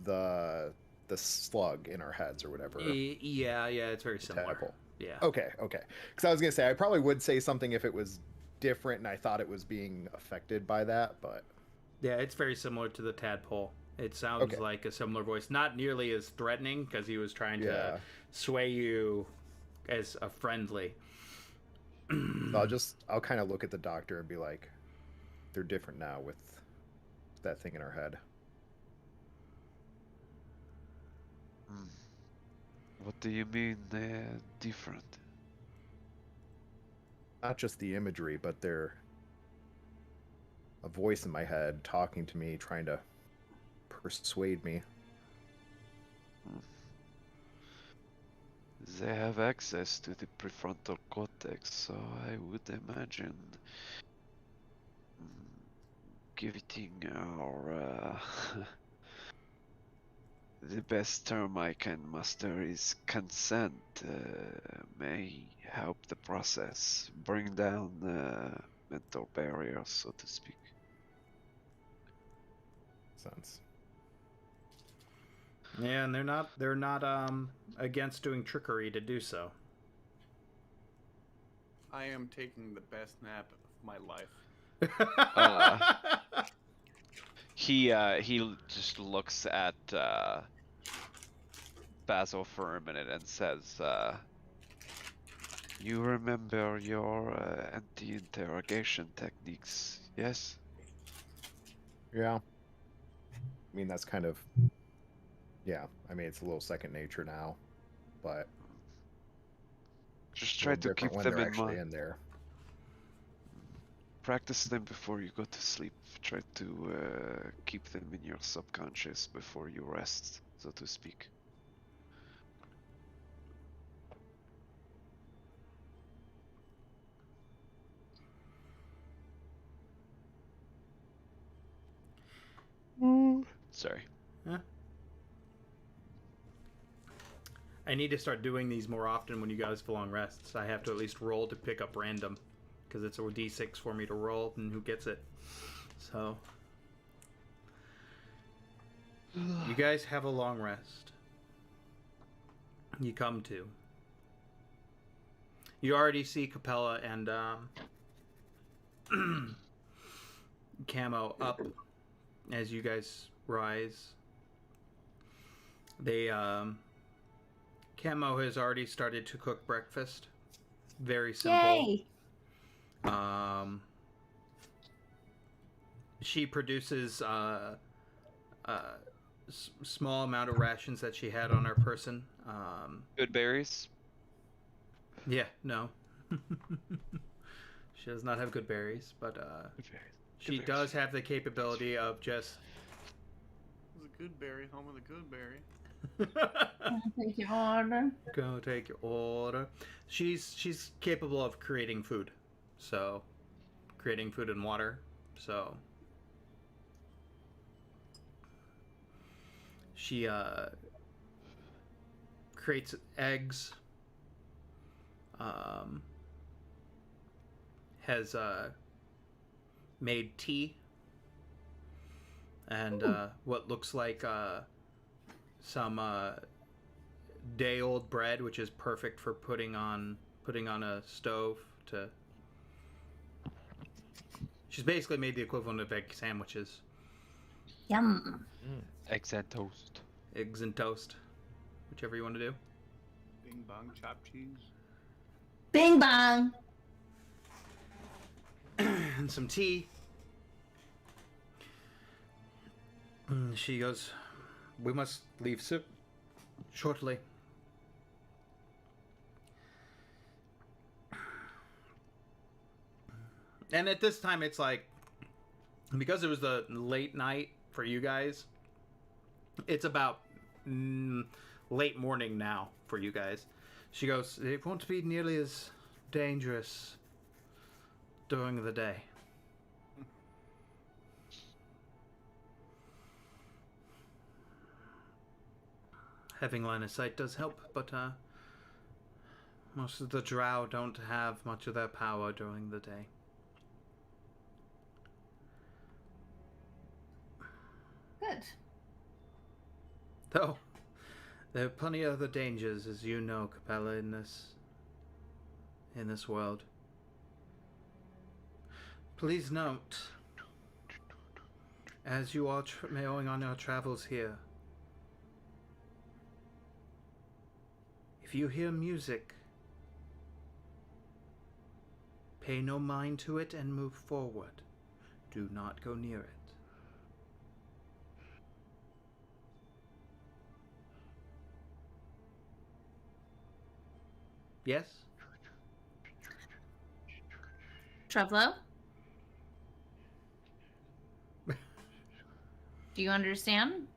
the slug in our heads or whatever? Yeah, it's very similar. Tadpole. Yeah. Okay. Because I was gonna say I probably would say something if it was different and I thought it was being affected by that, but Yeah, it's very similar to the tadpole. It sounds like a similar voice, not nearly as threatening because he was trying to sway you as a friendly. I'll kind of look at the doctor and be like, they're different now with that thing in our head. What do you mean they're different? Not just the imagery, but they're a voice in my head talking to me, trying to persuade me. They have access to the prefrontal cortex, so I would imagine giving our the best term I can muster is consent may help the process, bring down mental barriers, so to speak. Sense. Yeah, and they're not against doing trickery to do so. I am taking the best nap of my life. He just looks at Basil for a minute and says, "You remember your anti-interrogation techniques, yes?" Yeah. I mean, that's kind of... Yeah, I mean, it's a little second nature now, but... Just try to keep them in mind. In there. Practice them before you go to sleep. Try to keep them in your subconscious before you rest, so to speak. Sorry. Huh? I need to start doing these more often when you guys have long rests. I have to at least roll to pick up random, because it's a d6 for me to roll, and who gets it. So, you guys have a long rest. You come to. You already see Capella and Camo up as you guys rise. They Camo has already started to cook breakfast. Very simple. Yay! She produces small amount of rations that she had on her person. Good berries. Yeah, no. She does not have good berries, but she does have the capability of just. It's a good berry, home of the good berry. Thank you, order. Go take your order. She's capable of creating food, so creating food and water. So she creates eggs. Has made tea and what looks like some day-old bread, which is perfect for putting on a stove. She's basically made the equivalent of egg sandwiches. Yum. Eggs and toast. Eggs and toast, whichever you want to do. Bing bong chopped cheese. Bing bong. And some tea. She goes, "We must leave shortly." And at this time, it's like, because it was the late night for you guys, it's about late morning now for you guys. She goes, "It won't be nearly as dangerous during the day." Having line of sight does help, but most of the drow don't have much of their power during the day. Good. Though, there are plenty of other dangers, as you know, Capella, in this world. Please note, as you are going on your travels here, if you hear music, pay no mind to it and move forward. Do not go near it. Yes? Trevlo? Do you understand?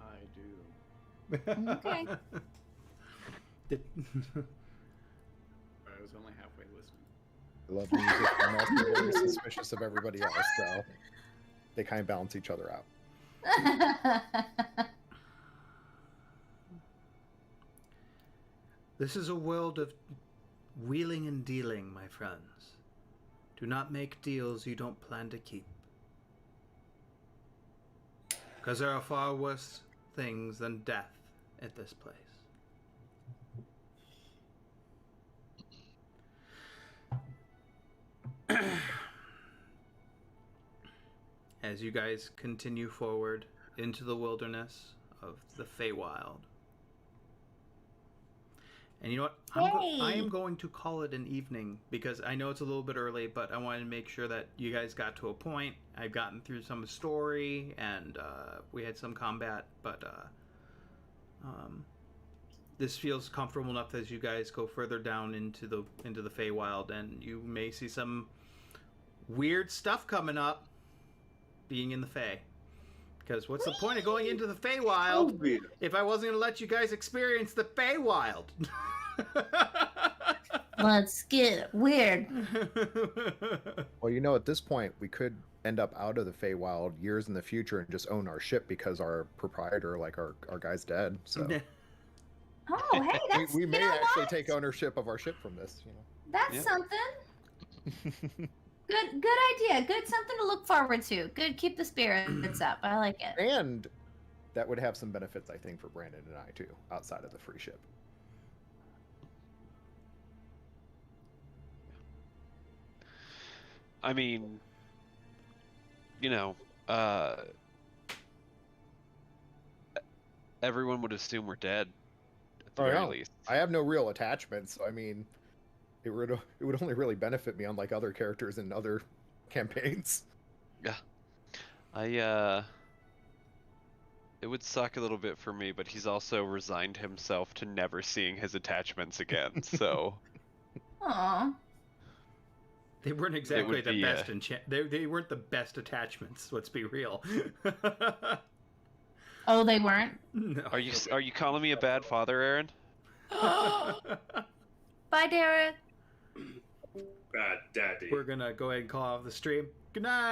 I do. Okay. Did- I was only halfway listening. I love music. I'm also very suspicious of everybody else, so they kind of balance each other out. This is a world of wheeling and dealing, my friends. Do not make deals you don't plan to keep. Because there are far worse things than death at this place. As you guys continue forward into the wilderness of the Feywild. And you know what? I am going to call it an evening because I know it's a little bit early, but I wanted to make sure that you guys got to a point. I've gotten through some of the story, and we had some combat, but this feels comfortable enough as you guys go further down into the Feywild, and you may see some weird stuff coming up. Being in the Fey. Because what's the point of going into the Feywild if I wasn't going to let you guys experience the Feywild? Let's get weird. Well, you know, at this point, we could end up out of the Feywild years in the future and just own our ship because our proprietor, like our guy's dead. So Oh, hey, that's we may you know actually what? take ownership of our ship from this. You know. That's something. Good idea. Good something to look forward to. Good, keep the spirits up. I like it. And that would have some benefits, I think, for Brandon and I too, outside of the free ship. I mean, you know, everyone would assume we're dead at the Oh, very yeah. least. I have no real attachments, so I mean, it would only really benefit me, unlike other characters in other campaigns. It would suck a little bit for me, but he's also resigned himself to never seeing his attachments again, so... Aw. They weren't exactly would the be, best they weren't the best attachments, let's be real. Oh, they weren't? No. Are you calling me a bad father, Aaron? Bye, Derek. Bad daddy. We're gonna go ahead and call off the stream. Good night.